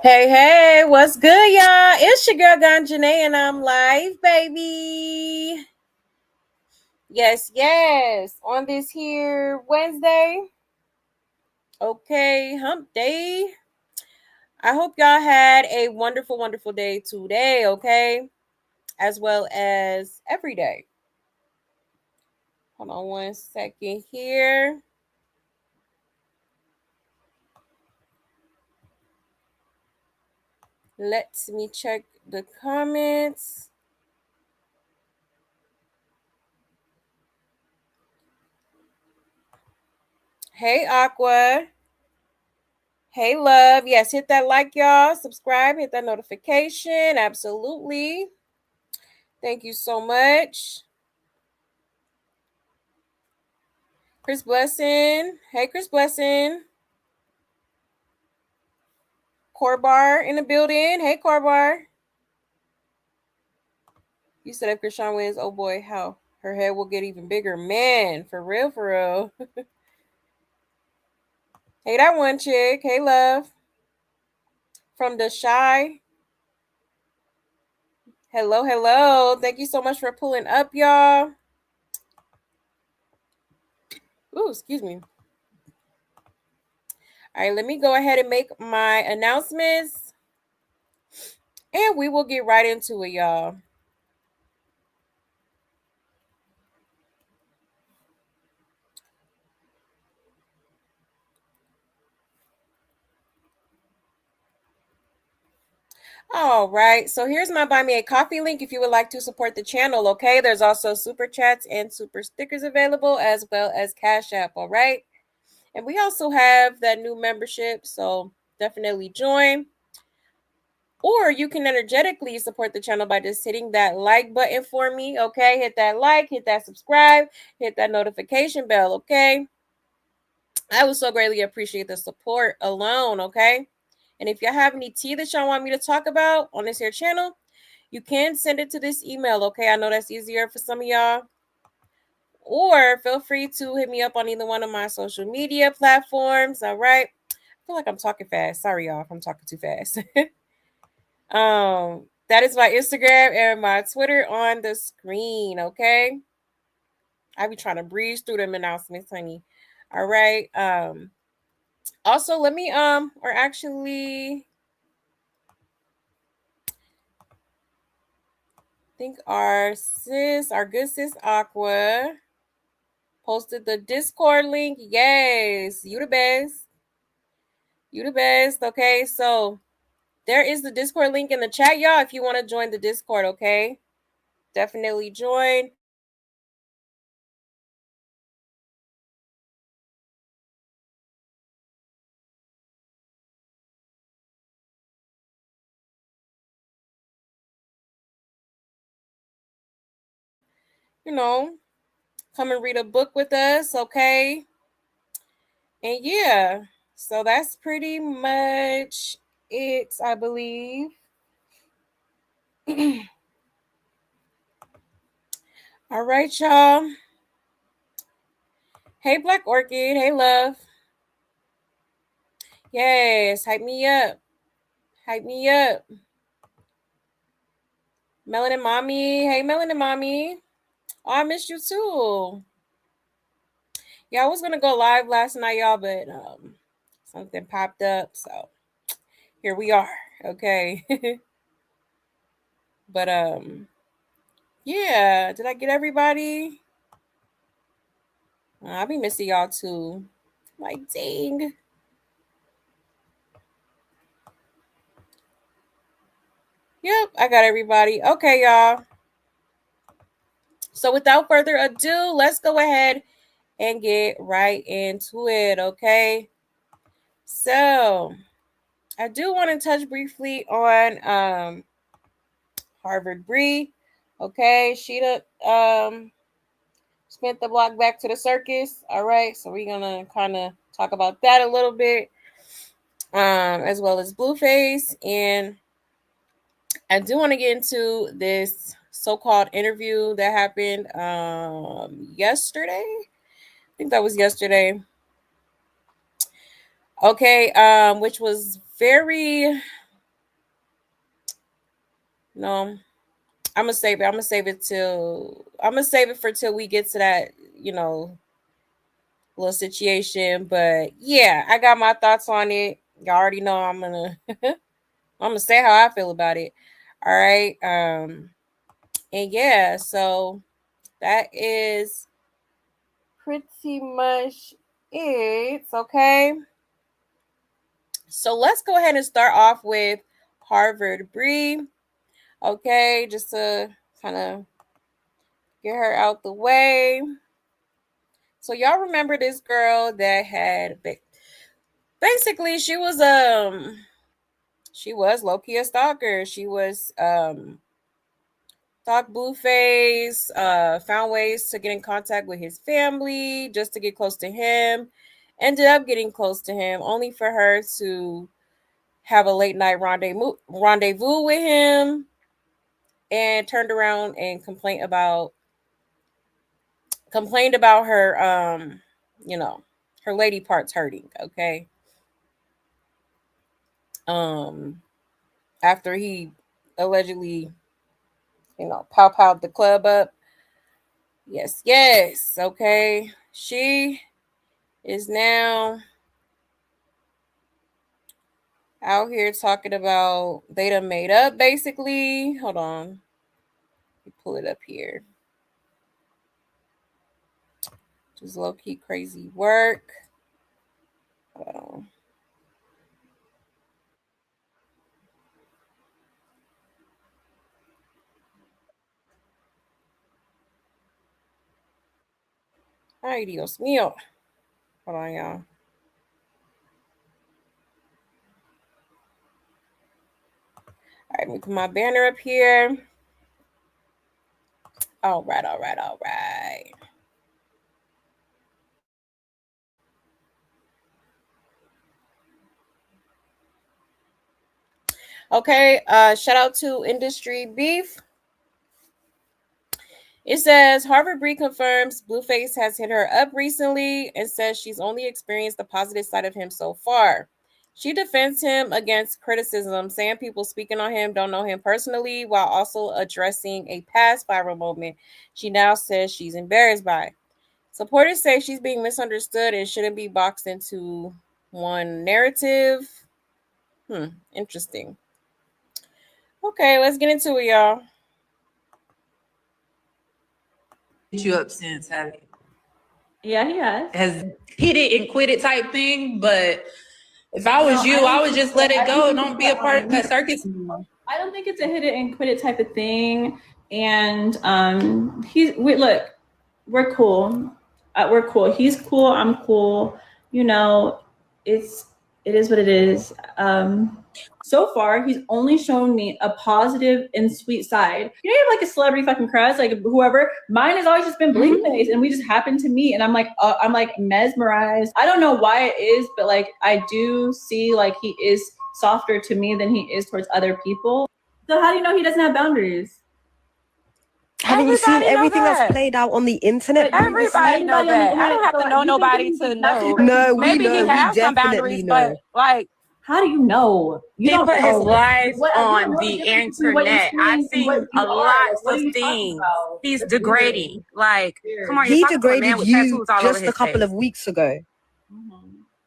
Hey, what's good, y'all? It's your girl Ganjanae, and I'm live, baby. Yes. On this here Wednesday. Okay, hump day. I hope y'all had a wonderful day today, okay? As well as every day. Hold on one second here. Let me check the comments. Hey, Aqua. Hey, love. Yes, hit that like, y'all. Subscribe, hit that notification. Absolutely. Thank you so much. Chris Blessing. Hey, Chris Blessing. Corbar in the building. Hey, Corbar. You said if Chrisean wins, oh boy, how her head will get even bigger. Man, for real. Hey, that one chick. Hey, love. From the Shy. Hello. Thank you so much for pulling up, y'all. Ooh, excuse me. All right, let me go ahead and make my announcements. And we will get right into it, y'all. All right. So here's my Buy Me a Coffee link if you would like to support the channel, okay? There's also super chats and super stickers available as well as Cash App, all right? And we also have that new membership, so definitely join. Or you can energetically support the channel by just hitting that like button for me, okay? Hit that like, hit that subscribe, hit that notification bell, okay? I would so greatly appreciate the support alone, okay? And if y'all have any tea that y'all want me to talk about on this here channel, you can send it to this email, okay? I know that's easier for some of y'all. Or feel free to hit me up on either one of my social media platforms, all right? I feel like I'm talking fast. Sorry, y'all, if I'm talking too fast. That is my Instagram and my Twitter on the screen, okay? I be trying to breeze through them announcements, honey. All right. Also, let me or actually think our good sis Aqua posted the Discord link. Yes, you the best. You the best. Okay, so there is the Discord link in the chat, y'all. If you want to join the Discord, okay, definitely join. You know, come and read a book with us, okay? And yeah, so that's pretty much it, I believe. All right, y'all. Hey, Black Orchid. Hey, love. Yes, hype me up. Hype me up. Melanin Mommy. Hey, Melanin Mommy. Oh, I missed you too. Yeah, I was gonna go live last night, y'all, but something popped up, so here we are. Okay. But yeah, did I get everybody? I'll be missing y'all too. Like, dang. Yep, I got everybody. Okay, y'all. So without further ado, let's go ahead and get right into it, okay? So I do want to touch briefly on Harvard Brie. Okay, she spent the block back to the circus. All right, so we're gonna kind of talk about that a little bit, as well as Blueface, and I do want to get into this so-called interview that happened yesterday. I think that was yesterday. Okay, which was very No, I'm gonna save it. I'm gonna save it for till we get to that, little situation. But yeah, I got my thoughts on it. Y'all already know I'm gonna I'm gonna say how I feel about it. All right. And yeah, so that is pretty much it. Okay. So let's go ahead and start off with Harvard Brie. Okay, just to kind of get her out the way. So y'all remember this girl that had basically she was low-key a stalker. She was stalked Blueface, found ways to get in contact with his family just to get close to him. Ended up getting close to him only for her to have a late night rendezvous with him, and turned around and complained about her her lady parts hurting. Okay. After he allegedly pow the club up. Yes. Okay. She is now out here talking about they done made up, basically. Hold on. Let me pull it up here. Just low-key crazy work. Hold on. Ay, Dios mío. Hold on, y'all. All right, let me put my banner up here. All right. Okay, shout out to Industry Beef. It says Harvard Brie confirms Blueface has hit her up recently and says she's only experienced the positive side of him so far. She defends him against criticism, saying people speaking on him don't know him personally, while also addressing a past viral moment she now says she's embarrassed by. Supporters say she's being misunderstood and shouldn't be boxed into one narrative. Interesting. Okay, let's get into it, y'all. You up since, have you? Yeah, he has. Has hit it and quit it type thing, but if I was you, I would just let it go. Don't be a part of that circus. I don't think it's a hit it and quit it type of thing. And we're cool. We're cool. He's cool. I'm cool. It is what it is. So far, he's only shown me a positive and sweet side. You have like a celebrity fucking crush, like whoever. Mine has always just been Blueface, and we just happened to meet, and I'm like mesmerized. I don't know why it is, but like I do see like he is softer to me than he is towards other people. So how do you know he doesn't have boundaries? Haven't you seen everything that's played out on the internet? Everybody know that. I don't have to know nobody to know. No, maybe we know. he has We some definitely boundaries, know. but like, how do you know? You He don't put his know. life What on the the difference between what you internet. see I've and seen what you a are? lot Like, what are of you talking things. about? He's That's degrading. weird. Like, Weird. come on, He you're talking to a man degraded with you tattoos all over just his a couple face. of weeks ago.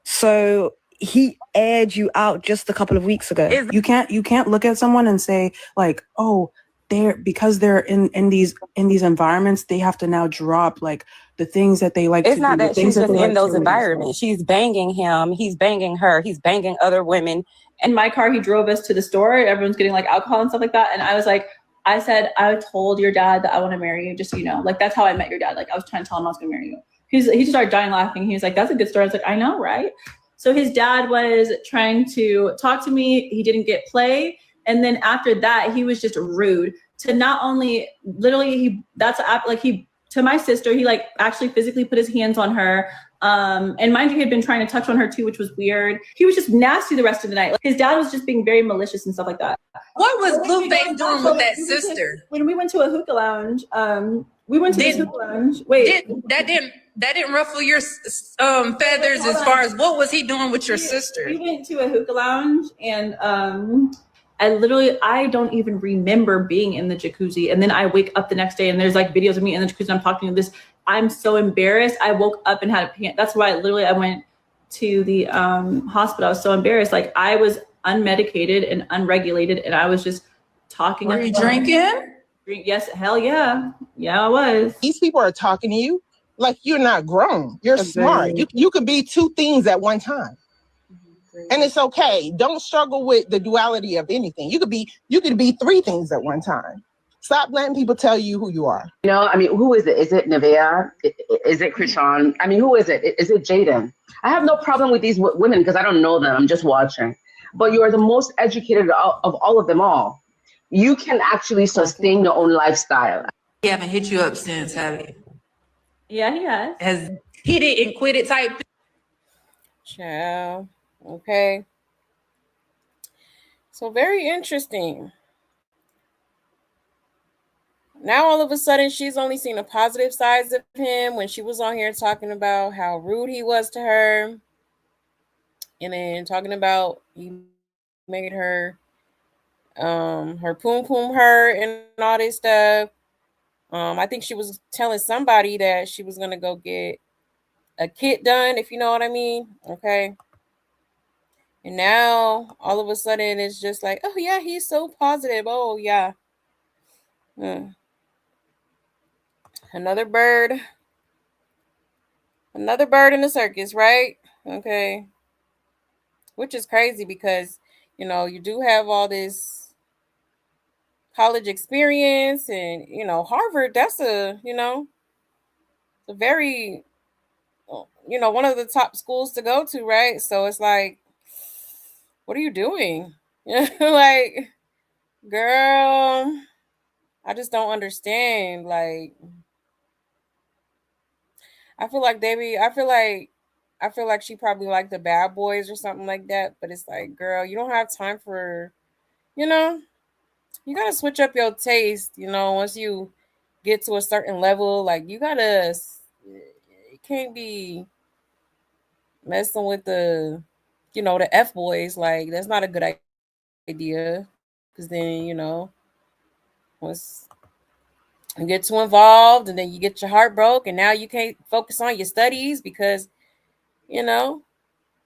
So he aired you out just a couple of weeks ago. You can't look at someone and say like, oh, because they're in these environments, they have to now drop like the things that they like to do. it's not that she's just in those environments. So. She's banging him. He's banging her. He's banging other women. In my car, he drove us to the store. Everyone's getting like alcohol and stuff like that. And I was like, I said, I told your dad that I want to marry you, just so you know. Like, that's how I met your dad. Like, I was trying to tell him I was going to marry you. He just started dying laughing. He was like, that's a good story. I was like, I know, right? So his dad was trying to talk to me. He didn't get play. And then after that, he was just rude to not only literally to my sister, he like actually physically put his hands on her. And mind you, he had been trying to touch on her too, which was weird. He was just nasty the rest of the night. Like, his dad was just being very malicious and stuff like that. What was Blueface doing with that sister? When we went to a hookah lounge, this hookah lounge. Wait, that didn't ruffle your feathers as far as what was he doing with your sister? We went to a hookah lounge, and I don't even remember being in the jacuzzi. And then I wake up the next day and there's like videos of me in the jacuzzi. I'm talking to this. I'm so embarrassed. I woke up and had a panic. That's why I went to the hospital. I was so embarrassed. Like I was unmedicated and unregulated, and I was just talking. Were you drinking? Yes, hell yeah. Yeah, I was. These people are talking to you like you're not grown. You're smart. You could be two things at one time. And it's okay. Don't struggle with the duality of anything. You could be three things at one time. Stop letting people tell you who you are. You know, I mean, who is it? Is it Nevaeh? Is it Chrisean? I mean, who is it? Is it Jaden? I have no problem with these women because I don't know them. I'm just watching. But you are the most educated of all of them all. You can actually sustain your own lifestyle. He haven't hit you up since, have you? Yeah, he has. Has hit it and quit it type thing. Ciao. Okay. So very interesting. Now all of a sudden she's only seen the positive sides of him when she was on here talking about how rude he was to her. And then talking about he made her her poom poom hurt and all this stuff. I think she was telling somebody that she was gonna go get a kit done, if you know what I mean. Okay. And now all of a sudden it's just like, oh yeah, he's so positive. Oh yeah. Another bird in the circus, right? Okay. Which is crazy because, you know, you do have all this college experience and, you know, Harvard, that's a very, you know, one of the top schools to go to, right? So it's like, what are you doing? Like, girl, I just don't understand. Like, I feel like she probably liked the bad boys or something like that. But it's like, girl, you don't have time for, you know, you gotta switch up your taste. You know, once you get to a certain level, like you gotta, it can't be messing with the, you know, the F boys. Like that's not a good idea. Because then, you know, once you get too involved and then you get your heart broke and now you can't focus on your studies because, you know,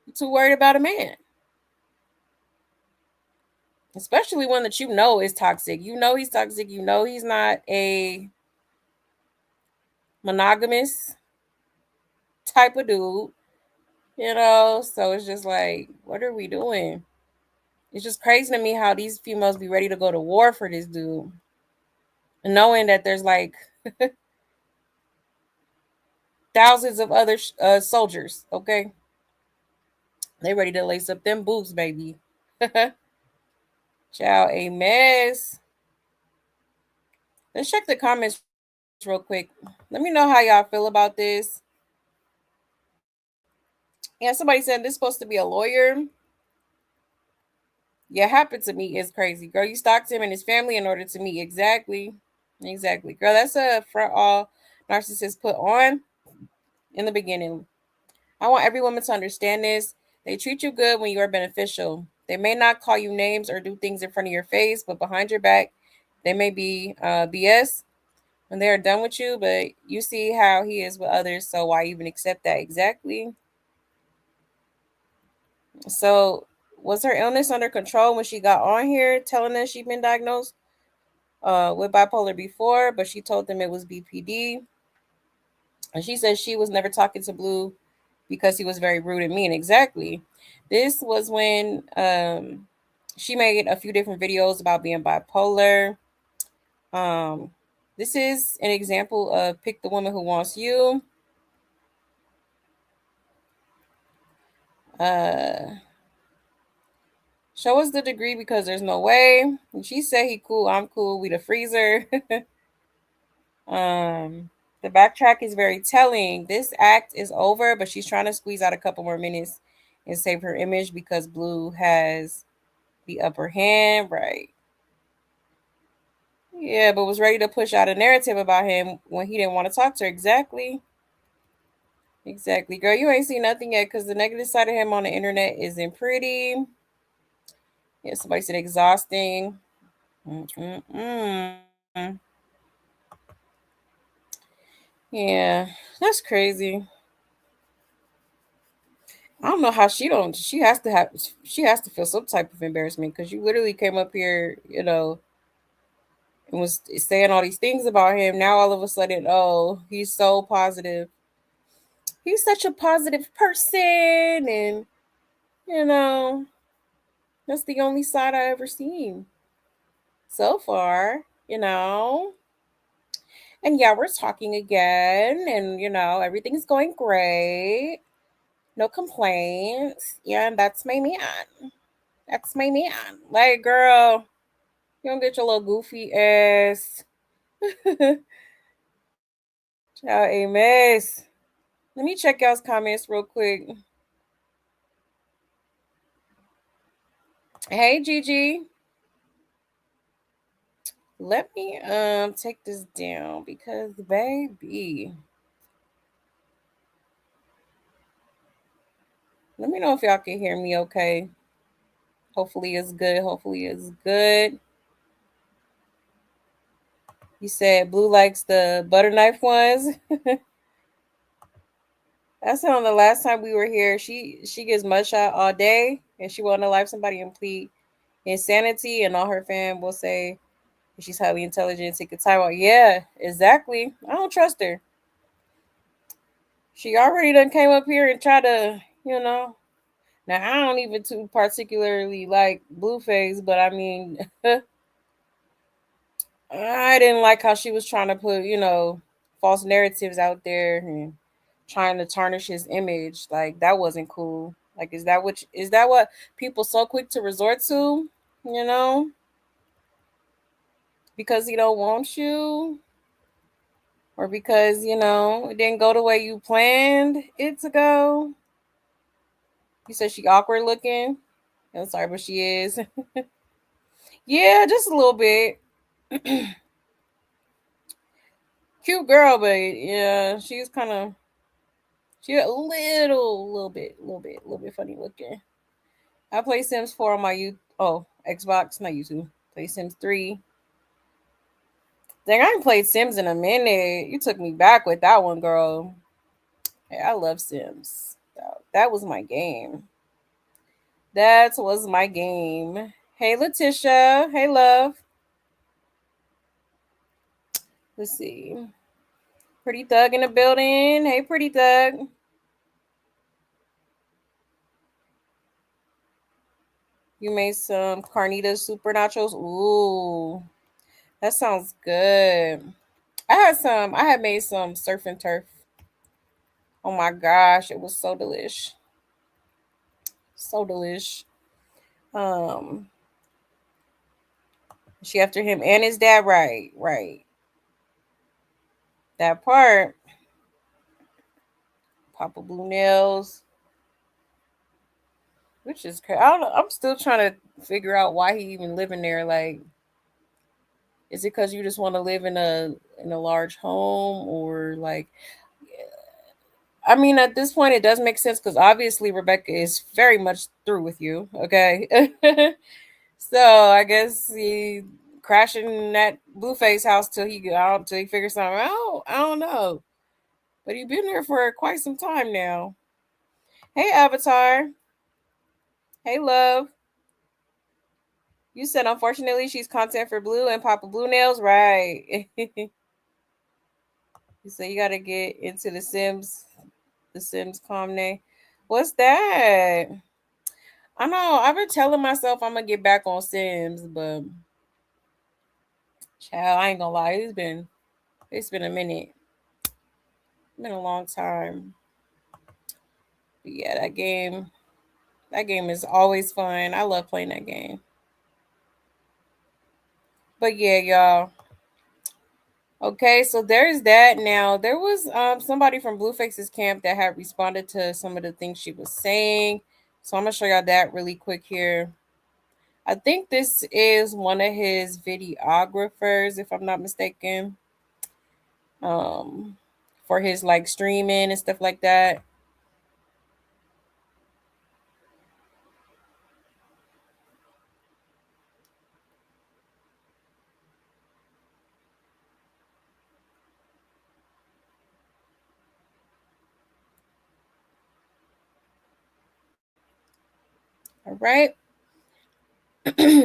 you're too worried about a man. Especially one that you know is toxic. You know he's toxic. You know he's not a monogamous type of dude. You know, so it's just like, what are we doing? It's just crazy to me how these females be ready to go to war for this dude. Knowing that there's like thousands of other soldiers, okay? They ready to lace up them boots, baby. Ciao, a mess. Let's check the comments real quick. Let me know how y'all feel about this. Yeah, somebody said this is supposed to be a lawyer. Yeah, happened to me. It's crazy. Girl, you stalked him and his family in order to meet. Exactly. Girl, that's a front all narcissists put on in the beginning. I want every woman to understand this. They treat you good when you are beneficial. They may not call you names or do things in front of your face, but behind your back, they may be BS when they are done with you, but you see how he is with others, so why even accept that? Exactly. So was her illness under control when she got on here telling us she'd been diagnosed with bipolar before, but she told them it was BPD. And she said she was never talking to Blue because he was very rude and mean. Exactly. This was when she made a few different videos about being bipolar. This is an example of Pick the Woman Who Wants You. Show us the degree because there's no way. And she said he cool, I'm cool, we the freezer. The backtrack is very telling. This act is over, but she's trying to squeeze out a couple more minutes and save her image because Blue has the upper hand, right? Yeah, but was ready to push out a narrative about him when he didn't want to talk to her. Exactly. Girl, you ain't seen nothing yet because the negative side of him on the internet isn't pretty. Yeah, somebody said exhausting. Mm-mm-mm. Yeah, that's crazy. I don't know how she don't. She has to have. She has to feel some type of embarrassment because you literally came up here, and was saying all these things about him. Now all of a sudden, oh, he's so positive. He's such a positive person, and you know that's the only side I ever seen so far. And yeah, we're talking again, and everything's going great. No complaints. Yeah, and that's my man. That's my man. Like, girl, you don't get your little goofy ass. Ciao, Amos. Let me check y'all's comments real quick. Hey, Gigi. Let me take this down because baby. Let me know if y'all can hear me okay. Hopefully it's good. Hopefully it's good. You said Blue likes the butter knife ones. That's on the last time we were here. She gets mudshot all day, and she want to life somebody in complete insanity, and all her fam will say she's highly intelligent. Take a time out. Yeah, exactly. I don't trust her. She already done came up here and tried to, Now I don't even too particularly like Blueface, but I mean, I didn't like how she was trying to put, false narratives out there and trying to tarnish his image. Like that wasn't cool. Like is that what people so quick to resort to? You know, because he don't want you, or because it didn't go the way you planned it to go. You said she awkward looking. I'm sorry, but she is. Yeah, just a little bit. Cute girl, but yeah, she a little bit funny looking. I play Sims 4 on my Xbox, not YouTube. Play Sims 3. Dang, I ain't played Sims in a minute. You took me back with that one, girl. Hey, I love Sims. That was my game. That was my game. Hey, Letitia. Hey, love. Let's see. Pretty Thug in the building. Hey, Pretty Thug. You made some carnitas super nachos. Ooh, that sounds good. I had made some surf and turf. Oh my gosh, it was so delish. So delish. Um, she after him and his dad, right, right. That part. Papa Blue Nails, which is crazy. I don't know. I'm still trying to figure out why he even living there. Like, is it because you just want to live in a large home, or like? I mean, at this point, it does make sense because obviously Rebecca is very much through with you. Okay, so I guess he crashing in that Blueface house till he get out till he figures something out. I don't know, but he been there for quite some time now. Hey, Avatar. Hey, love. You said unfortunately she's content for Blue and Papa Blue Nails, right? You said you got to get into the Sims Comne. What's that? I know. I've been telling myself I'm gonna get back on Sims, but child, I ain't gonna lie. It's been a minute. It's been a long time. But yeah, that game is always fun. I love playing that game. But yeah, y'all. Okay, so there's that. Now there was somebody from Blueface's camp that had responded to some of the things she was saying. So I'm gonna show y'all that really quick here. I think this is one of his videographers, if I'm not mistaken. Um, for his like streaming and stuff like that. All right.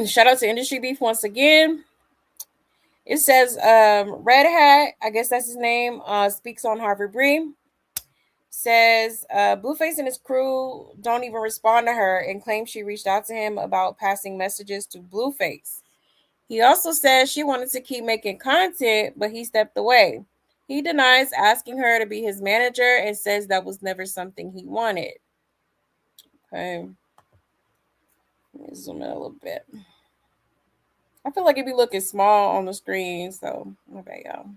Shout out to Industry Beef once again. It says Red Hat, I guess that's his name, speaks on Harvard Brie. Says Blueface and his crew don't even respond to her and claims she reached out to him about passing messages to Blueface. He also says she wanted to keep making content, but he stepped away. He denies asking her to be his manager and says that was never something he wanted. Okay. Let me zoom in a little bit. I feel like it'd be looking small on the screen, so okay, y'all.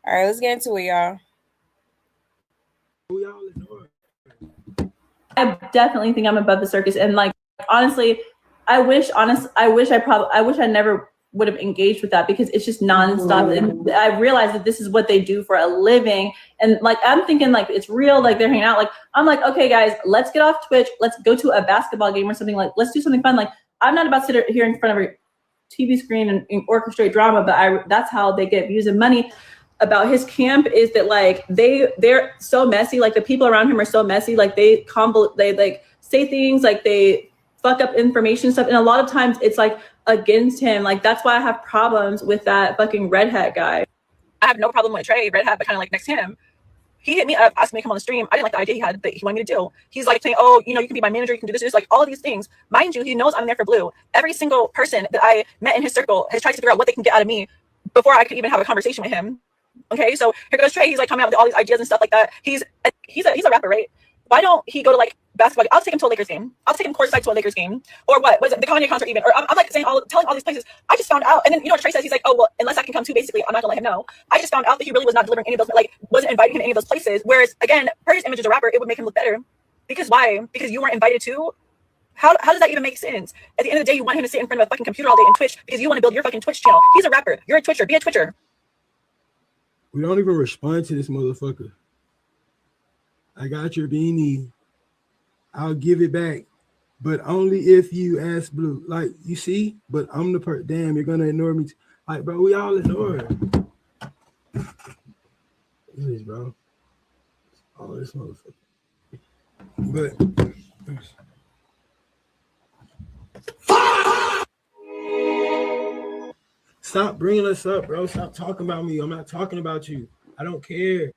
All right, let's get into it, y'all. I definitely think I'm above the circus, and like honestly, I wish I never would have engaged with that because it's just nonstop. And I realize that this is what they do for a living, and like I'm thinking like it's real, like they're hanging out. Like I'm like, okay, guys, let's get off Twitch, let's go to a basketball game or something. Like let's do something fun. Like I'm not about to sit here in front of a TV screen and orchestrate drama, but that's how they get views and money. About his camp is that like they're so messy, like the people around him are so messy, like they like say things, like they fuck up information stuff, and a lot of times it's like against him. Like that's why I have problems with that fucking Red Hat guy. I have no problem with Trey Red Hat, but kind of like next to him, he hit me up, asked me to come on the stream. I didn't like the idea he had that he wanted me to do. He's like saying, oh, you know, you can be my manager, you can do this, like all of these things. Mind you, he knows I'm there for Blue. Every single person that I met in his circle has tried to figure out what they can get out of me before I could even have a conversation with him. Okay, so here goes Trey. He's like coming out with all these ideas and stuff like that. He's a rapper, right? Why don't he go to like basketball? I'll take him to a Lakers game. I'll take him courtside to a Lakers game. Or what was it? The Kanye concert even? Or I'm like saying telling all these places. I just found out, and then you know what Trey says? He's like, oh well, unless I can come too. Basically, I'm not gonna let him know. I just found out that he really was not delivering any of those, like wasn't inviting him to any of those places. Whereas again, per his image as a rapper, it would make him look better. Because why? Because you weren't invited to. How does that even make sense? At the end of the day, you want him to sit in front of a fucking computer all day and Twitch because you want to build your fucking Twitch channel. He's a rapper. You're a Twitcher. Be a Twitcher. We don't even respond to this motherfucker. I got your beanie. I'll give it back, but only if you ask Blue. Like, you see? But I'm the part. Damn, you're gonna ignore me. Like, bro, we all ignore her. What is, bro? Oh, this motherfucker. But stop bringing us up, bro. Stop talking about me. I'm not talking about you. I don't care.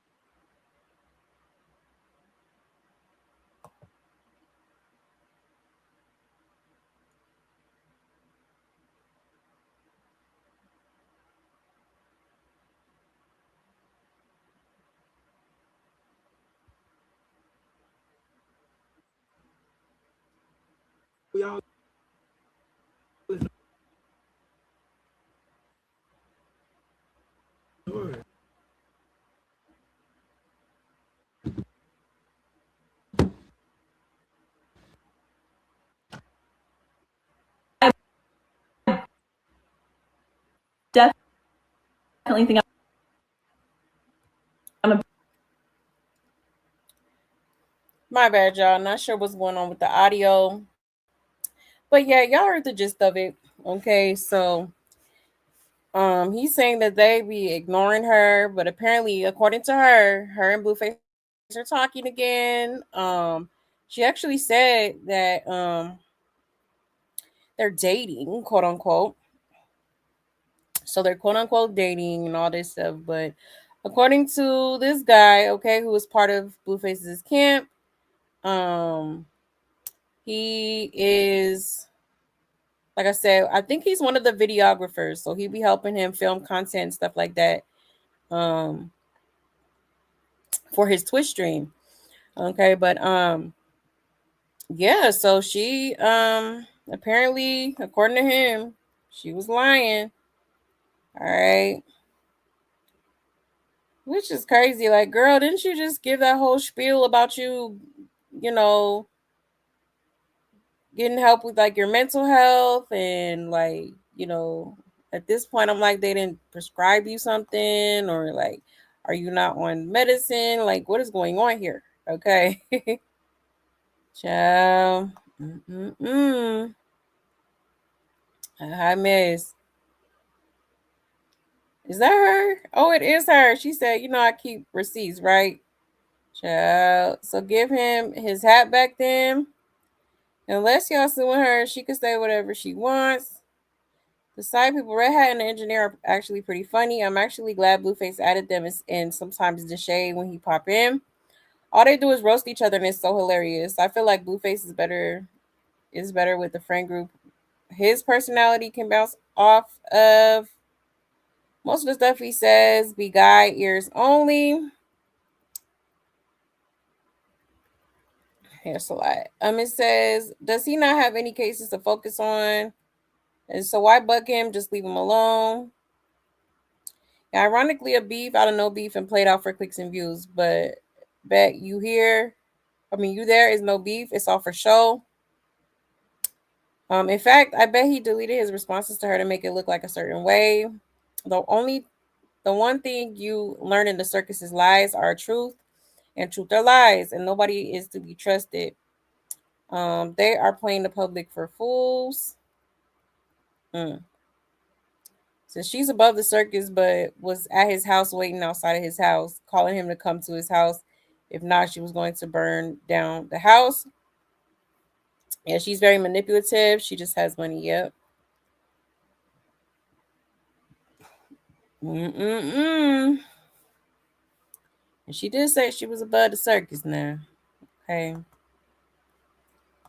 We all Definitely think I'm a My bad, y'all. Not sure what's going on with the audio. But yeah, y'all heard the gist of it. Okay, so he's saying that they be ignoring her, but apparently, according to her and Blueface are talking again. She actually said that they're dating, quote unquote. So they're quote unquote dating and all this stuff. But according to this guy, okay, who was part of Blueface's camp, he is, like I said, I think he's one of the videographers. So he'd be helping him film content and stuff like that for his Twitch stream. Okay, but yeah, so she apparently, according to him, she was lying. All right. Which is crazy. Like, girl, didn't you just give that whole spiel about you, you know, getting help with like your mental health and like, you know, at this point I'm like, they didn't prescribe you something, or like, are you not on medicine? Like, what is going on here? Okay. Ciao. Hi, miss. Is that her? Oh, it is her. She said, you know, I keep receipts, right? Ciao. So give him his hat back then. Unless y'all suing her, she can say whatever she wants. The side people, Red Hat and the engineer, are actually pretty funny. I'm actually glad Blueface added them and sometimes the shade when he pop in. All they do is roast each other, and it's so hilarious. I feel like Blueface is better with the friend group. His personality can bounce off of most of the stuff he says. Be guy ears only. Here's a lot. It says, does he not have any cases to focus on? And so why bug him? Just leave him alone. Ironically, a beef out of no beef and played out for clicks and views. But bet you there is no beef. It's all for show. In fact, I bet he deleted his responses to her to make it look like a certain way. The one thing you learn in the circus is lies are truth, and truth are lies, and nobody is to be trusted. They are playing the public for fools. So she's above the circus, but was at his house waiting outside of his house, calling him to come to his house. If not, she was going to burn down the house. Yeah, she's very manipulative. She just has money. Yep. And she did say she was above the circus now. Okay.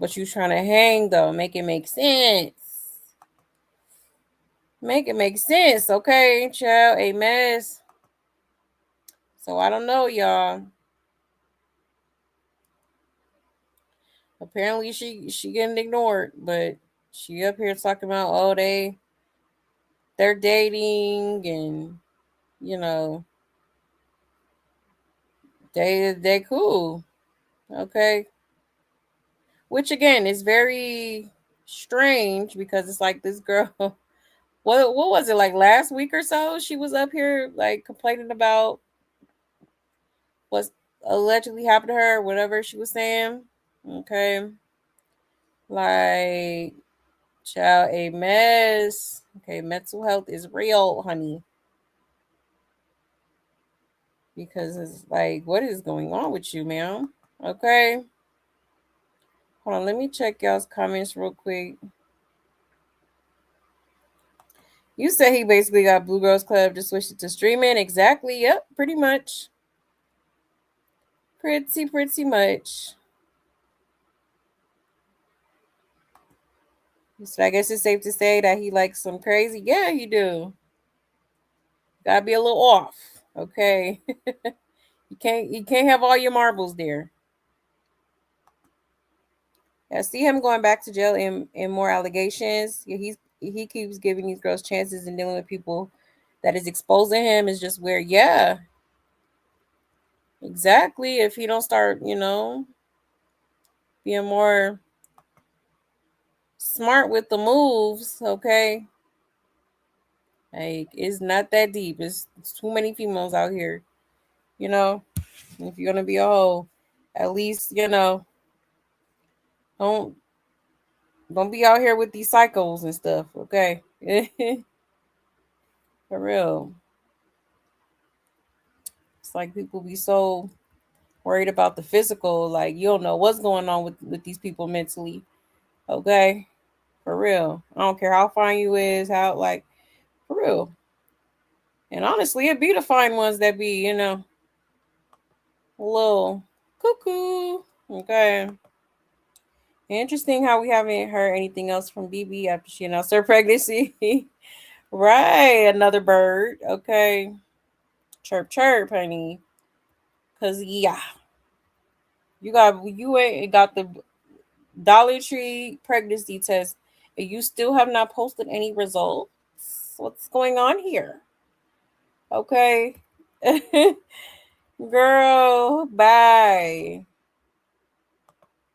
But you trying to hang, though. Make it make sense. Make it make sense, okay? Child, a mess. So I don't know, y'all. Apparently she getting ignored, but she up here talking about, oh, they're dating and they cool. Okay. Which again is very strange because it's like this girl what was it, like last week or so? She was up here like complaining about what's allegedly happened to her, whatever she was saying. Okay. Like, child, a mess. Okay, mental health is real, honey. Because it's like, what is going on with you, ma'am? Okay. Hold on, let me check y'all's comments real quick. You said he basically got Blue Girls Club to switch it to streaming. Exactly. Yep, pretty much. Pretty much. So I guess it's safe to say that he likes some crazy. Yeah, you do. Gotta be a little off. Okay. you can't have all your marbles there. I see him going back to jail in more allegations. He keeps giving these girls chances and dealing with people that is exposing him is just weird. Yeah. Exactly. If he don't start, being more smart with the moves, okay? Like, it's not that deep. It's too many females out here. If you're gonna be a hoe, at least, don't be out here with these cycles and stuff, okay? For real. It's like people be so worried about the physical, like you don't know what's going on with these people mentally. Okay? For real. I don't care how fine you is, how like for real. And honestly, it be the fine ones that be, a little cuckoo. Okay. Interesting how we haven't heard anything else from BB after she announced her pregnancy. Right. Another bird. Okay. Chirp, chirp, honey. Because, yeah. You ain't got the Dollar Tree pregnancy test and you still have not posted any results. What's going on here? Okay. Girl, bye.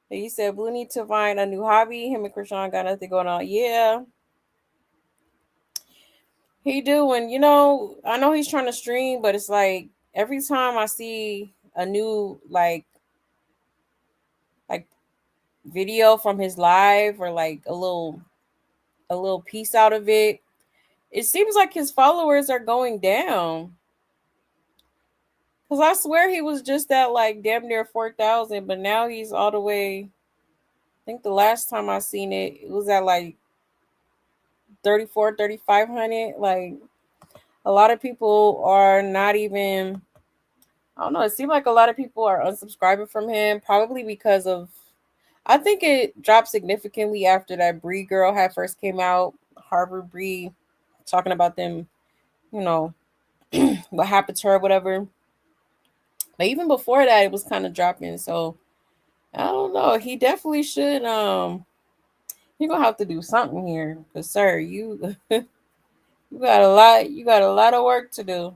He said Blue need to find a new hobby. Him and Chrisean got nothing going on. Yeah. He do, and I know he's trying to stream, but it's like every time I see a new like video from his live or like a little piece out of it, it seems like his followers are going down. Cause I swear he was just at like damn near 4,000, but now he's all the way. I think the last time I seen it, it was at like 3,500. Like a lot of people are not even, I don't know, it seemed like a lot of people are unsubscribing from him, probably because of, I think it dropped significantly after that Brie girl had first came out, Harvard Brie, talking about them, you know, what happened to her, whatever. But even before that, it was kind of dropping. So I don't know. He definitely should. You're gonna have to do something here, cause sir, you you got a lot. You got a lot of work to do,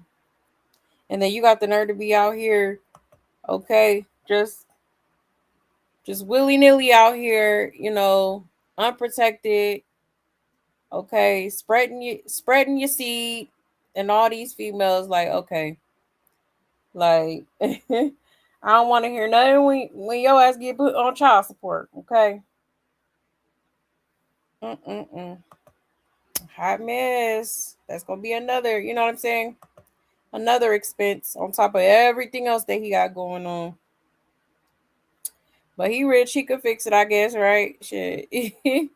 and then you got the nerve to be out here. Okay, just willy nilly out here. Unprotected. Okay, spreading your seed, and all these females like, okay, like I don't want to hear nothing when your ass get put on child support. Okay. Mm-mm-mm. Hot mess. That's gonna be another. You know what I'm saying? Another expense on top of everything else that he got going on. But he rich. He could fix it, I guess. Right? Shit. Hey,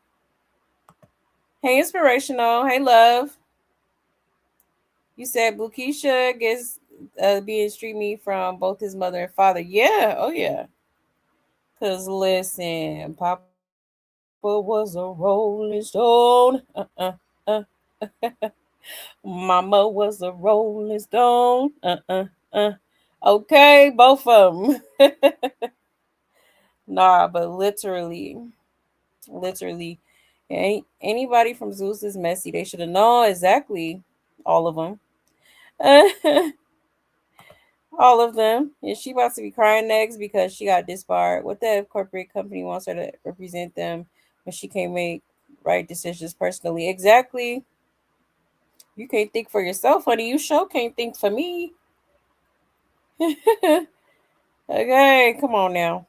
inspirational. Hey, love. You said Blue Keisha gets being street meat from both his mother and father. Yeah. Oh yeah. Cause listen, Papa was a rolling stone. Uh. Mama was a rolling stone. Uh. Okay, both of them. Nah, but literally, anybody from Zeus is messy. They should have known exactly all of them. All of them. And she about to be crying next because she got disbarred. What the corporate company wants her to represent them when she can't make right decisions personally? Exactly. You can't think for yourself, honey. You sure can't think for me. Okay, come on now.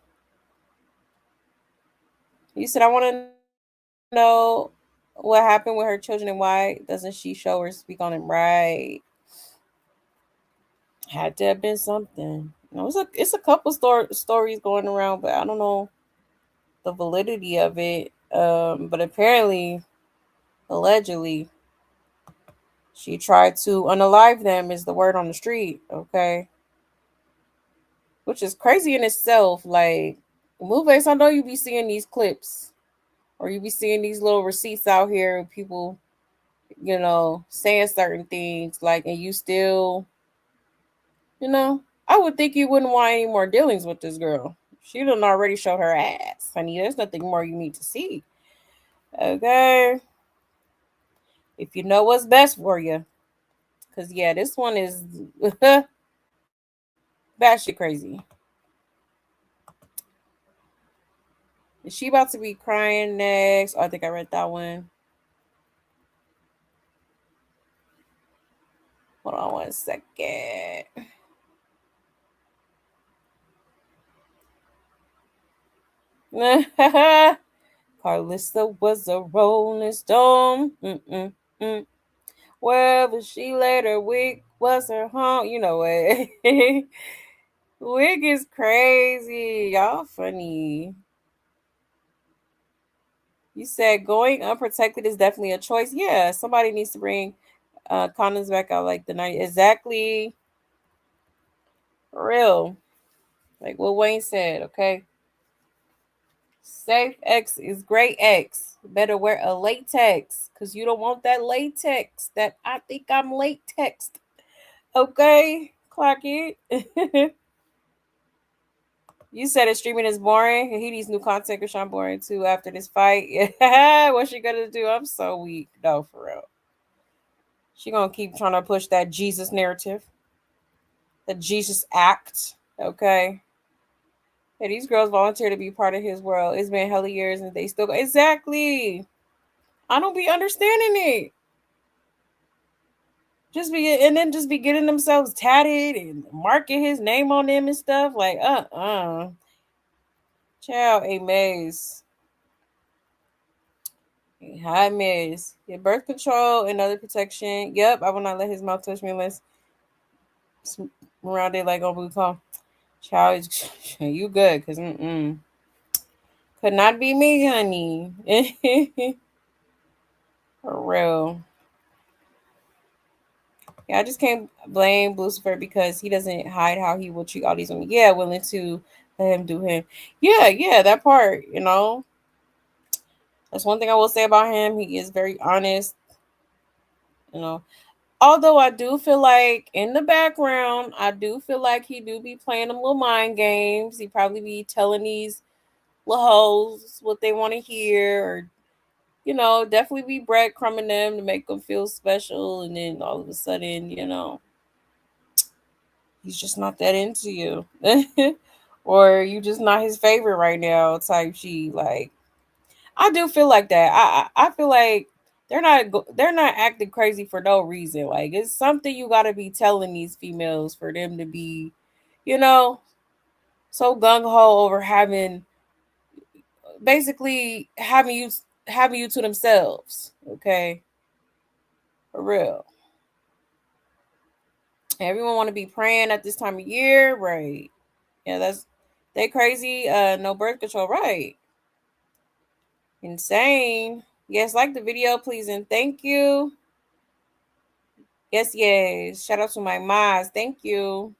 You said I want to know what happened with her children and why doesn't she show or speak on it? Right. Had to have been something. It's a couple stories going around, but I don't know the validity of it. But apparently, allegedly, she tried to unalive them is the word on the street. Okay, which is crazy in itself. Like, Blueface, I know you be seeing these clips or you be seeing these little receipts out here of people, saying certain things, like, and you still, I would think you wouldn't want any more dealings with this girl. She done already showed her ass, honey. There's nothing more you need to see. Okay. If you know what's best for you. Because, yeah, this one is batshit crazy. Is she about to be crying next? Oh, I think I read that one. Hold on 1 second. Carlissa was a rolling stone. Wherever she laid her wig was her home. You know what? Wig is crazy. Y'all funny. You said going unprotected is definitely a choice. Yeah, somebody needs to bring condoms back out like the night. Exactly. For real. Like what Wayne said, okay? Safe X is great X. Better wear a latex because you don't want that latex. That I think I'm latex. Okay, clock it. You said his streaming is boring. He needs new content because I'm boring too after this fight. What's she gonna do? I'm so weak. No, for real. She gonna keep trying to push that Jesus narrative. The Jesus act. Okay. Hey, these girls volunteer to be part of his world. It's been hella years and they still go. Exactly. I don't be understanding it. Just be getting themselves tatted and marking his name on them and stuff. Like, Child, a maze. High miss. Get birth control and other protection. Yep, I will not let his mouth touch me unless around it like on blue call. Child, you good? Could not be me, honey. For real. Yeah, I just can't blame Lucifer because he doesn't hide how he will treat all these women. Yeah, willing to let him do him. Yeah, that part, you know. That's one thing I will say about him. He is very honest, you know. Although I do feel like in the background, I do feel like he do be playing them little mind games. He probably be telling these little hoes what they want to hear, or you know, definitely be breadcrumbing them to make them feel special, and then all of a sudden, you know, he's just not that into you, or you just not his favorite right now type shit. Like I do feel like that. I feel like they're not acting crazy for no reason. Like it's something you got to be telling these females for them to be, you know, so gung ho over having basically having you to themselves. Okay, for real. Everyone want to be praying at this time of year, right? Yeah, that's they crazy. No birth control, right? Insane. Yes, like the video, please and thank you. Yes. Shout out to my Maz. Thank you.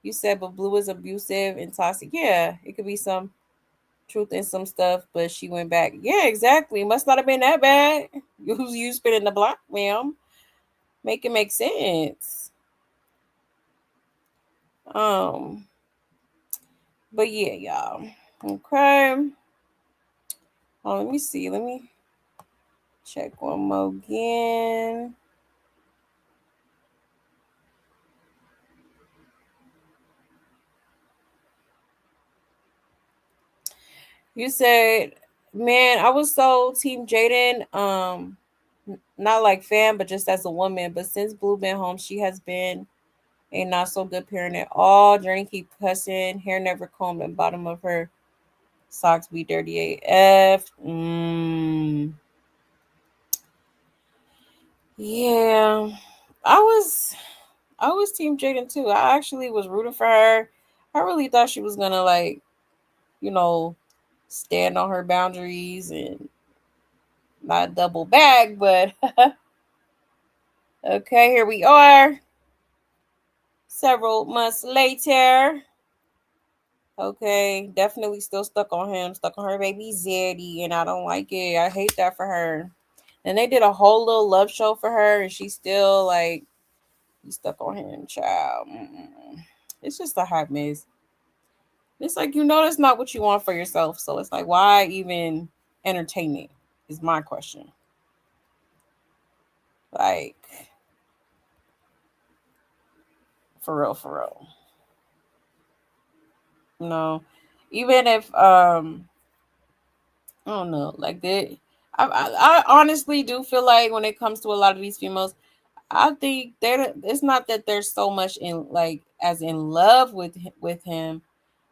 You said, but Blue is abusive and toxic. Yeah, it could be some truth in some stuff, but she went back. Yeah, exactly. Must not have been that bad. You spinning the block, ma'am. Make it make sense. Um, but yeah, y'all. Okay. Oh, let me see. Let me check one more again. You said, man, I was so team Jaden. Not like fan, but just as a woman. But since Blue been home, she has been a not so good parent at all. Journey keep cussing, hair never combed, and bottom of her socks be dirty AF. Yeah, I was I was team Jaden too. I actually was rooting for her. I really thought she was gonna like, you know, stand on her boundaries and not double back, but okay, here we are. Several months later. Okay, definitely still stuck on him, stuck on her baby Zeddy, and I don't like it. I hate that for her. And they did a whole little love show for her, and she's still like, he's stuck on him, child. It's just a hot mess. It's like, you know, that's not what you want for yourself. So it's like, why even entertain it? Is my question. Like, for real, for real. No, even if I don't know, like that. I honestly do feel like when it comes to a lot of these females, I think they're. It's not that they're so much in like as in love with him.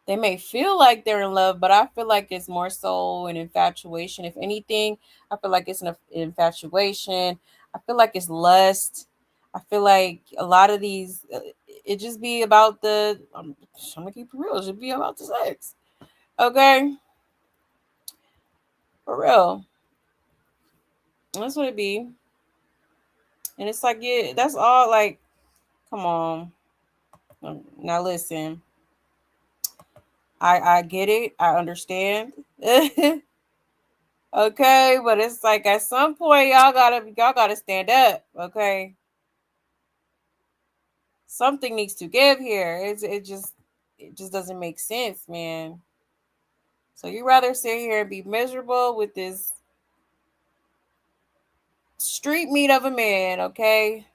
They may feel like they're in love, but I feel like it's more so an infatuation. If anything, I feel like it's an infatuation. I feel like it's lust. I feel like a lot of these, it just be about the. I'm gonna keep it real. It should be about the sex. Okay, for real. That's what it be. And it's like, yeah, that's all. Like, come on. Now listen. I get it. I understand. Okay, but it's like at some point y'all gotta stand up. Okay, something needs to give here. It just doesn't make sense, man. So you rather sit here and be miserable with this street meat of a man, okay?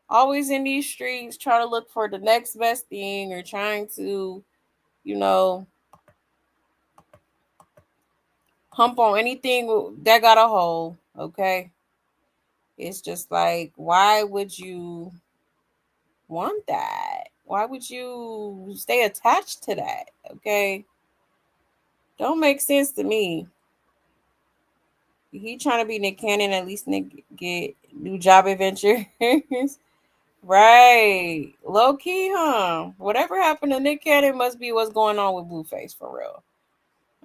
Always in these streets trying to look for the next best thing or trying to, you know, hump on anything that got a hole, okay? It's just like, why would you want that? Why would you stay attached to that? Okay. Don't make sense to me. He trying to be Nick Cannon, at least Nick get new job adventures. Right. Low key, huh? Whatever happened to Nick Cannon must be what's going on with Blueface for real.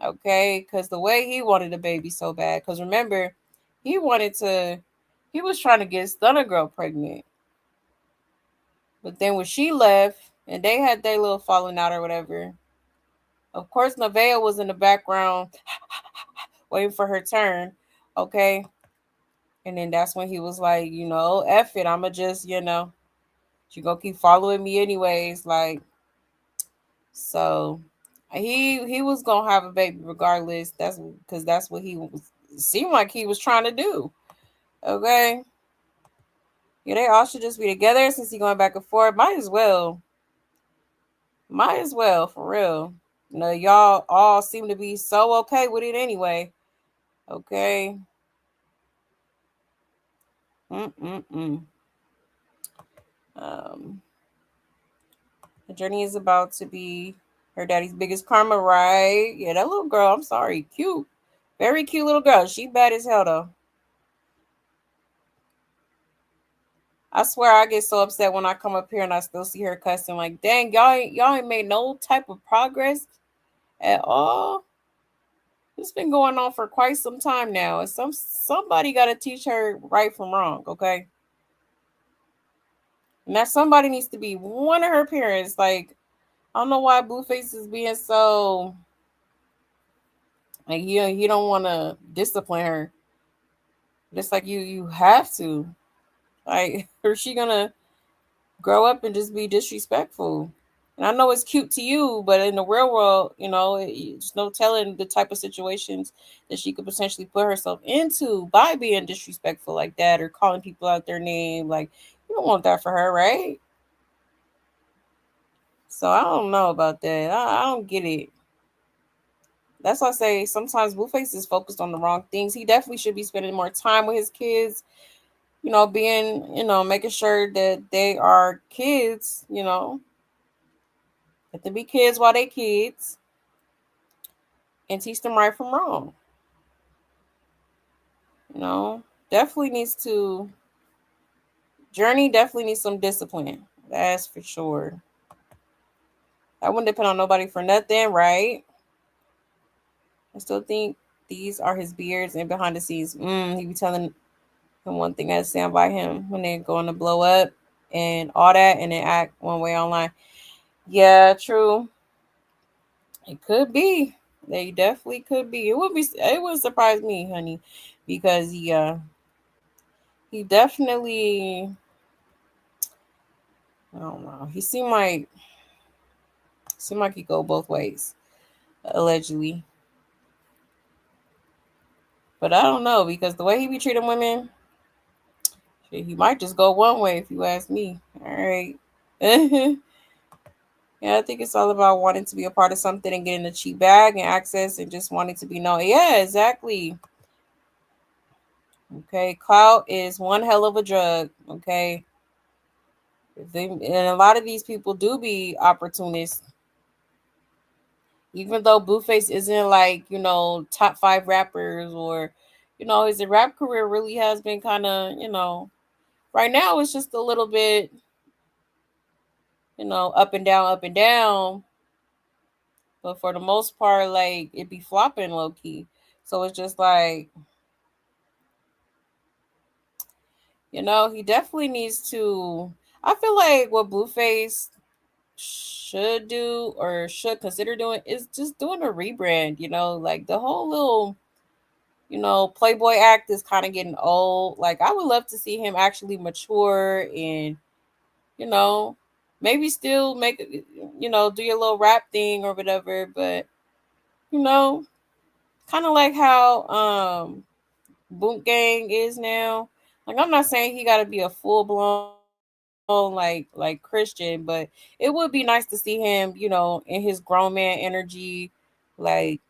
Okay, because the way he wanted a baby so bad. Because remember, he was trying to get Stunner Girl pregnant. But then when she left and they had their little falling out or whatever, of course, Nevaeh was in the background waiting for her turn. Okay. And then that's when he was like, F it. I'ma just, she gonna keep following me anyways. Like, so he was gonna have a baby regardless. That's because that's what he was seemed like he was trying to do. Okay. Yeah, they all should just be together since he going back and forth. Might as well. Might as well, for real. Y'all all seem to be so okay with it anyway. Okay. Mm-mm-mm. Um, the journey is about to be her daddy's biggest karma, right? Yeah, that little girl, I'm sorry, cute. Very cute little girl. She bad as hell, though. I swear I get so upset when I come up here and I still see her cussing. Like, dang, y'all ain't made no type of progress at all. It's been going on for quite some time now. And somebody got to teach her right from wrong, okay? And that somebody needs to be one of her parents. Like, I don't know why Blueface is being so like he don't want to discipline her. Just like you have to. Like, or she gonna grow up and just be disrespectful. And I know it's cute to you, but in the real world, there's no telling the type of situations that she could potentially put herself into by being disrespectful like that or calling people out their name. Like, you don't want that for her, right? So I don't know about that. I don't get it. That's why I say sometimes Blueface is focused on the wrong things. He definitely should be spending more time with his kids, making sure that they are kids, let them be kids while they kids and teach them right from wrong. You know, definitely needs to Journey definitely needs some discipline. That's for sure. I wouldn't depend on nobody for nothing, right? I still think these are his beards and behind the scenes. He be telling him one thing I stand by him when they're going to blow up and all that and then act one way online. Yeah, true. It could be. They definitely could be. It would surprise me, honey, because he definitely I don't know. He seemed like he go both ways, allegedly. But I don't know because the way he be treating women, shit, he might just go one way if you ask me. All right. Yeah, I think it's all about wanting to be a part of something and getting a cheap bag and access and just wanting to be known. Yeah, exactly. Okay, clout is one hell of a drug. Okay, and a lot of these people do be opportunists. Even though Blueface isn't like top 5 rappers or his rap career really has been kind of right now it's just a little bit up and down, up and down. But for the most part, like it be flopping low key. So it's just like he definitely needs to. I feel like what Blueface should do or should consider doing is just doing a rebrand. Like the whole little Playboy act is kind of getting old. Like I would love to see him actually mature and you know maybe still make do your little rap thing or whatever. But you know, kind of like how Boot Gang is now. Like I'm not saying he got to be a full blown like Christian, but it would be nice to see him, in his grown man energy, like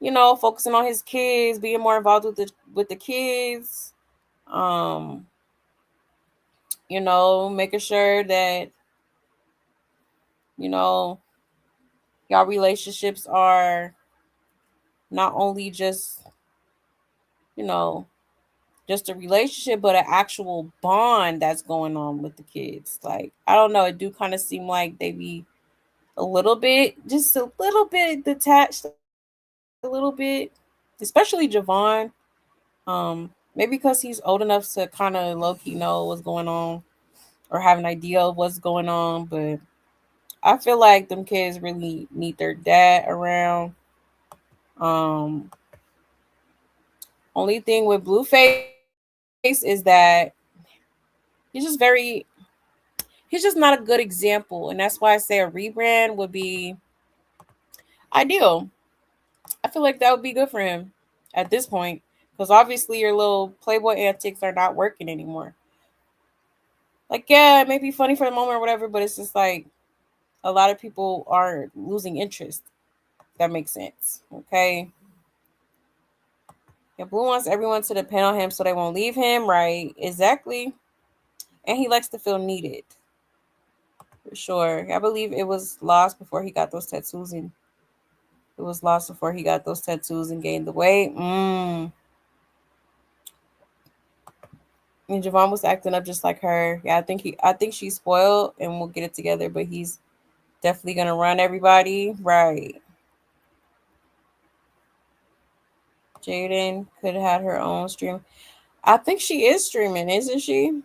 focusing on his kids, being more involved with the kids, um, making sure that y'all relationships are not only just you know just a relationship, but an actual bond that's going on with the kids. Like, I don't know, it do kind of seem like they be just a little bit detached, a little bit, especially Javon. Maybe because he's old enough to kind of low key know what's going on or have an idea of what's going on, but I feel like them kids really need their dad around. Um, Only thing with Blueface is that he's just very he's just not a good example, and that's why I say a rebrand would be ideal. I feel like that would be good for him at this point, because obviously your little Playboy antics are not working anymore. Like, yeah, it may be funny for the moment or whatever, but it's just like a lot of people are losing interest. That makes sense. Okay. Yeah, Blue wants everyone to depend on him so they won't leave him. Right. Exactly. And he likes to feel needed. For sure. I believe it was lost before he got those tattoos and gained the weight. And Javon was acting up just like her. Yeah, I think she's spoiled and we'll get it together, but he's definitely gonna run everybody. Right. Jaden could have had her own stream. I think she is streaming, isn't she?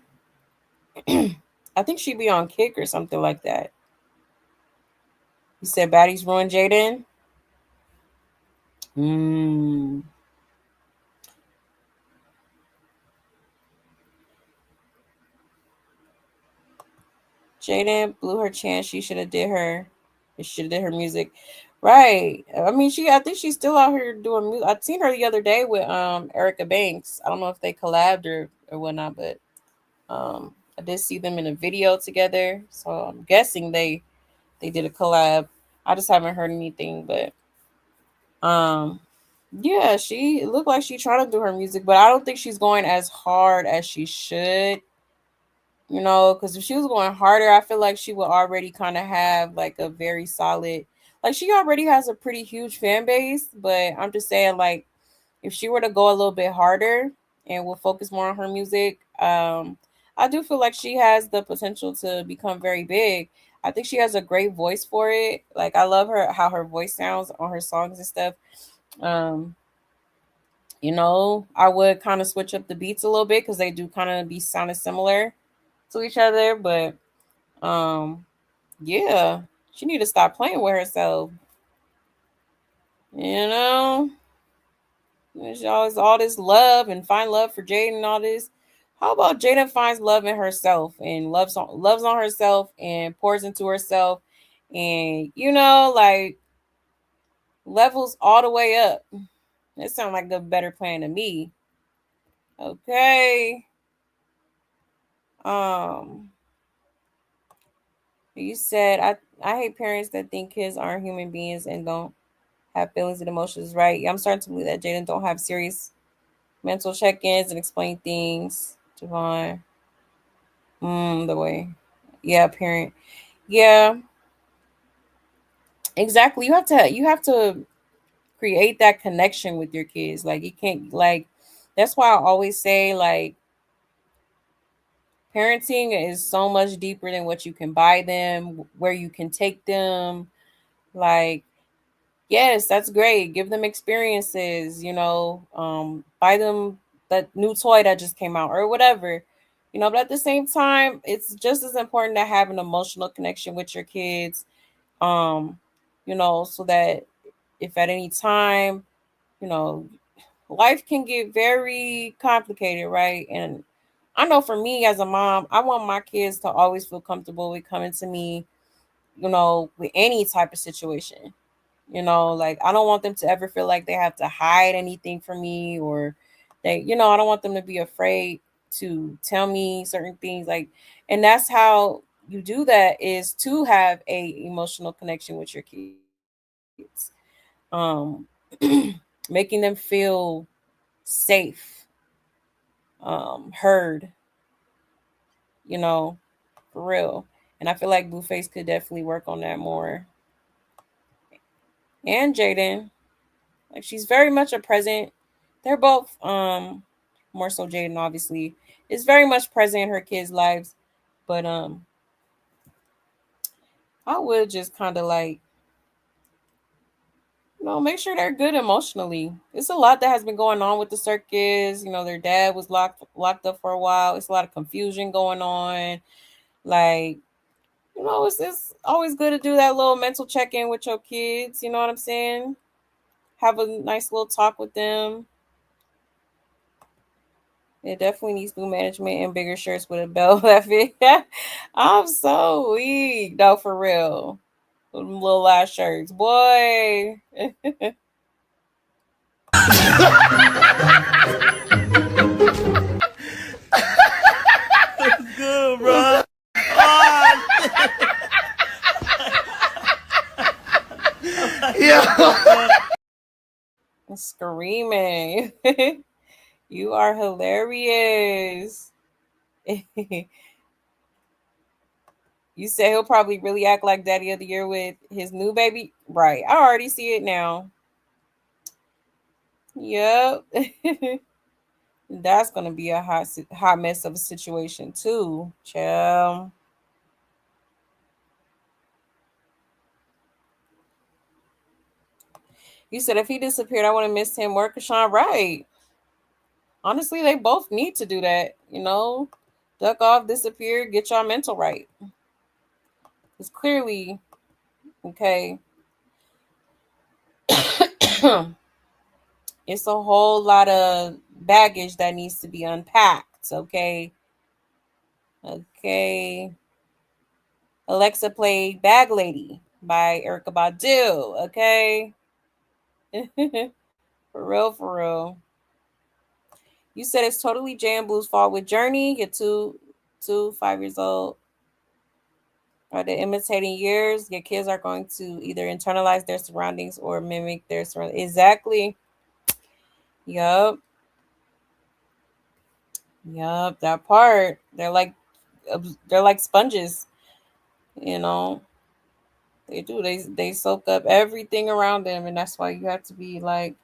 I think she'd be on Kick or something like that. You said baddies ruined Jaden? Jaden blew her chance. She should have did her music. Right. I mean, I think she's still out here doing music. I've seen her the other day with Erica Banks. I don't know if they collabed or whatnot, but I did see them in a video together. So I'm guessing they did a collab. I just haven't heard anything, but yeah, she looked like she's trying to do her music, but I don't think she's going as hard as she should. You know, because if she was going harder, I feel like she would already kind of have like a very solid, like she already has a pretty huge fan base. But I'm just saying, like, if she were to go a little bit harder and will focus more on her music, I do feel like she has the potential to become very big. I think she has a great voice for it. Like, I love how her voice sounds on her songs and stuff. Um, I would kind of switch up the beats a little bit because they do kind of be sounding similar to each other, but yeah, she need to stop playing with herself. You know, there's always all this love and find love for Jaden and all this. How about Jaden finds love in herself and loves on herself and pours into herself, and like levels all the way up. That sounds like a better plan to me. Okay. You said I hate parents that think kids aren't human beings and don't have feelings and emotions, right? Yeah, I'm starting to believe that Jaden don't have serious mental check-ins and explain things. Javon. The way. Yeah, parent. Yeah. Exactly. You have to create that connection with your kids. Like, you can't, like, that's why I always say, like, parenting is so much deeper than what you can buy them, where you can take them. Like, yes, that's great. Give them experiences, buy them that new toy that just came out or whatever. But at the same time, it's just as important to have an emotional connection with your kids. So that if at any time, you know, life can get very complicated, right? And I know for me as a mom, I want my kids to always feel comfortable with coming to me, with any type of situation. Like, I don't want them to ever feel like they have to hide anything from me, or I don't want them to be afraid to tell me certain things. Like, and that's how you do that, is to have a emotional connection with your kids. Um, Making them feel safe, heard, for real. And I feel like Blueface could definitely work on that more. And Jaden, like, she's very much a present. They're both more so Jaden obviously is very much present in her kids' lives. But I would just kind of like, make sure they're good emotionally. It's a lot that has been going on with the circus. Their dad was locked up for a while. It's a lot of confusion going on. Like, it's always good to do that little mental check-in with your kids. You know what I'm saying? Have a nice little talk with them. It definitely needs new management and bigger shirts with a belt that fit. I'm so weak. No, for real. Them little ass shirts. Boy. Good, bro. Yeah. Screaming. You are hilarious. You said he'll probably really act like Daddy of the Year with his new baby. Right. I already see it now. Yep. That's gonna be a hot mess of a situation too, child. You said if he disappeared, I would have missed him. Work, Chrisean, right? Honestly, they both need to do that. Duck off, disappear, get your mental right. It's clearly okay. It's a whole lot of baggage that needs to be unpacked. Okay. Alexa played Bag Lady by Erykah Badu. Okay. For real, for real. You said it's totally Jay and Blue's fault with Journey. You're 5 years old. Are they imitating years? Your kids are going to either internalize their surroundings or mimic their surroundings. Exactly. Yup. That part. They're like sponges. They do. They soak up everything around them, and that's why you have to be like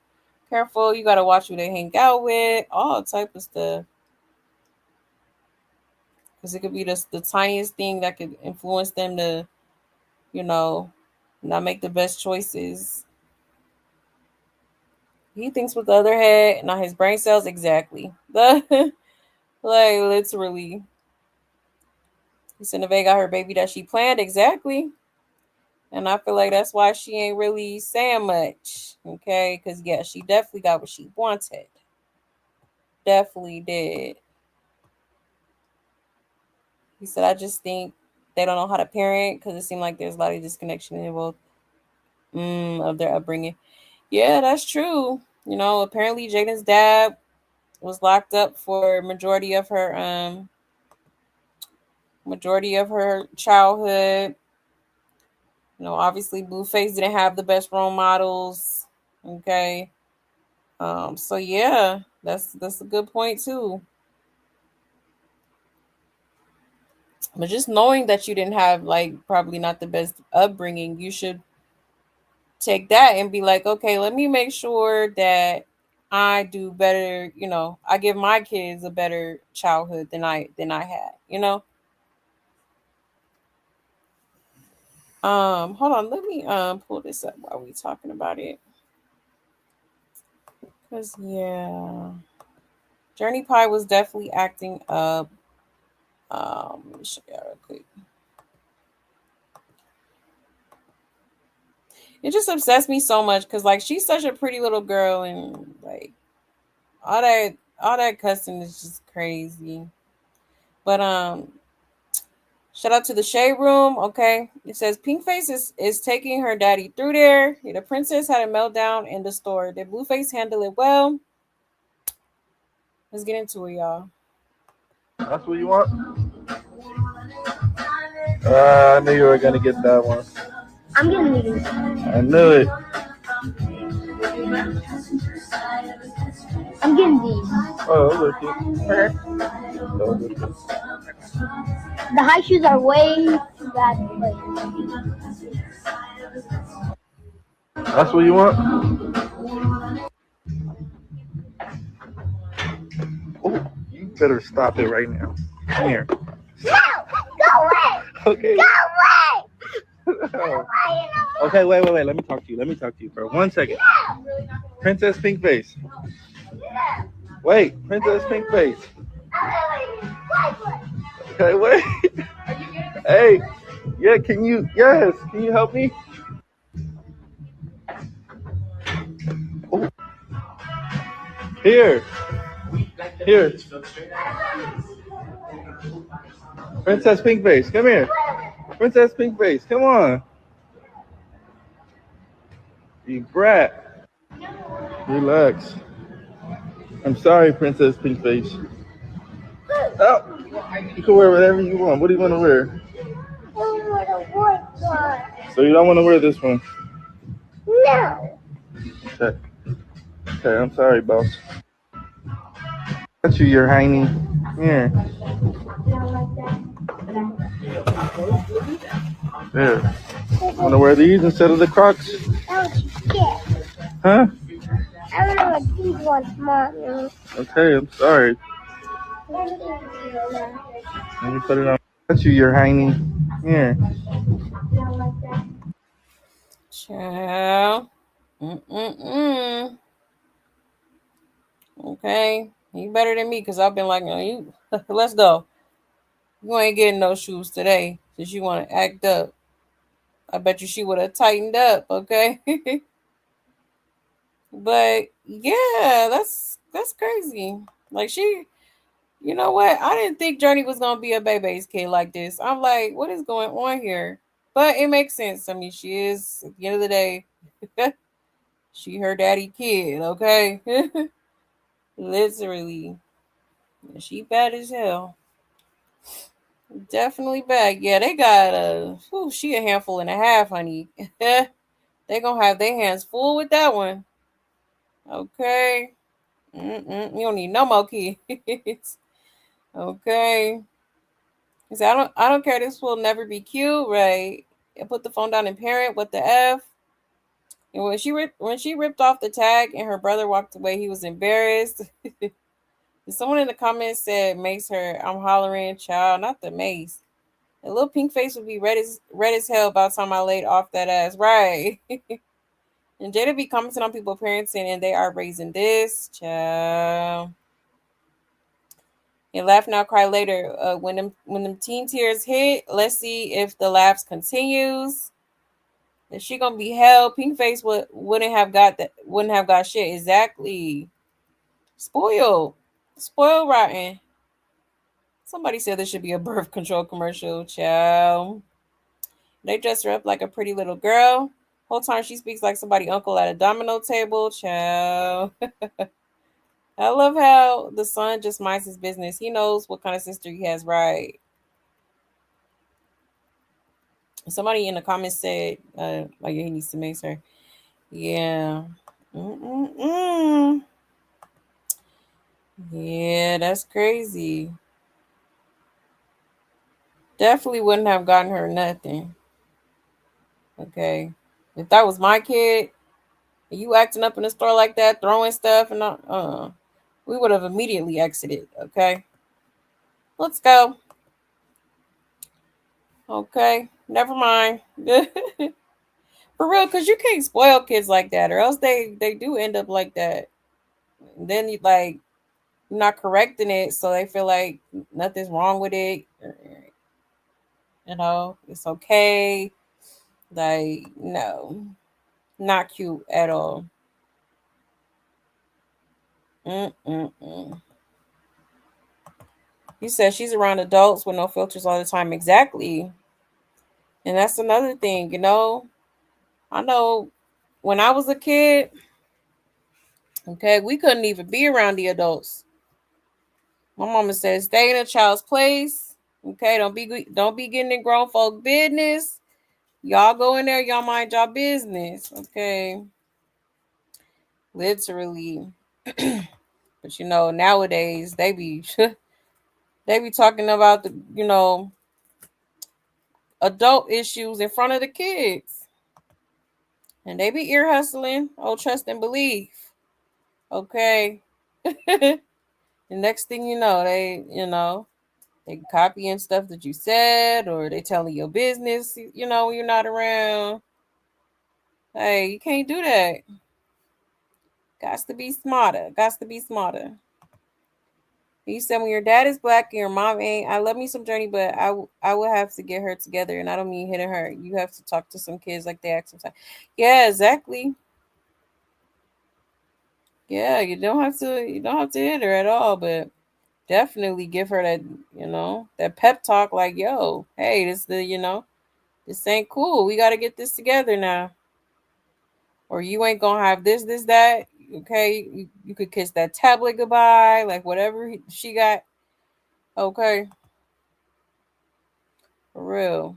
careful. You got to watch who they hang out with, all type of stuff. Because it could be the tiniest thing that could influence them to, not make the best choices. He thinks with the other head, not his brain cells. Exactly. Like, literally. He said Nevaeh got her baby that she planned. Exactly. And I feel like that's why she ain't really saying much. Okay? Because, yeah, she definitely got what she wanted. Definitely did. He said, I just think they don't know how to parent because it seemed like there's a lot of disconnection in both of their upbringing. Yeah, that's true. Apparently Jaden's dad was locked up for majority of her childhood. Obviously Blueface didn't have the best role models. Okay. So yeah, that's a good point too. But just knowing that you didn't have probably not the best upbringing, you should take that and be like, okay, let me make sure that I do better. I give my kids a better childhood than I had. Hold on, let me pull this up while we talking about it. Cause yeah, Journey Pie was definitely acting up. Let me show you real quick. It just upsets me so much because she's such a pretty little girl and all that cussing is just crazy. But shout out to the Shade Room. Okay, it says Pinkface is taking her daddy through there. The princess had a meltdown in the store. Did Blueface handle it well? Let's get into it, y'all. That's what you want? I knew you were gonna get that one. I'm getting these. I knew it. I'm getting these. Oh, look it. The high shoes are way too bad to play. That's what you want? Better stop it right now. Come here. No! Go away! Okay. Go away! Okay, wait. Let me talk to you for 1 second. Princess Pink Face. Wait, Princess Pink Face. Okay, wait. Hey, yeah, can you help me? Oh. Here. Princess Pink Face, come here. Princess Pink Face, come on. You brat. Relax. I'm sorry, Princess Pink Face. Oh, you can wear whatever you want. What do you want to wear? So you don't want to wear this one? No. Okay. Okay, I'm sorry, boss. Got you, you're Heiny. Here. There. Want to wear these instead of the Crocs? Huh? I don't know what these ones, Mom. Okay, I'm sorry. Let me put it on. Got you, you're Heiny. Here. Child. Okay. You better than me because I've been like, no, you let's go. You ain't getting no shoes today since you want to act up. I bet you she would have tightened up, okay? But yeah, that's crazy. Like she, you know what? I didn't think Journey was gonna be a Bebe's kid like this. I'm like, what is going on here? But it makes sense. I mean, she is at the end of the day, she her daddy kid, okay? Literally. She bad as hell. Definitely bad. Yeah, they got she a handful and a half, honey. They gonna have their hands full with that one. Okay. You don't need no more kids. Okay. He said, I don't care. This will never be cute, right? And put the phone down and parent. What the F? And when she ripped off the tag and her brother walked away, he was embarrassed. Someone in the comments said, "Mace her." I'm hollering, child, not the mace. The little pink face would be red as hell by the time I laid off that ass, right? And Jada be commenting on people parenting and they are raising this, child. And laugh now, cry later. When them teen tears hit, let's see if the laughs continues. Is she gonna be hell? Pink face wouldn't have got shit. Exactly. Spoiled rotten. Somebody said there should be a birth control commercial, child. They dress her up like a pretty little girl. Whole time she speaks like somebody uncle at a domino table, child. I love how the son just minds his business. He knows what kind of sister he has, right? Somebody in the comments said, "Oh yeah, he needs to make her." Yeah. Yeah, that's crazy. Definitely wouldn't have gotten her nothing. Okay. If that was my kid, and you acting up in the store like that, throwing stuff and we would have immediately exited. Okay. Let's go. Okay. Never mind. For real, because you can't spoil kids like that, or else they do end up like that. And then you like not correcting it, so they feel like nothing's wrong with it. You know, it's okay. Like, no, not cute at all. He said she's around adults with no filters all the time. Exactly. And that's another thing, you know. I know when I was a kid, okay, we couldn't even be around the adults. My mama said, stay in a child's place. Okay, don't be getting in grown folk business. Y'all go in there, y'all mind y'all business. Okay. Literally. But you know, nowadays they be talking about the, you know, adult issues in front of the kids. And they be ear hustling. Oh, trust and believe. Okay. And The next thing you know, they copying stuff that you said, or they telling your business, when you're not around. Hey, you can't do that. Gots to be smarter. You said when your dad is black and your mom ain't, I love me some Journey, but I will have to get her together, and I don't mean hitting her. You have to talk to some kids like they act sometimes. Yeah, exactly. Yeah, you don't have to hit her at all, but definitely give her that, that pep talk like, yo, hey, this ain't cool. We gotta get this together now. Or you ain't gonna have this, that. Okay, you could kiss that tablet goodbye, like whatever she got. Okay, for real.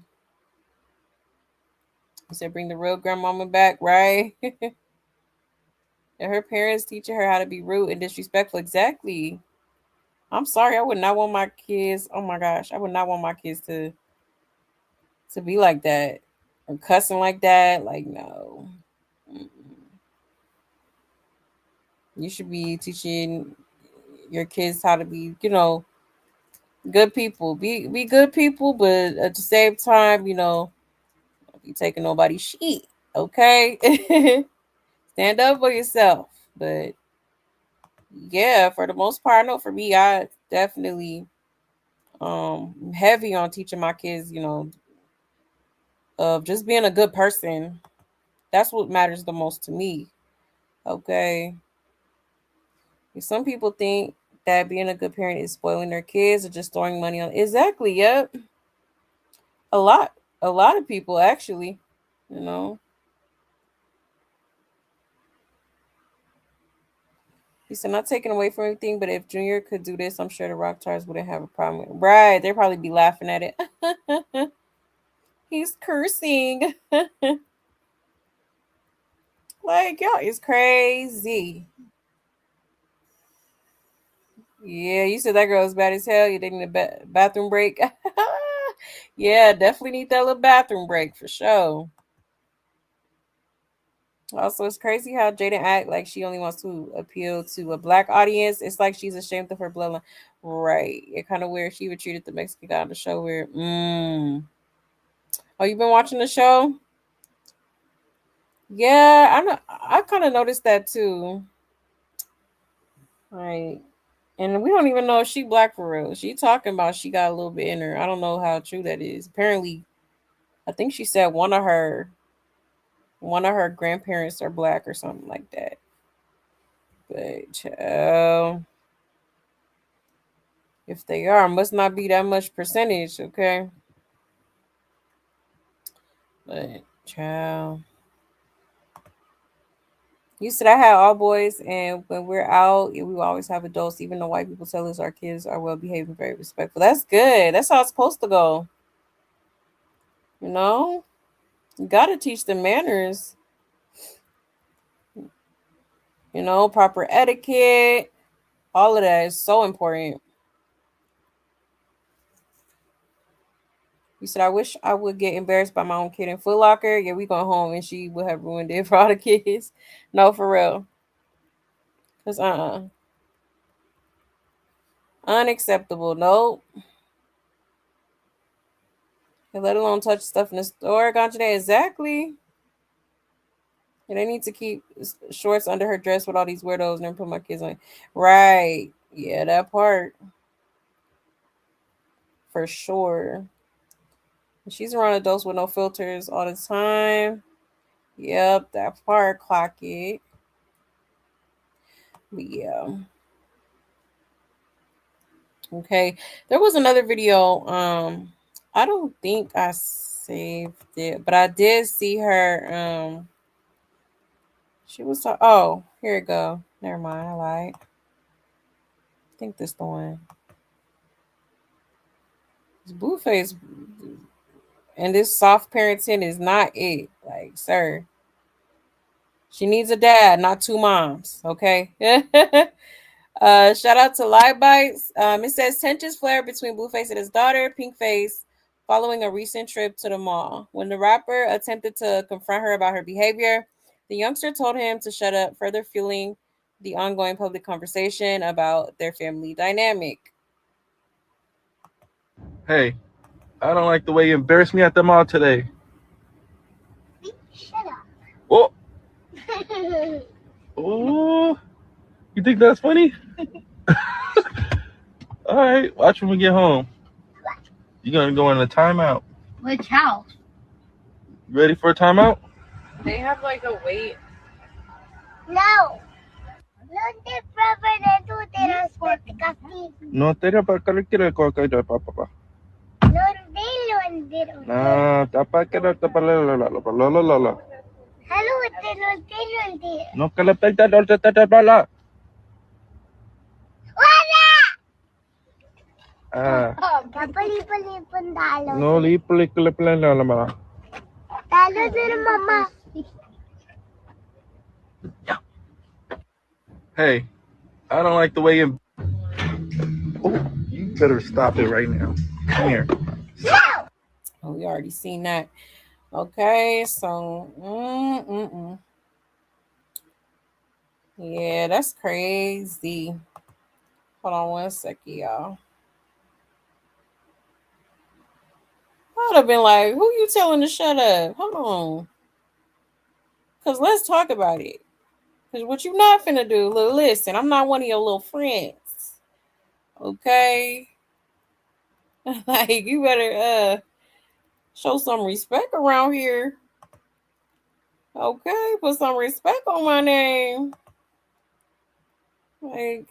You said bring the real grandmama back, right? And her parents teaching her how to be rude and disrespectful. Exactly. I'm sorry, I would not want my kids. Oh my gosh, I would not want my kids to be like that or cussing like that. Like, no. Mm-mm. You should be teaching your kids how to be, good people. Be good people, but at the same time, don't be taking nobody's shit. Okay? Stand up for yourself. But yeah, for the most part, I know for me, I definitely heavy on teaching my kids, of just being a good person. That's what matters the most to me. Okay. Some people think that being a good parent is spoiling their kids or just throwing money on. Exactly. Yep. A lot. A lot of people actually. You know. He said not taking away from anything, but if Junior could do this, I'm sure the Rock Stars wouldn't have a problem with it. Right. They'd probably be laughing at it. He's cursing. Like, y'all is crazy. Yeah, you said that girl is bad as hell. You didn't need a bathroom break. Yeah, definitely need that little bathroom break for sure. Also, it's crazy how Jaden act like she only wants to appeal to a black audience. It's like she's ashamed of her bloodline. Right. It kind of weird. She even treated the Mexican guy on the show weird. Oh, you been watching the show? Yeah, I know. I kind of noticed that too. Right. And we don't even know if she black for real. She talking about she got a little bit in her. I don't know how true that is. Apparently, I think she said one of her grandparents are black or something like that. But if they are, must not be that much percentage, okay? But child. You said I had all boys, and when we're out, we will always have adults, even though white people tell us our kids are well behaved and very respectful. That's good. That's how it's supposed to go. You know? You gotta teach them manners. Proper etiquette. All of that is so important. You said, I wish I would get embarrassed by my own kid in Foot Locker. Yeah, we going home and she would have ruined it for all the kids. No, for real. Because, unacceptable. Nope. And let alone touch stuff in the store. Gotcha. Exactly. And they need to keep shorts under her dress with all these weirdos and then put my kids on. Right. Yeah, that part. For sure. She's around adults with no filters all the time. Yep, that part, clock it. But yeah. Okay. There was another video. I don't think I saved it, but I did see her. She was oh, here it go. Never mind, I lied. I think this the one. This Blueface and this soft parenting is not it. Like, sir. She needs a dad, not two moms. Okay. Shout out to Live Bites. It says tensions flare between Blueface and his daughter, Pinkface, following a recent trip to the mall. When the rapper attempted to confront her about her behavior, the youngster told him to shut up, further fueling the ongoing public conversation about their family dynamic. Hey, I don't like the way you embarrassed me at the mall today. Shut up. Oh, oh, you think that's funny? All right, watch when we get home. You're gonna go in a timeout. Which house? You ready for a timeout? They have like a wait. No. No te prepares tu transporte casi. No te era para carretera papá. No dilo. No, tapa que la tapa la. Hello, dilo. No que la peta no te tapa la. Ah. Kapalipalipon talo. No liplik la mala. Talo din mama. Hey, I don't like the way you. Oh, you better stop it right now. Come here. Oh, we already seen that. Okay, so yeah, that's crazy. Hold on one second, y'all. I'd have been like, who you telling to shut up? Hold on. Because let's talk about it. Because what you not finna do, look, listen, I'm not one of your little friends. Okay? Like, you better show some respect around here. Okay? Put some respect on my name. Like,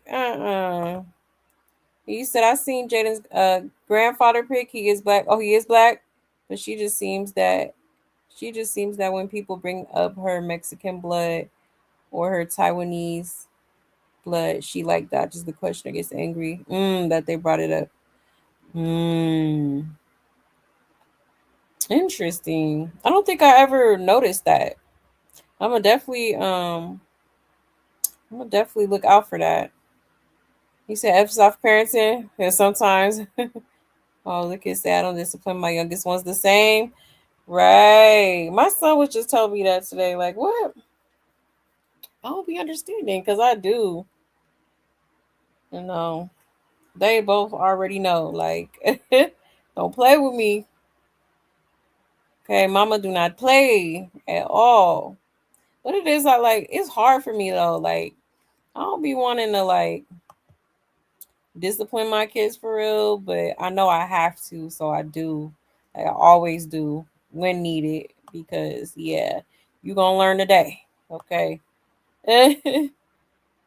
He said, I seen Jaden's grandfather pic. He is black. Oh, he is black. But she just seems that when people bring up her Mexican blood or her Taiwanese blood, she like dodges the question or gets angry that they brought it up. Interesting. I don't think I ever noticed that. I'm gonna definitely look out for that. He said F's off parenting. And sometimes oh, the kid said I don't discipline my youngest one's the same. Right. My son was just telling me that today. Like, what? I don't be understanding because I do. You know, they both already know. Like, don't play with me. Okay, mama, do not play at all. But it is like it's hard for me though. Like, I don't be wanting to like discipline my kids for real, but I know I have to, so I do. Like, I always do when needed because yeah, you gonna learn today. Okay.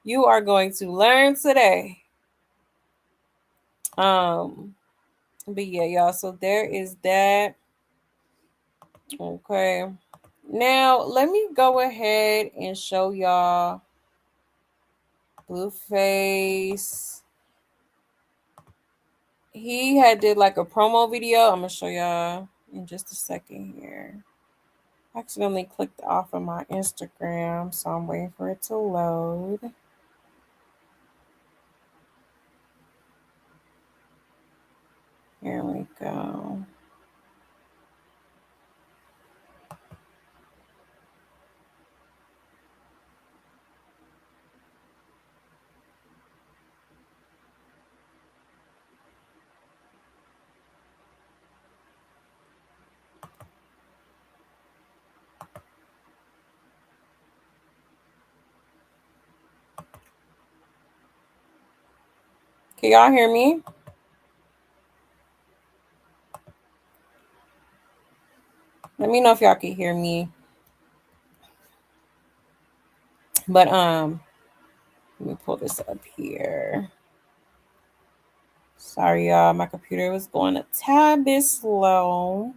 You are going to learn today. But yeah, y'all. So there is that. Okay. Now let me go ahead and show y'all Blueface. He had did like a promo video. I'm gonna show y'all in just a second here. I accidentally clicked off of my Instagram, so I'm waiting for it to load. Here we go. Can y'all hear me? Let me know if y'all can hear me. But let me pull this up here. Sorry, y'all. My computer was going a tad bit slow.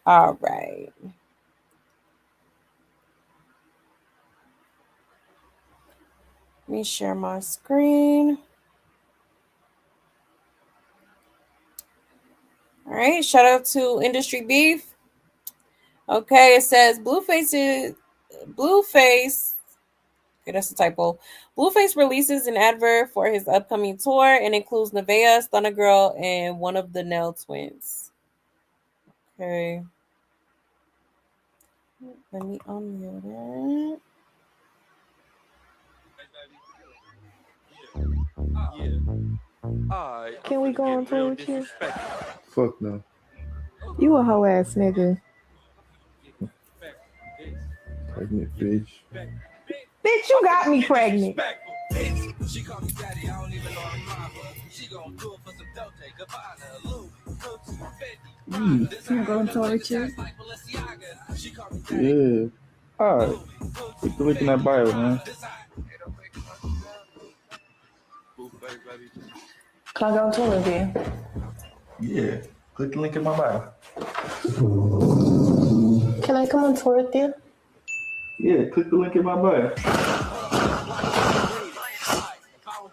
All right. Let me share my screen. All right. Shout out to Industry Beef. Okay, it says Blueface Okay, that's a typo. Blueface releases an advert for his upcoming tour and includes Nevaeh, Stunner Girl, and one of the Nell twins. Okay. Let me unmute it. Can we go on tour with you? Fuck no. You a hoe ass nigga. Pregnant bitch. Bitch, you got me pregnant. Can I go on tour with you? Yeah. Alright. Click the link in that bio, man. Can I go on tour with you? Yeah. Click the link in my bio. Can I come on tour with you? Yeah, click the link in my bio.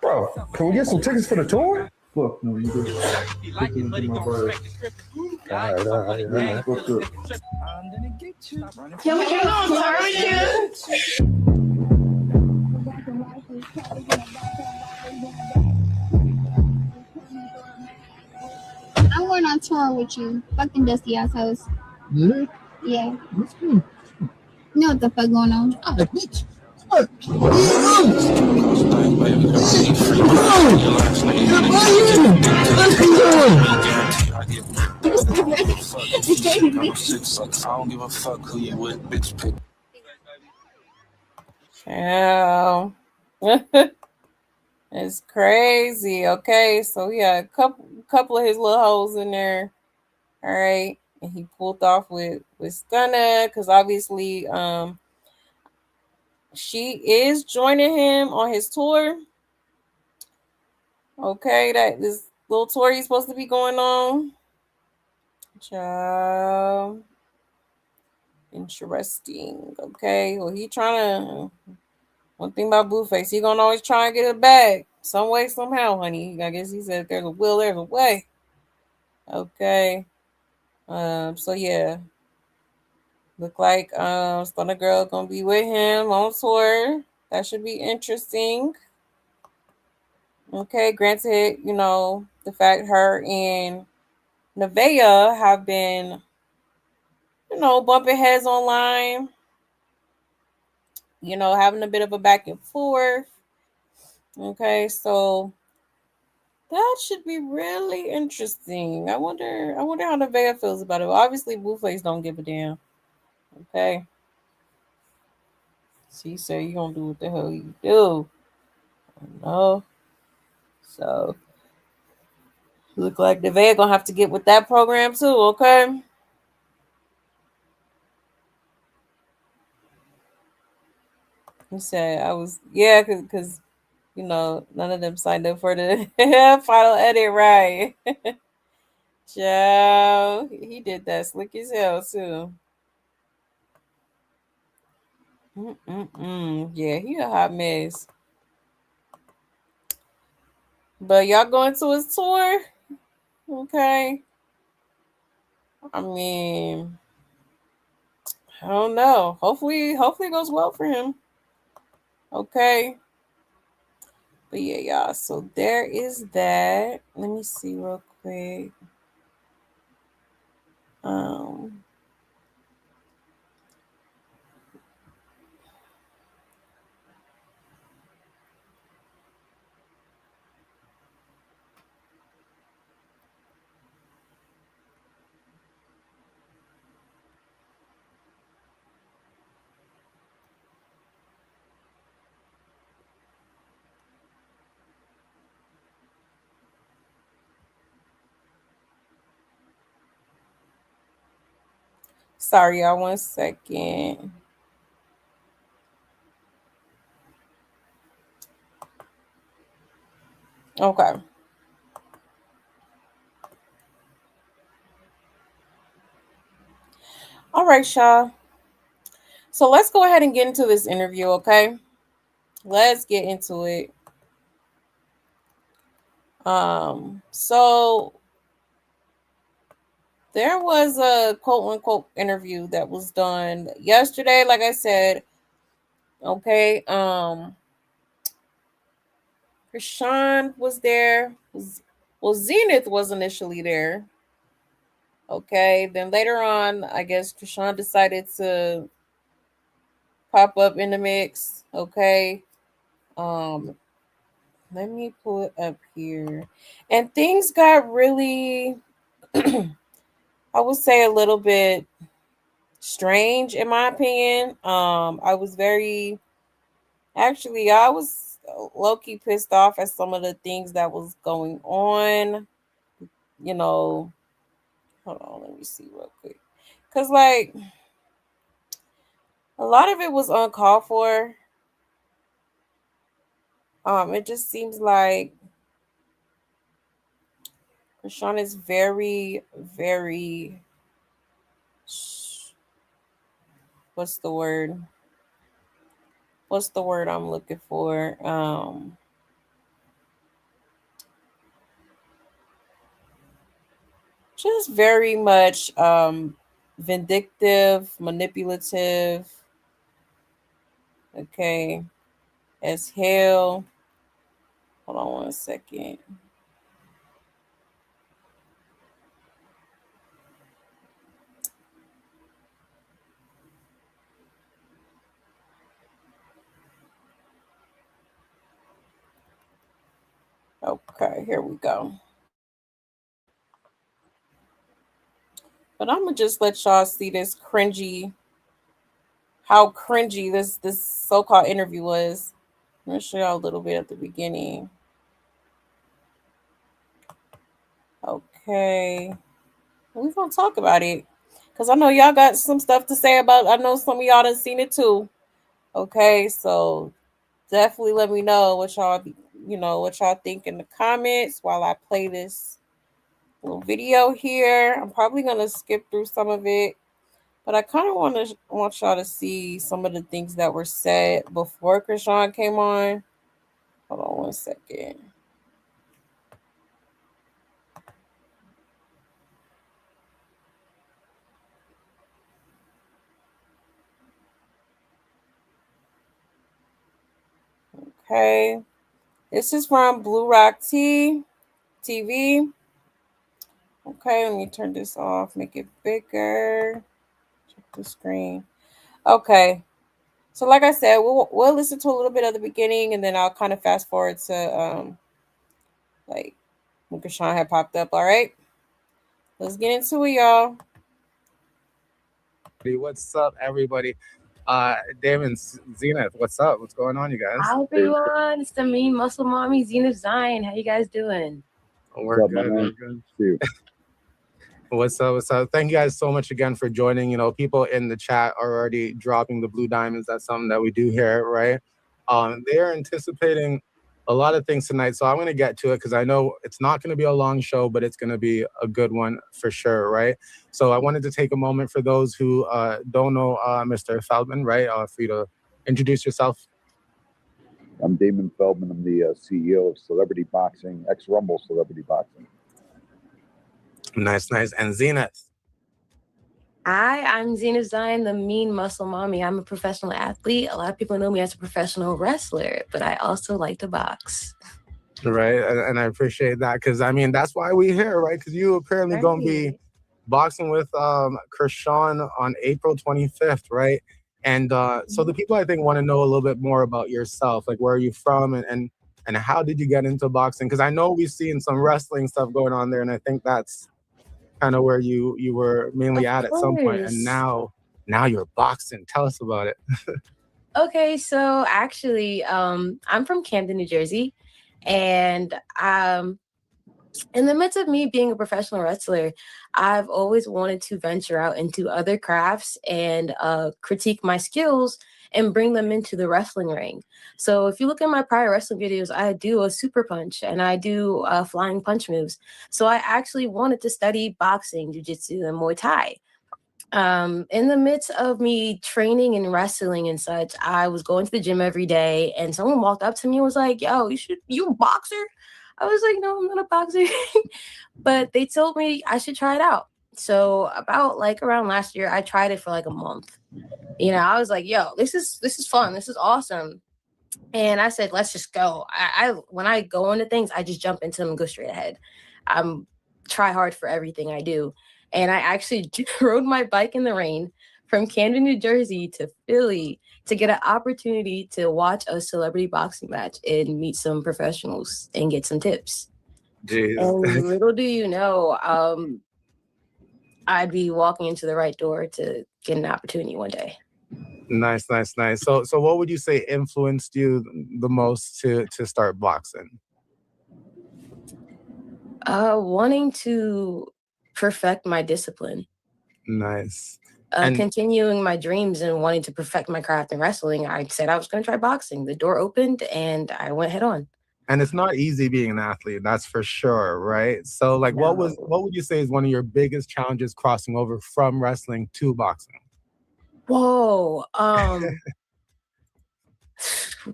Bro, can we get some tickets for the tour? Fuck no, you good. Click the link in my bio. Alright. Fuck up. Can we go on tour with you? I'm going on tour with you. Fucking dusty ass house. Really? Yeah. What's good? You know what the fuck going on? Ah, bitch. What? I don't give a fuck who you with, bitch. Yeah. It's crazy. Okay, so yeah, a couple of his little hoes in there. All right, and he pulled off with Stunner because obviously she is joining him on his tour. Okay, that this little tour he's supposed to be going on. Child. Interesting. Okay, well he trying to. One thing about Blueface, he gonna always try and get it back some way, somehow, honey. I guess he said, "There's a will, there's a way." Okay. So yeah, look like Stunner Girl gonna be with him on tour. That should be interesting. Okay, granted, you know the fact her and Nevaeh have been, bumping heads online. Having a bit of a back and forth. Okay, so that should be really interesting. I wonder how Nevaeh feels about it. Well, obviously, Blueface don't give a damn. Okay. She said you gonna do what the hell you do. No. So look like Nevaeh gonna have to get with that program too, okay? He said because none of them signed up for the final edit, right? Joe, he did that slick as hell too. Yeah, he a hot mess. But y'all going to his tour? Okay. I mean, I don't know. Hopefully it goes well for him. Okay. But yeah, y'all. So there is that. Let me see real quick. Sorry, y'all. 1 second. Okay. All right, y'all. So let's go ahead and get into this interview, okay? Let's get into it. So there was a quote unquote interview that was done yesterday, like I said, Okay. Chrisean was there. Well, Zenith was initially there. Okay. Then later on, I guess Chrisean decided to pop up in the mix. Okay. Um, Let me pull it up here. And things got really, I would say, a little bit strange in my opinion. I was I was low-key pissed off at some of the things that was going on. You know, hold on, let me see real quick. Cause like a lot of it was uncalled for. It just seems like Chrisean is very, very what's the word? What's the word I'm looking for? Just very much vindictive, manipulative, okay, as hell. Hold on one second. Okay, here we go. But I'm gonna just let y'all see this how cringy this so-called interview was. I'm gonna show y'all a little bit at the beginning. Okay, we're gonna talk about it because I know y'all got some stuff to say about. I know some of y'all done seen it too. Okay, so definitely let me know what y'all think in the comments while I play this little video here. I'm probably gonna skip through some of it, but I kind of want y'all to see some of the things that were said before Chrisean came on. Hold on one second. Okay, this is from Blue Rock TV. Okay, let me turn this off, make it bigger. Check the screen. Okay. So like I said, we'll listen to a little bit of the beginning and then I'll kind of fast forward to like when Chrisean had popped up. All right. Let's get into it, y'all. What's up, everybody? Damon, Zenith, what's up? What's going on, you guys? Hi, everyone. It's the mean muscle mommy, Zenith Zion. How you guys doing? We're good. We're good. What's up? What's up? Thank you guys so much again for joining. You know, people in the chat are already dropping the blue diamonds. That's something that we do here, right? They're anticipating a lot of things tonight, so I'm going to get to it because I know it's not going to be a long show, but it's going to be a good one for sure, right? So I wanted to take a moment for those who don't know Mr. Feldman, right? For you to introduce yourself. I'm Damon Feldman. I'm the CEO of Celebrity Boxing, ex-Rumble Celebrity Boxing. Nice, nice. And Zenith. Hi, I'm Zenith Zion, the mean muscle mommy. I'm a professional athlete. A lot of people know me as a professional wrestler, but I also like to box. Right, and I appreciate that because I mean that's why we're here, right? Because you apparently gonna be boxing with Chrisean on April 25th, right? And so the people I think want to know a little bit more about yourself, like where are you from and how did you get into boxing? Because I know we've seen some wrestling stuff going on there, and I think that's kind of where you were mainly at some point, and now you're boxing. Tell us about it. Okay, so actually, I'm from Camden, New Jersey, and in the midst of me being a professional wrestler, I've always wanted to venture out into other crafts and critique my skills and bring them into the wrestling ring. So if you look at my prior wrestling videos, I do a super punch and I do flying punch moves. So I actually wanted to study boxing, jiu-jitsu, and Muay Thai. In the midst of me training and wrestling and such, I was going to the gym every day and someone walked up to me and was like, yo, you a boxer? I was like, no, I'm not a boxer. But they told me I should try it out. So about like around last year, I tried it for like a month. You know, I was like, yo, this is fun. This is awesome. And I said, let's just go. I when I go into things, I just jump into them and go straight ahead. I'm try hard for everything I do. And I actually rode my bike in the rain from Camden, New Jersey to Philly to get an opportunity to watch a celebrity boxing match and meet some professionals and get some tips. Jeez. And little do you know, I'd be walking into the right door to get an opportunity one day. Nice. So what would you say influenced you the most to start boxing? Wanting to perfect my discipline. Nice. And Continuing my dreams and wanting to perfect my craft in wrestling, I said I was going to try boxing. The door opened and I went head on. and it's not easy being an athlete, that's for sure, right? So like what would you say is one of your biggest challenges crossing over from wrestling to boxing? Whoa.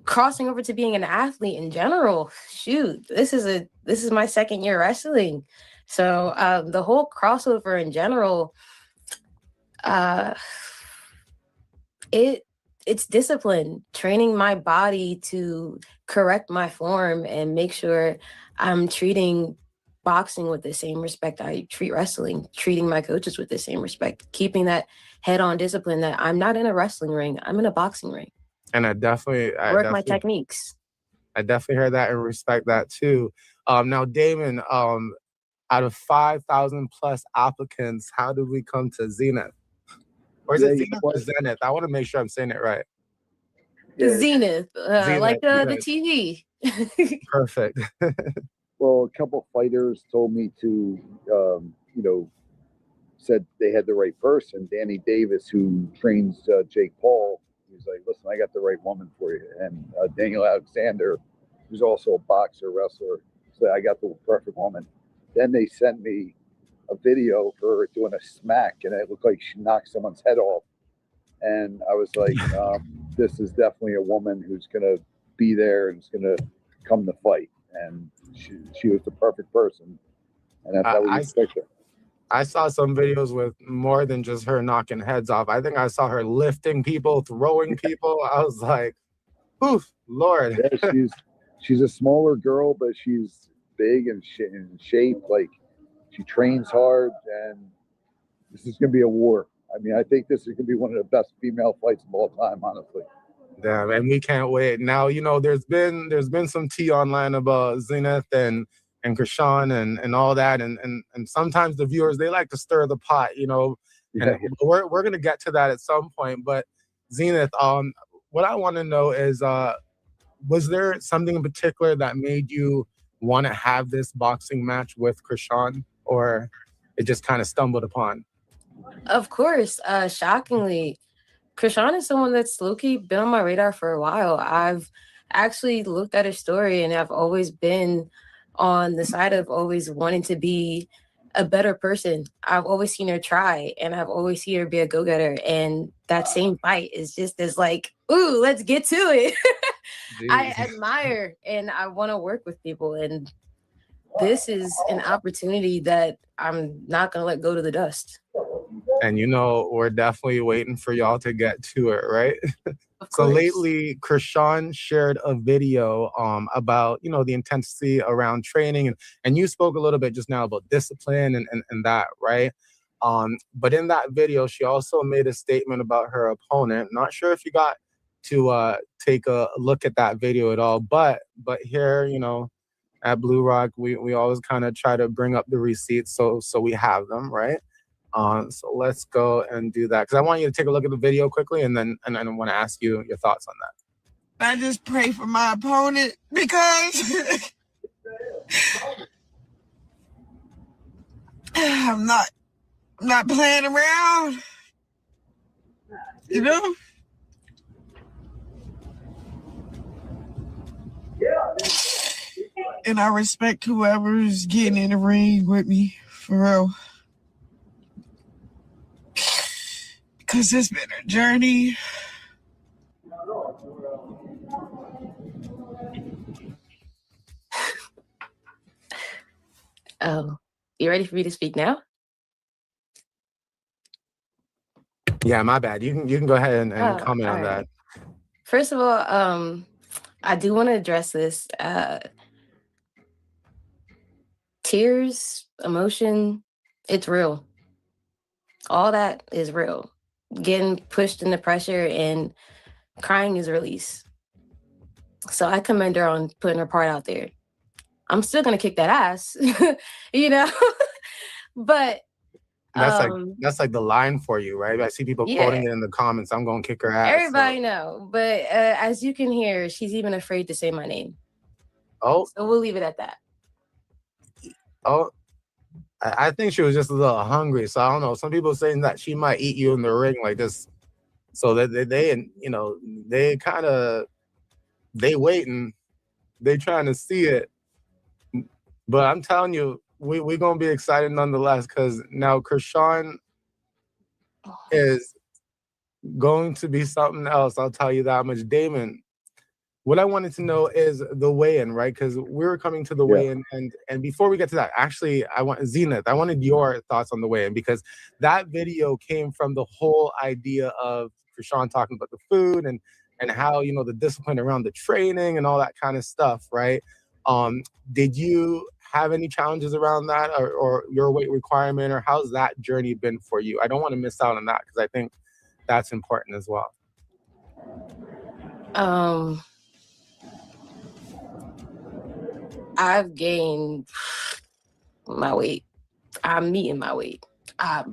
Crossing over to being an athlete in general. Shoot, this is my second year wrestling. So the whole crossover in general, it's discipline, training my body to correct my form and make sure I'm treating boxing with the same respect I treat wrestling, treating my coaches with the same respect, keeping that head-on discipline that I'm not in a wrestling ring, I'm in a boxing ring. And I definitely my techniques. I definitely hear that and respect that too. Now, Damon, out of 5,000 plus applicants, how did we come to Zenith? Or is it Zenith or Zenith? I want to make sure I'm saying it right. Zenith, Zenith, like the Zenith. TV. Perfect. Well, a couple fighters told me to, said they had the right person. Danny Davis, who trains Jake Paul, he's like, listen, I got the right woman for you. And Daniel Alexander, who's also a boxer, wrestler, said, I got the perfect woman. Then they sent me a video of her doing a smack, and it looked like she knocked someone's head off. And I was like, this is definitely a woman who's going to be there and is going to come to fight. And she was the perfect person. And that's how we picked her. I saw some videos with more than just her knocking heads off. I think I saw her lifting people, throwing people. I was like, oof, Lord. Yeah, she's a smaller girl, but she's big and in shape. Like, she trains hard, and this is going to be a war. I mean, I think this is going to be one of the best female fights of all time, honestly. Damn, and we can't wait. Now, there's been some tea online about Zenith and Chrisean and all that, and sometimes the viewers, they like to stir the pot, and we're gonna get to that at some point. But Zenith, what I want to know is, was there something in particular that made you want to have this boxing match with Chrisean, or it just kind of stumbled upon? Of course, shockingly, Chrisean is someone that's low-key been on my radar for a while. I've actually looked at her story, and I've always been on the side of always wanting to be a better person. I've always seen her try, and I've always seen her be a go-getter. And that same fight is just as like, ooh, let's get to it. I admire and I want to work with people. And this is an opportunity that I'm not going to let go to the dust. And we're definitely waiting for y'all to get to it, right? So lately, Chrisean shared a video about, the intensity around training. And you spoke a little bit just now about discipline and that, right? But in that video, she also made a statement about her opponent. Not sure if you got to take a look at that video at all. But here, at Blue Rock, we always kind of try to bring up the receipts so we have them, right? So let's go and do that, because I want you to take a look at the video quickly, and then I want to ask you your thoughts on that. I just pray for my opponent because I'm not playing around, And I respect whoever's getting in the ring with me, for real. Because it's been a journey. Oh, you ready for me to speak now? Yeah, my bad. You can go ahead and comment on that. First of all, I do want to address this. Tears, emotion, it's real. All that is real. Getting pushed into pressure and crying is release. So I commend her on putting her part out there. I'm still gonna kick that ass, you know. But that's like the line for you, right? I see people quoting it in the comments. I'm gonna kick her ass. Everybody know, but as you can hear, she's even afraid to say my name. Oh, so we'll leave it at that. Oh, I think she was just a little hungry. So I don't know. Some people saying that she might eat you in the ring like this. So that they you know, they kind of they waiting, they trying to see it. But I'm telling you, we're gonna be excited nonetheless, because now Chrisean is going to be something else. I'll tell you that much. Damon, what I wanted to know is the weigh-in, right? Because we were coming to the weigh-in, and before we get to that, actually, I wanted your thoughts on the weigh-in, because that video came from the whole idea of Chrisean talking about the food and how, you know, the discipline around the training and all that kind of stuff, right? Did you have any challenges around that, or your weight requirement, or how's that journey been for you? I don't want to miss out on that, because I think that's important as well. I've gained my weight. I'm meeting my weight. I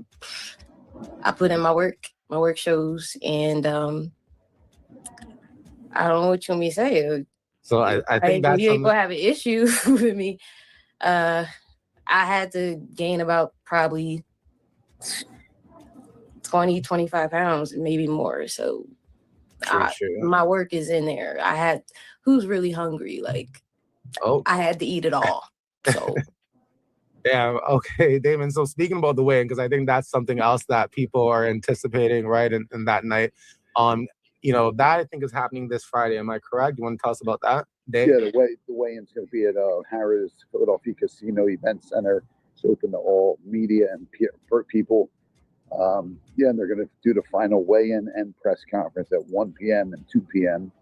put in my work. My work shows, and I don't know what you want me to say. So I think that's you ain't gonna have an issue with me. I had to gain about probably 20, 25 pounds, maybe more. So my work is in there. I had who's really hungry, like I had to eat it all. So yeah, okay, Damon. So speaking about the weigh-in, because I think that's something else that people are anticipating, right? In that night. You know, that I think is happening this Friday. Am I correct? You want to tell us about that, Dave? Yeah, the weigh-in's going to be at Harrah's Philadelphia Casino Event Center. It's open to all media and people. Yeah, and they're going to do the final weigh-in and press conference at 1 p.m. and 2 p.m.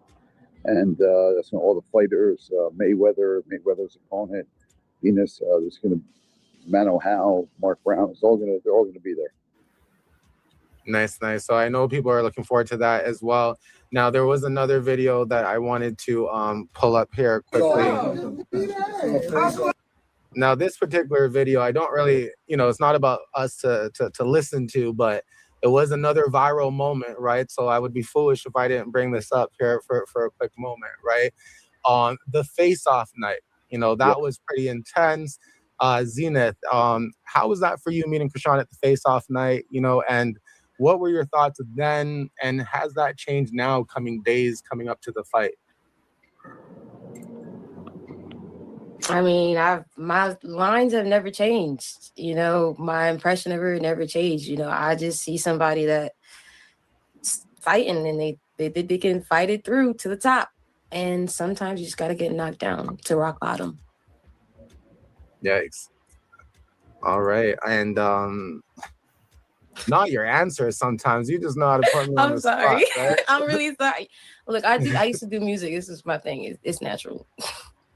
And that's when all the fighters, Mayweather's opponent, Venus, there's going to Mano Howe, Mark Brown. They're all going to be there. Nice. So I know people are looking forward to that as well. Now, there was another video that I wanted to pull up here quickly. Now, this particular video, I don't really, you know, it's not about us to listen to, but it was another viral moment, right? So I would be foolish if I didn't bring this up here for a quick moment, right? On the face-off night, you know, that was pretty intense. Zenith, how was that for you, meeting Chrisean at the face-off night, you know, and what were your thoughts then, and has that changed now coming up to the fight? I mean, my lines have never changed. You know, my impression of her never changed. You know, I just see somebody that's fighting, and they can fight it through to the top. And sometimes you just got to get knocked down to rock bottom. Yikes. All right. And not your answers sometimes. You just know how to put me on the sorry. spot, right? I'm really sorry. Look, I used to do music. This is my thing. It's natural.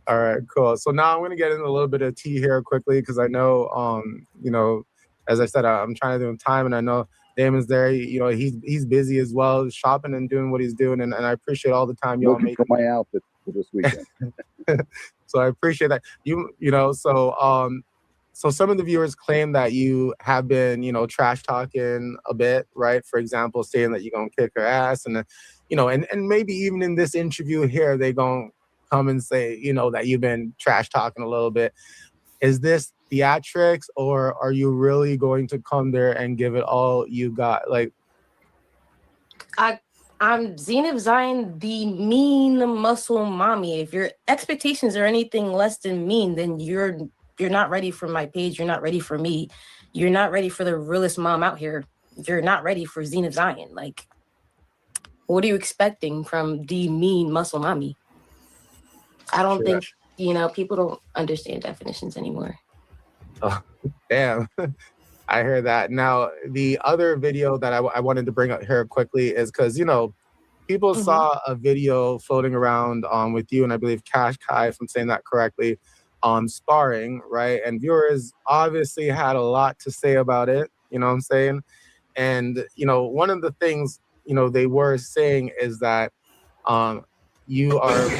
All right, cool. So now I'm going to get into a little bit of tea here quickly, because I know, you know, as I said, I'm trying to do time, and I know Damon's there. You know, he's busy as well, shopping and doing what he's doing, and I appreciate all the time y'all looking for my outfit for this weekend. So I appreciate that. You know, so some of the viewers claim that you have been, you know, trash talking a bit, right? For example, saying that you're gonna kick her ass, and you know, and maybe even in this interview here, they gonna come and say, you know, that you've been trash talking a little bit. Is this theatrics, or are you really going to come there and give it all you got? Like, I'm Zenith Zion, the mean muscle mommy. If your expectations are anything less than mean, then you're not ready for my page. You're not ready for me. You're not ready for the realest mom out here. You're not ready for Zenith Zion. Like, what are you expecting from the mean muscle mommy? I don't think, you know, people don't understand definitions anymore. Oh, damn. I hear that. Now, the other video that I wanted to bring up here quickly is because, people saw a video floating around with you and I believe Cash Kai, if I'm saying that correctly, on Sparring, right? And viewers obviously had a lot to say about it, you know what I'm saying? And, one of the things, they were saying is that you are...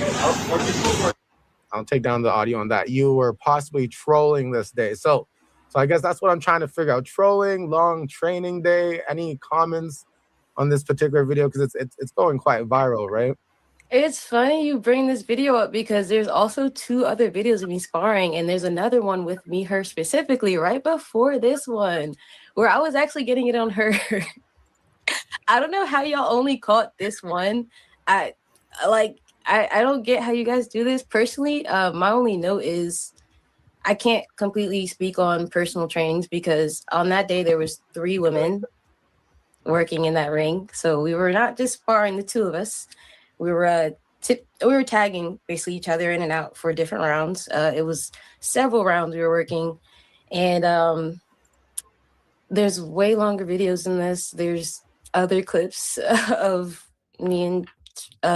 I'll take down the audio on that. You were possibly trolling this day. So I guess that's what I'm trying to figure out. Trolling, long training day. Any comments on this particular video? Because it's going quite viral, right? It's funny you bring this video up because there's also 2 other videos of me sparring, and there's another one with me, her specifically, right before this one, where I was actually getting it on her. I don't know how y'all only caught this one. I don't get how you guys do this. Personally, my only note is I can't completely speak on personal trainings because on that day there was 3 women working in that ring. So we were not just sparring the 2 of us. We were tagging basically each other in and out for different rounds. It was several rounds we were working, and there's way longer videos than this. There's other clips of me and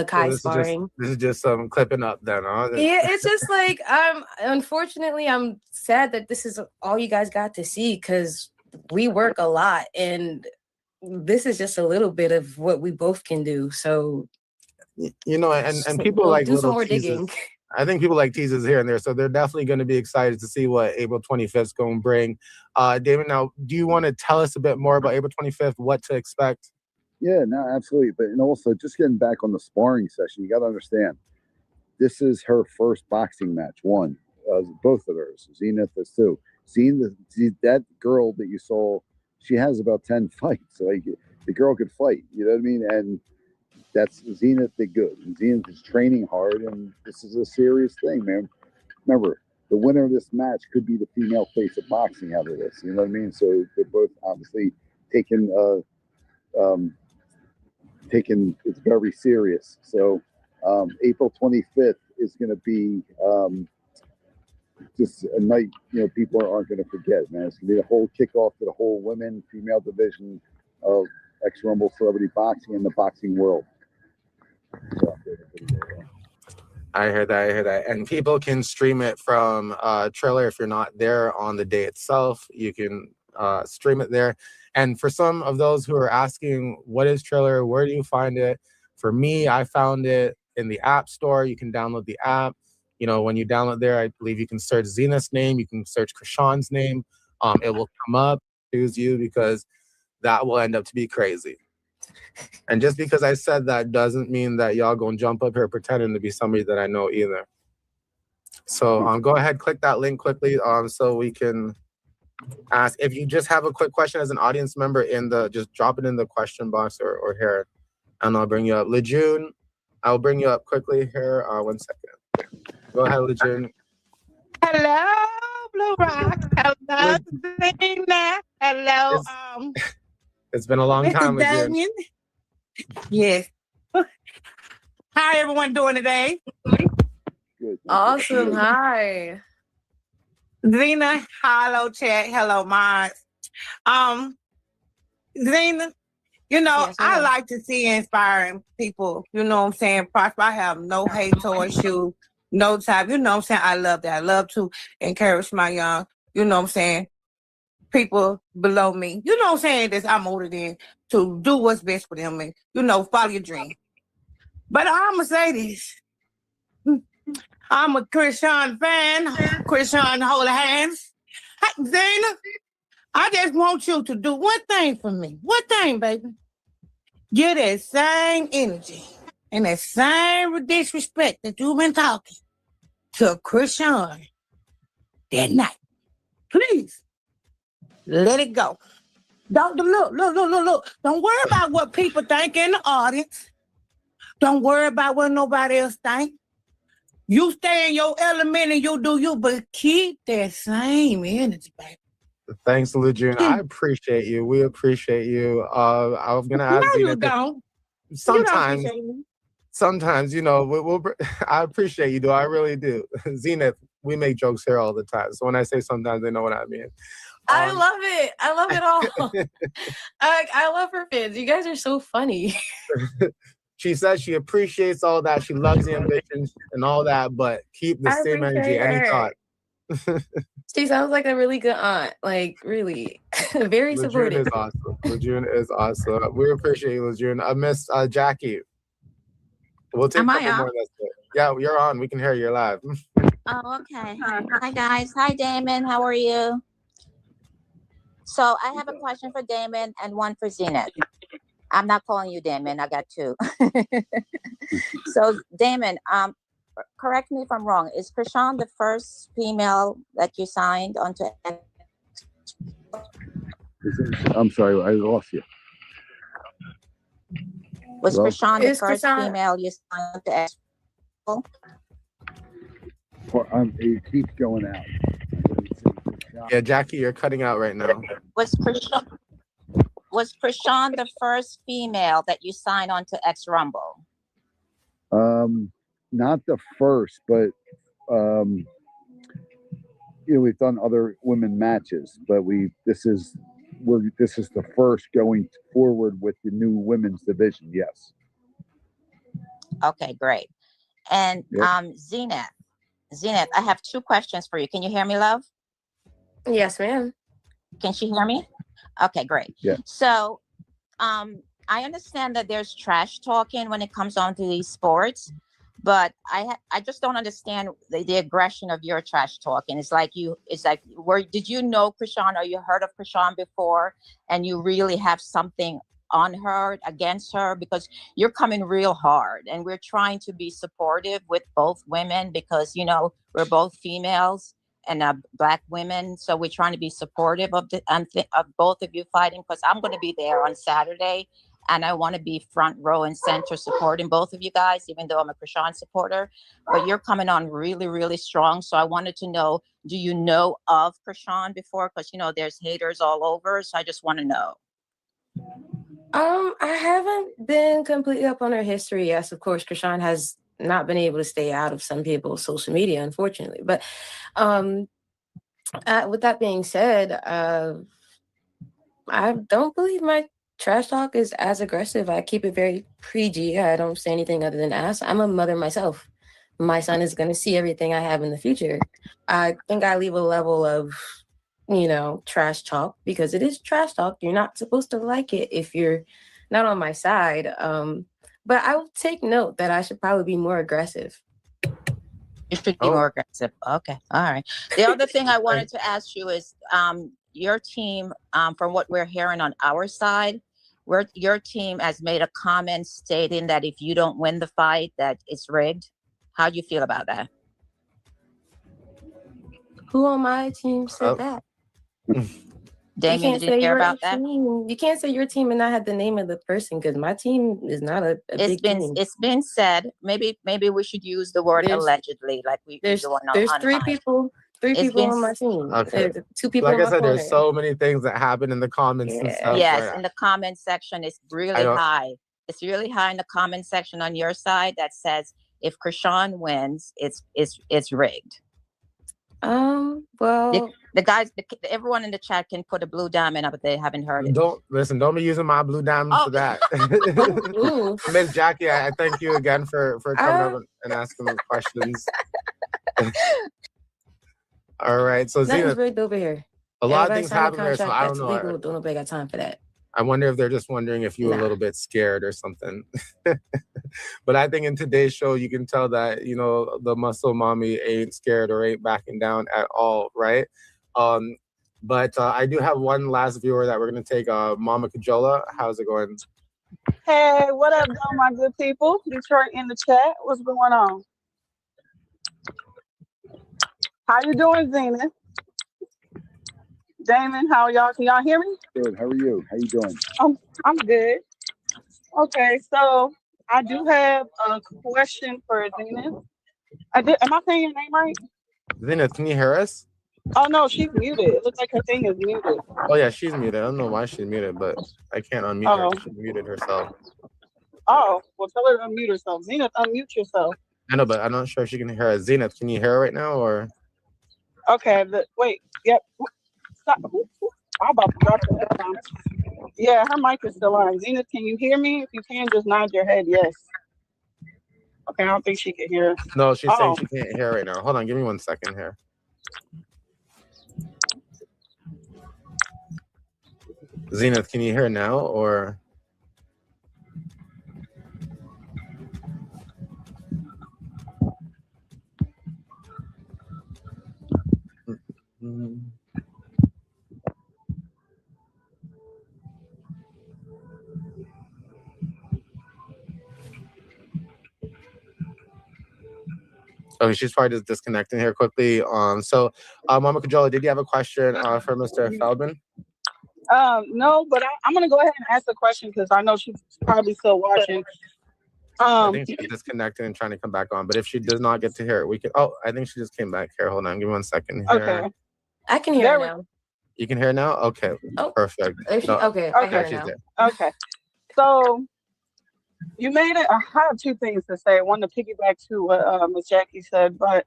Kai sparring. This is just some clipping up then, huh? Yeah, it's just like unfortunately I'm sad that this is all you guys got to see because we work a lot and this is just a little bit of what we both can do. So and people we'll like do some little more teases. digging. I think people like teases here and there, so they're definitely going to be excited to see what April 25th is going to bring. David, now, do you want to tell us a bit more about April 25th, what to expect? Yeah, no, absolutely. But and also, just getting back on the sparring session, you got to understand, this is her first boxing match. One, both of hers. Zenith is too. That girl that you saw, she has about 10 fights. Like the girl could fight. You know what I mean? And that's Zenith did good. And Zenith is training hard, and this is a serious thing, man. Remember, the winner of this match could be the female face of boxing out of this. You know what I mean? So they're both obviously taking it's very serious. So April 25th is going to be just a night, people aren't going to forget, man. It's going to be the whole kickoff to the whole women, female division of ex-Rumble celebrity boxing in the boxing world. So, I heard that. And people can stream it from Trailer if you're not there on the day itself. You can stream it there. And for some of those who are asking, what is Trailer? Where do you find it? For me, I found it in the App Store. You can download the app. When you download there, I believe you can search Zenith's name. You can search Chrisean's name. It will come up. Choose you because that will end up to be crazy. And just because I said that doesn't mean that y'all gonna jump up here pretending to be somebody that I know either. So go ahead, click that link quickly so we can ask. If you just have a quick question as an audience member just drop it in the question box or here, and I'll bring you up. Lejeune, I'll bring you up quickly here. 1 second. Go ahead, Lejeune. Hello, Blue Rock. Hello, Zena. Hello, It's been a long time, Lejeune. Yes. How everyone doing today? Good. Awesome. Hi. Zena, hello, chat. Hello, Mars. Zena, Yes, I ma'am. like to see inspiring people. You know what I'm saying? Prosper. I have no hate towards you, no type. You know what I'm saying? I love that. I love to encourage my young, you know what I'm saying, people below me. You know what I'm saying? That I'm older than to do what's best for them and, follow your dream. But I'm going to say this. I'm a Chrisean fan. Chrisean hold hands. Hey, Zena, I just want you to do one thing for me. One thing, baby. Get that same energy and that same disrespect that you've been talking to Chrisean that night. Please, let it go. Look. Don't worry about what people think in the audience. Don't worry about what nobody else think. You stay in your element and you do you, but keep that same energy, baby. Thanks, Lejeune. I appreciate you. We appreciate you. I was gonna ask No, Zenith. you don't. Sometimes, You don't appreciate me. sometimes, I appreciate you, though. I really do. Zenith, we make jokes here all the time. So when I say sometimes, they know what I mean. I love it. I love it all. I love her fans. You guys are so funny. She says she appreciates all that. She loves the ambitions and all that, but keep the I same energy. appreciate Any her. thought? She sounds like a really good aunt. Like, really. Very Lejeune supportive. is awesome. Lejeune is awesome. We appreciate you, Lejeune. Miss Jackie. We'll take Am a I couple on? more. That's it. Yeah, you're on. We can hear you live. Oh, okay. Hi, guys. Hi, Damon. How are you? So I have a question for Damon and one for Zenith. I'm not calling you Damon. I got two. So, Damon, correct me if I'm wrong. Is Chrisean the first female that you signed onto? I'm sorry, I lost you. Was Hello? Chrisean the first female you signed to X? It keeps going out. Yeah, Jackie, you're cutting out right now. Was Chrisean the first female that you signed onto X Rumble? Not the first, but we've done other women matches, but this is the first going forward with the new women's division. Yes. Okay, great. And Zenith, I have two questions for you. Can you hear me, love? Yes, ma'am. Can she hear me? Okay, great. Yeah. So, I understand that there's trash talking when it comes on to these sports, but I just don't understand the aggression of your trash talking. It's like did you know Chrisean or you heard of Chrisean before and you really have something on her, against her, because you're coming real hard and we're trying to be supportive with both women because, we're both females and Black women. So we're trying to be supportive of both of you fighting because I'm going to be there on Saturday and I want to be front row and center supporting both of you guys, even though I'm a Chrisean supporter. But you're coming on really, really strong. So I wanted to know, do you know of Chrisean before? Because, there's haters all over. So I just want to know. I haven't been completely up on her history. Yes, of course, Chrisean has not been able to stay out of some people's social media, unfortunately. But with that being said, I don't believe my trash talk is as aggressive. I keep it very PG. I don't say anything other than ass. I'm a mother myself. My son is going to see everything I have in the future. I think I leave a level of trash talk because it is trash talk. You're not supposed to like it if you're not on my side. But I will take note that I should probably be more aggressive. You should be more aggressive. Okay. All right. The other thing I wanted to ask you is your team, from what we're hearing on our side, your team has made a comment stating that if you don't win the fight, that it's rigged. How do you feel about that? Who on my team said that? Damien, did you hear about that? You can't say your team and not have the name of the person because my team is not a big team. It's been said. Maybe we should use the word allegedly, like we do on There's three people on my team. Okay. There's two people. Like in I my said, corner. there's so many things that happen in the comments and stuff. Yes, in the comment section, it's really high. It's really high in the comment section on your side that says if Chrisean wins, it's rigged. Well, the guys, everyone in the chat can put a blue diamond up if they haven't heard it. Don't be using my blue diamond for that. Miss Jackie, I thank you again for coming up and asking those questions. All right, so nothing's Zenith, rigged over here. a lot of things happen there, so I don't know. Legal. Don't nobody got time for that. I wonder if they're just wondering if you were a little bit scared or something. But I think in today's show, you can tell that, the muscle mommy ain't scared or ain't backing down at all, right? But I do have one last viewer that we're going to take, Mama Kajola. How's it going? Hey, what up, though, my good people? Detroit in the chat. What's going on? How you doing, Zenith? Damon, how are y'all? Can y'all hear me? Good. How are you? How you doing? I'm good. Okay, so I do have a question for Zenith. Am I saying your name right? Zenith, can you hear us? Oh no, she's muted. It looks like her thing is muted. Oh yeah, she's muted. I don't know why she's muted, but I can't unmute her. She muted herself. Oh, well, tell her to unmute herself. Zenith, unmute yourself. I know, but I'm not sure if she can hear us. Zenith, can you hear her right now or? Okay, wait. Yep. stop. I'm about to drop the headphones. Yeah, her mic is still on. Zenith, can you hear me? If you can, just nod your head yes. Okay, I don't think she can hear. No, she's saying she can't hear right now. Hold on, give me 1 second here. Zenith, can you hear now or? Okay, she's probably just disconnecting here quickly. So Mama Kajola, did you have a question for Mr. Feldman? No, but I'm gonna go ahead and ask the question because I know she's probably still watching. I think she's disconnected and trying to come back on. But if she does not get to hear it, we can. Oh, I think she just came back here. Hold on, give me 1 second here. Okay. I can hear her now. You can hear now? Okay, perfect. Okay, I hear her she's now. there. Okay. So you made it. I have two things to say. One to piggyback to what Miss Jackie said, but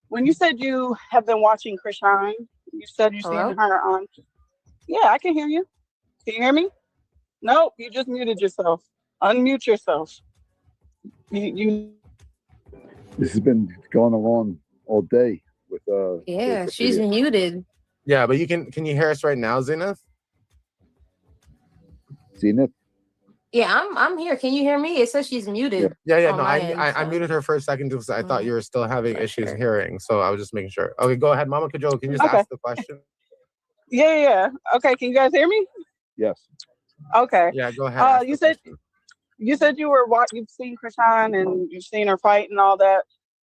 when you said you have been watching Chrisean, you said you've seen her on. Yeah, I can hear you. Can you hear me? Nope, you just muted yourself. Unmute yourself. You. This has been going along all day with Yeah, with she's video. muted. Yeah, but can you hear us right now, Zenith? Zenith? Yeah, I'm here. Can you hear me? It says she's muted. Yeah. on No, my I end, muted her for a second because I thought you were still having issues hearing. So I was just making sure. Okay, go ahead, Mama Kajola. Can you just ask the question? Yeah. Okay, can you guys hear me? Yes. Okay. Yeah, go ahead. You said you've seen Chrisean and you've seen her fight and all that,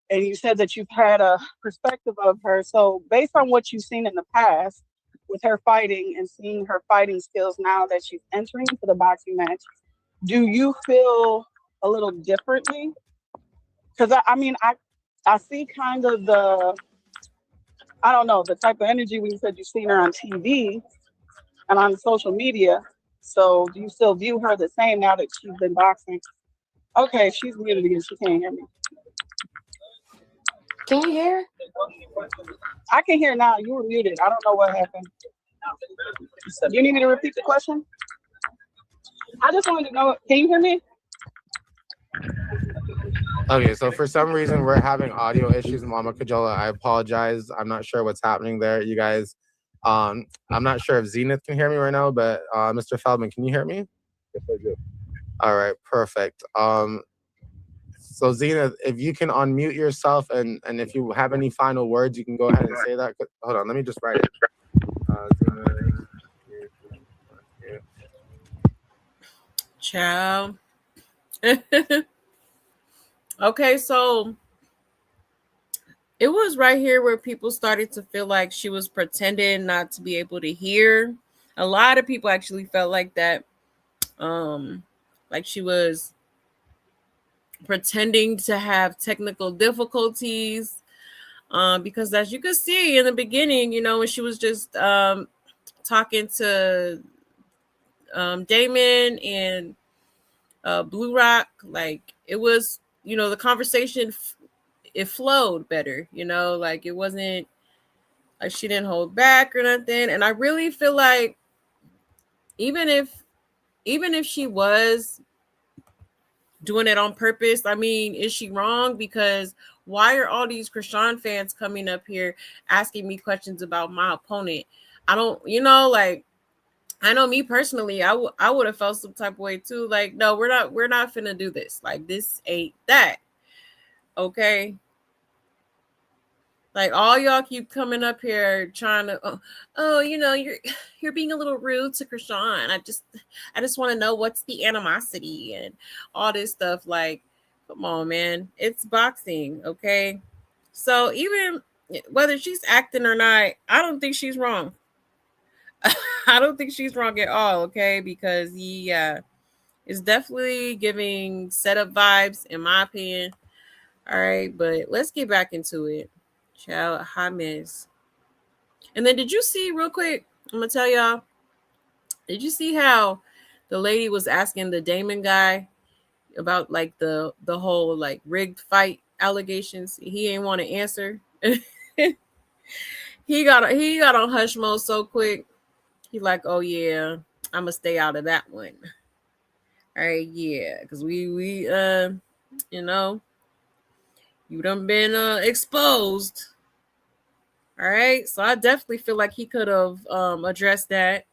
and you said that you've had a perspective of her. So based on what you've seen in the past with her fighting and seeing her fighting skills now that she's entering into the boxing match, do you feel a little differently? Because I see kind of the type of energy when you said you've seen her on TV and on social media. So do you still view her the same now that she's been boxing? Okay, she's muted again. She can't hear me. Can you hear? I can hear now. You were muted. I don't know what happened. You need me to repeat the question? I just wanted to know. Can you hear me? Okay, so for some reason we're having audio issues, Mama Kajola. I apologize. I'm not sure what's happening there, you guys. I'm not sure if Zenith can hear me right now, but Mr. Feldman, can you hear me? Yes, I do. All right, perfect. So Zenith, if you can unmute yourself and if you have any final words, you can go ahead and say that. Hold on, let me just write it. Ciao. Okay, so it was right here where people started to feel like she was pretending not to be able to hear. A lot of people actually felt like that, like she was pretending to have technical difficulties, because as you could see in the beginning, when she was just talking to Damon and Blue Rock, like it was, the conversation it flowed better, like it wasn't like she didn't hold back or nothing. And I really feel like even if she was doing it on purpose, I mean, is she wrong? Because why are all these Chrisean fans coming up here asking me questions about my opponent? I don't, like, I know me personally, I would have felt some type of way too. Like, no, we're not finna do this. Like, this ain't that. Okay. Like, all y'all keep coming up here trying to, you're being a little rude to Chrisean. I just want to know what's the animosity and all this stuff. Like, come on, man, it's boxing, okay? So even whether she's acting or not, I don't think she's wrong. I don't think she's wrong at all, okay? Because he is definitely giving setup vibes, in my opinion. All right, but let's get back into it. Child, hi, miss. And then did you see real quick? I'm gonna tell y'all. Did you see how the lady was asking the Damon guy about like the whole like rigged fight allegations? He ain't want to answer. He he got on hush mode so quick. He like, oh yeah, I'm gonna stay out of that one. All right, yeah, because we you know, you done been exposed. All right, so I definitely feel like he could have addressed that.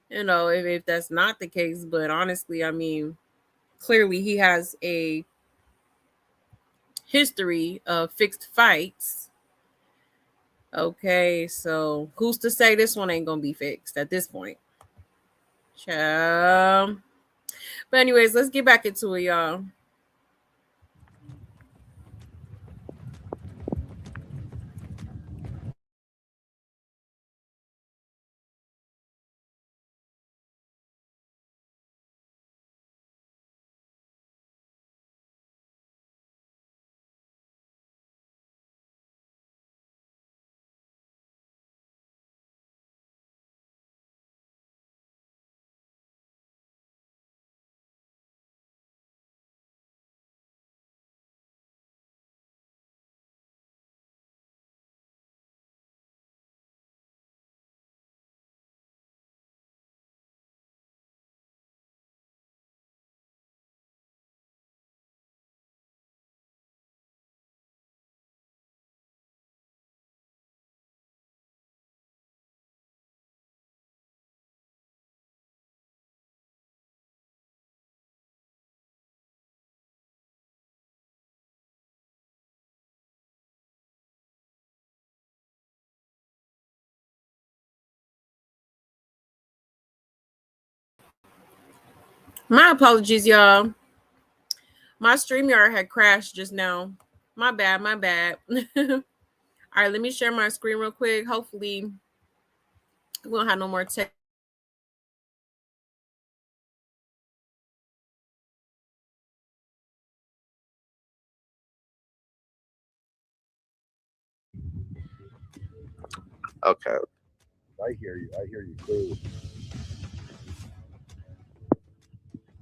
You know, if that's not the case, but honestly, I mean, clearly he has a history of fixed fights. Okay, so who's to say this one ain't gonna be fixed at this point? But anyways, let's get back into it, y'all. My apologies, y'all. My StreamYard had crashed just now. My bad, my bad. All right, let me share my screen real quick. Hopefully, we won't have no more tech. Okay. I hear you. I hear you clearly.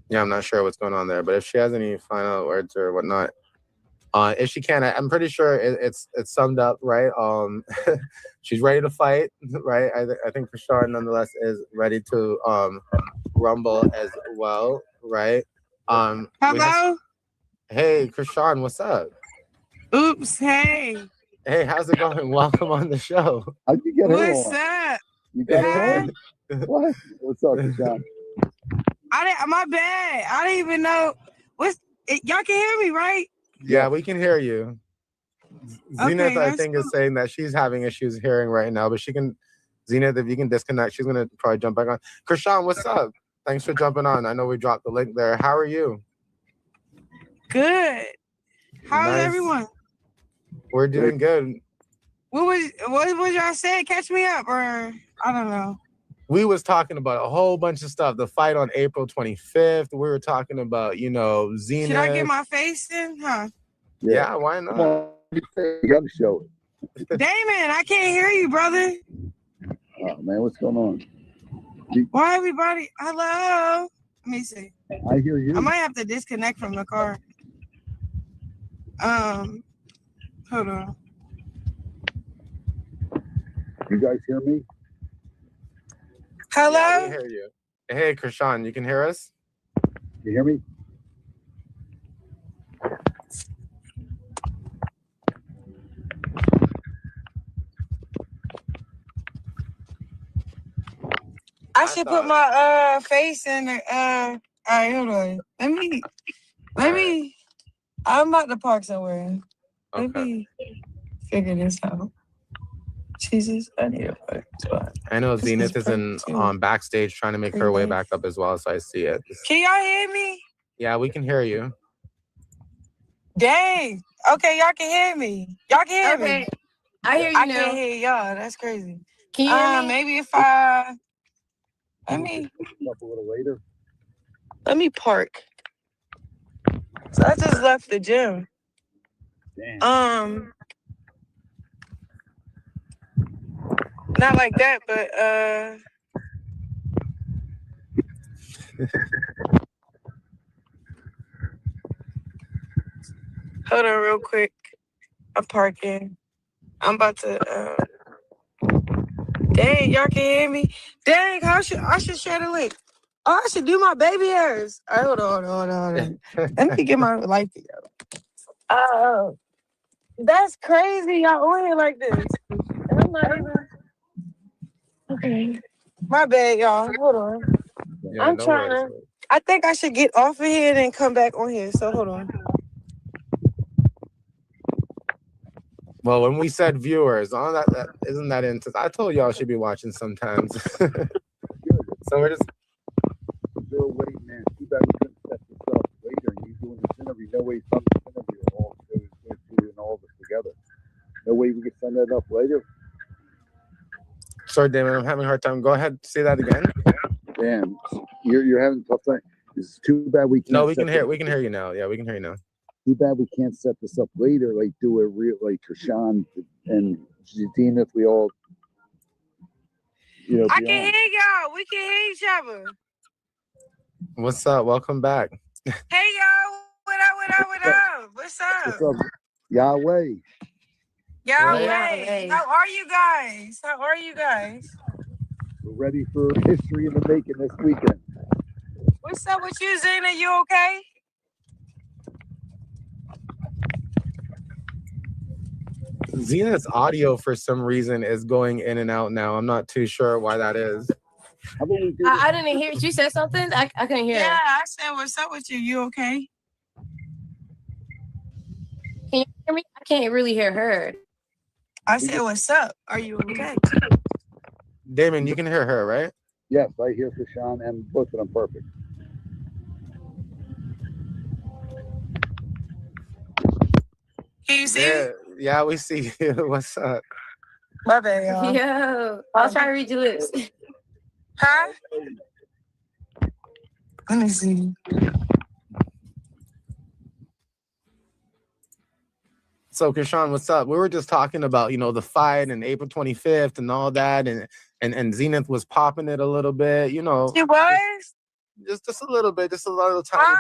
Yeah, I'm not sure what's going on there, but if she has any final words or whatnot, if she can, I'm pretty sure it's summed up, right? She's ready to fight, right? I think Chrisean nonetheless is ready to rumble as well, right? Hello? Hey, Chrisean, what's up? Oops, hey. Hey, how's it going? Welcome on the show. How'd you get her What's on? up? You got her Huh? on? What? What's up, Chrisean? My bad. I didn't even know. Y'all can hear me, right? Yeah, we can hear you. Zenith, I think, is saying that she's having issues hearing right now, but she can, Zenith, if you can disconnect, she's going to probably jump back on. Chrisean, what's up? Thanks for jumping on. I know we dropped the link there. How are you? Good. How's Nice. everyone? We're doing good. What was y'all saying? Catch me up, or I don't know. We was talking about a whole bunch of stuff. The fight on April 25th. We were talking about, Zenith. Should I get my face in? Huh? Yeah, why not? You gotta show it. Damon, I can't hear you, brother. Oh man, what's going on? Why everybody? Hello. Let me see. I hear you. I might have to disconnect from the car. Hold on. You guys hear me? Hello? Yeah, we hear you. Hey, Chrisean, you can hear us? You hear me? I should put my face in the all right, hold on. Let me I'm about to park somewhere. Let me figure this out. Jesus, I need a parking spot. I know Zenith is in backstage trying to make her way back up as well, so I see it. Can y'all hear me? Yeah, we can hear you. Dang. Okay, y'all can hear me. Y'all can hear me. I hear you I now. can't hear y'all. That's crazy. Can you hear me? Maybe if let me Up a little later. park. So I just left the gym. Damn. Not like that, but hold on real quick. I'm parking. I'm about to Dang, y'all can hear me. Dang, I should share the link. Oh, I should do my baby hairs. All right, hold on. Let me get my life together. That's crazy. Y'all on here like this. And I'm not even. Okay. My bad, y'all. Hold on. Yeah, I'm no trying worries. to. I think I should get off of here and then come back on here. So hold on. Well, when we said viewers, all that isn't that into. I told y'all should be watching sometimes. So we're just. Bill, wait, man. Too bad we couldn't set this up later. And you doing this interview. No way it's this interview all goes through and all this together. No way we could send that up later. Sorry, Damon, I'm having a hard time. Go ahead, say that again. Damn, you're having a tough time. It's too bad we can't. No, we can hear you now. Yeah, we can hear you now. Too bad we can't set this up later. Like do a real like Chrisean and Zenith. We all. I can hear y'all. We can hear each other. What's up? Welcome back. Hey y'all, what up? What's up? What's up, Yahweh? Yahweh. How are you guys? We're ready for history in the making this weekend. What's up with you, Zena? You okay? Zenith's audio for some reason is going in and out now. I'm not too sure why that is. I didn't hear. You said something? I couldn't hear. Yeah, I said, what's up with you? You okay? Can you hear me? I can't really hear her. I said, what's up? Are you okay? Damon, you can hear her, right? Yes, I hear Chrisean and both of them perfect. Can you see me? Yeah, we see you. What's up? My bad, y'all. Yo, I'll try to read your lips. Huh? Let me see. So, Chrisean, what's up? We were just talking about, the fight and April 25th and all that, and Zenith was popping it a little bit, She was? just a little bit, just a little tiny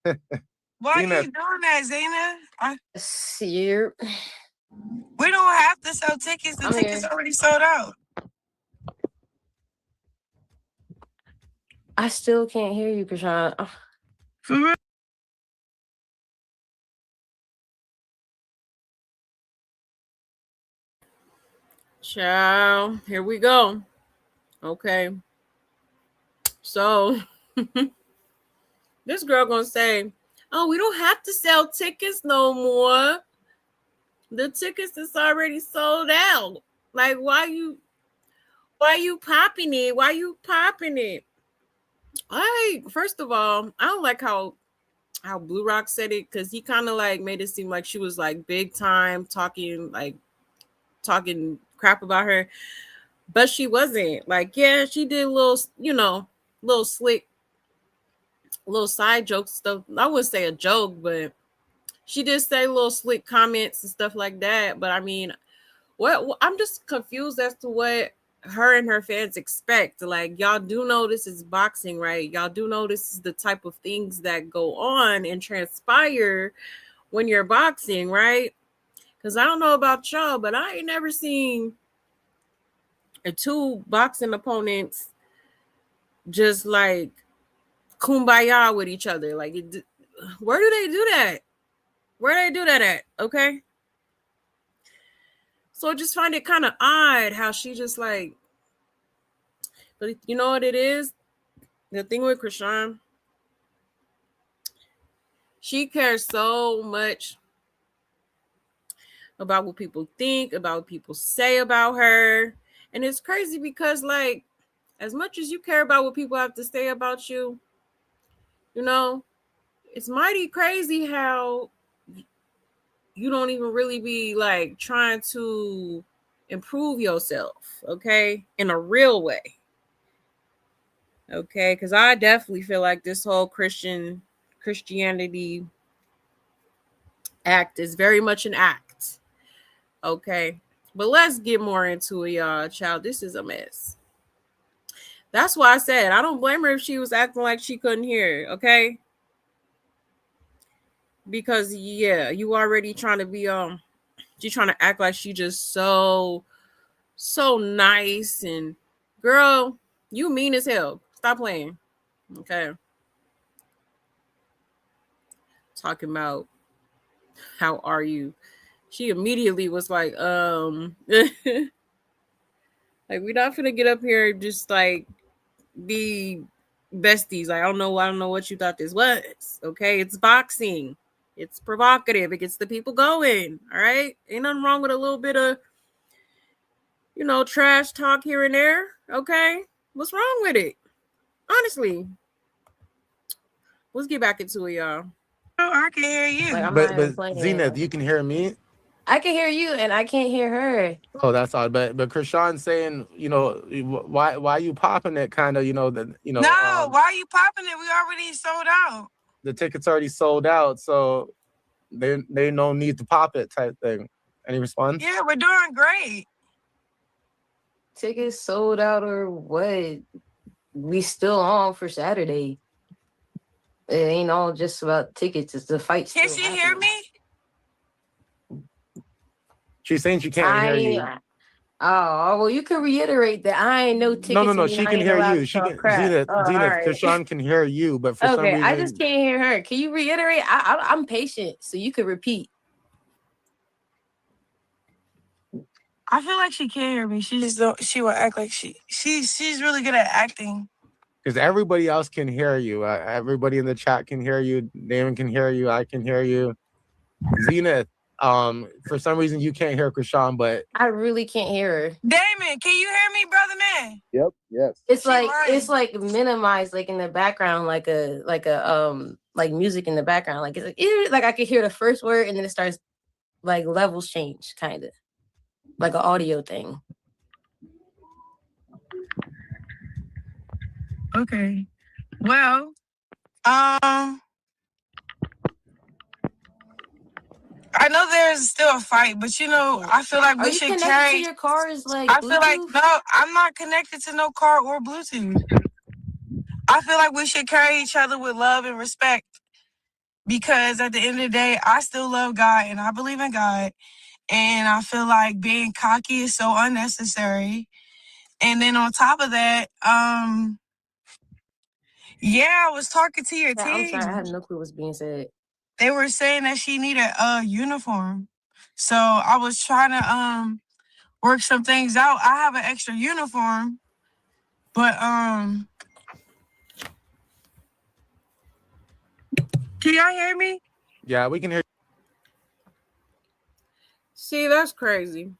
bit. Why are you Zenith. doing that, Zena? See, we don't have to sell tickets. The tickets already sold out. I still can't hear you, Chrisean. For real? Ciao. Here we go. Okay. So this girl gonna say, "Oh, we don't have to sell tickets no more. The tickets is already sold out. Like, why you popping it? Why you popping it?" First of all, I don't like how Blue Rock said it, because he kind of like made it seem like she was like big time talking crap about her, but she wasn't. Like, yeah, she did little slick, little side jokes stuff. I wouldn't say a joke, but she did say little slick comments and stuff like that. But I mean, what I'm just confused as to what her and her fans expect. Like, y'all do know this is boxing, right? Y'all do know this is the type of things that go on and transpire when you're boxing, right? Because I don't know about y'all, but I ain't never seen two boxing opponents just like kumbaya with each other. Like, where do they do that? Where do they do that at? Okay. So I just find it kind of odd how she just like, but you know what it is? The thing with Chrisean, she cares so much about what people think, about what people say about her. And it's crazy because, like, as much as you care about what people have to say about you, it's mighty crazy how you don't even really be like trying to improve yourself, okay, in a real way. Okay, because I definitely feel like this whole Christianity act is very much an act. Okay, but let's get more into it, y'all. Child, this is a mess. That's why I said I don't blame her if she was acting like she couldn't hear. Okay, because yeah, you already trying to be she's trying to act like she just so so nice, and girl, you mean as hell. Stop playing. Okay. Talking about how are you? She immediately was like, like we're not gonna get up here and just like be besties. Like, I don't know what you thought this was. Okay, it's boxing. It's provocative. It gets the people going. All right. Ain't nothing wrong with a little bit of, trash talk here and there. Okay. What's wrong with it? Honestly. Let's get back into it, y'all. Oh, I can hear you. Like, I'm not even But playing. Zenith, you can hear me. I can hear you, and I can't hear her. Oh, that's odd. But Chrisean saying, why you popping it? Kind of, No, why are you popping it? We already sold out. The tickets already sold out, so they no need to pop it type thing. Any response? Yeah, we're doing great. Tickets sold out or what? We still on for Saturday. It ain't all just about tickets. It's the fight. Can she hear me? She's saying she can't hear you. Oh, well, you can reiterate that. I ain't no tickets. No. She can hear you. She can. Zenith, right. Chrisean can hear you, but for some reason, I just can't hear her. Can you reiterate? I'm patient, so you can repeat. I feel like she can't hear me. She just don't. She will act like she's really good at acting. Because everybody else can hear you. Everybody in the chat can hear you. Damon can hear you. I can hear you. Zenith, for some reason you can't hear Chrisean, but I really can't hear her. Damon, can you hear me, brother man? Yep. Yes. It's like minimized, like in the background, like music in the background. Like it's like I could hear the first word and then it starts like levels change, kind of like an audio thing. Okay. Well, I know there's still a fight, but I feel like we should carry. To your car's like I Bluetooth? feel like no, I'm not connected to no car or Bluetooth. I feel like we should carry each other with love and respect, because at the end of the day, I still love God and I believe in God, and I feel like being cocky is so unnecessary. And then on top of that, yeah, I was talking to your team. I'm sorry, I had no clue what's being said. They were saying that she needed a uniform. So I was trying to work some things out. I have an extra uniform, but can y'all hear me? yeah, we can hear. See, that's crazy.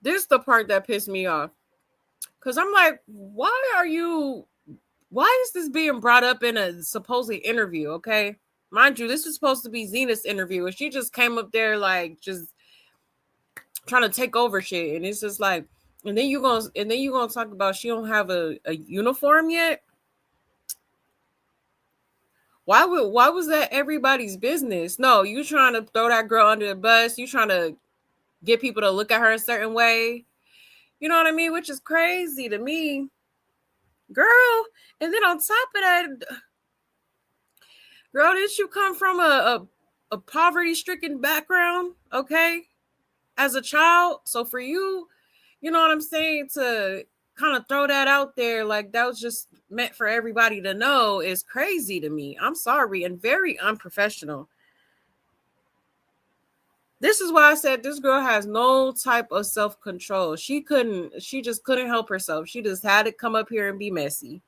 This is the part that pissed me off. Because I'm like, why is this being brought up in a supposed interview, okay? Mind you, this was supposed to be Zenith's interview, and she just came up there like just trying to take over shit. And it's just like, and then you're gonna talk about she don't have a uniform yet. Why was that everybody's business? No, you trying to throw that girl under the bus, you trying to get people to look at her a certain way. You know what I mean? Which is crazy to me. Girl, and then on top of that, girl, didn't you come from a poverty-stricken background, okay, as a child? So for you, you know what I'm saying, to kind of throw that out there like that was just meant for everybody to know is crazy to me. I'm sorry, and very unprofessional. This is why I said this girl has no type of self-control. She just couldn't help herself. She just had to come up here and be messy.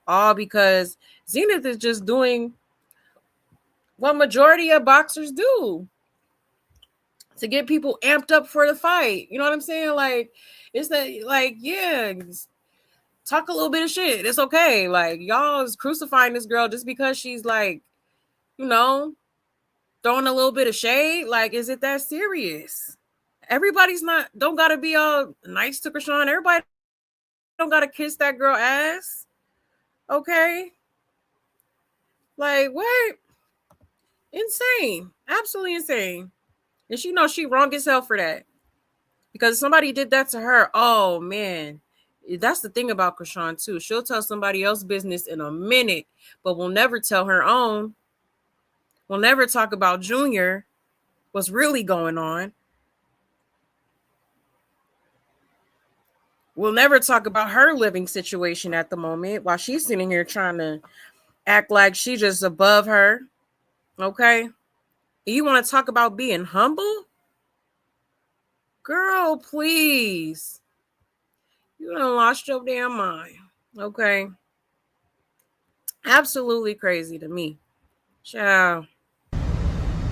All because Zenith is just doing what majority of boxers do to get people amped up for the fight. You know what I'm saying? Like, it's that, like, yeah, talk a little bit of shit. It's okay. Like, y'all is crucifying this girl just because she's like, throwing a little bit of shade. Like, is it that serious? Everybody's don't gotta be all nice to Chrisean. Everybody don't gotta kiss that girl ass. Okay. Like, what? Insane. Absolutely insane. And she knows she wrong as hell for that. Because somebody did that to her. Oh, man. That's the thing about Chrisean, too. She'll tell somebody else's business in a minute, but will never tell her own. We'll never talk about Junior, what's really going on. will never talk about her living situation at the moment while she's sitting here trying to act like she's just above her. Okay? You want to talk about being humble? Girl, please. You done lost your damn mind. Okay? Absolutely crazy to me. Ciao.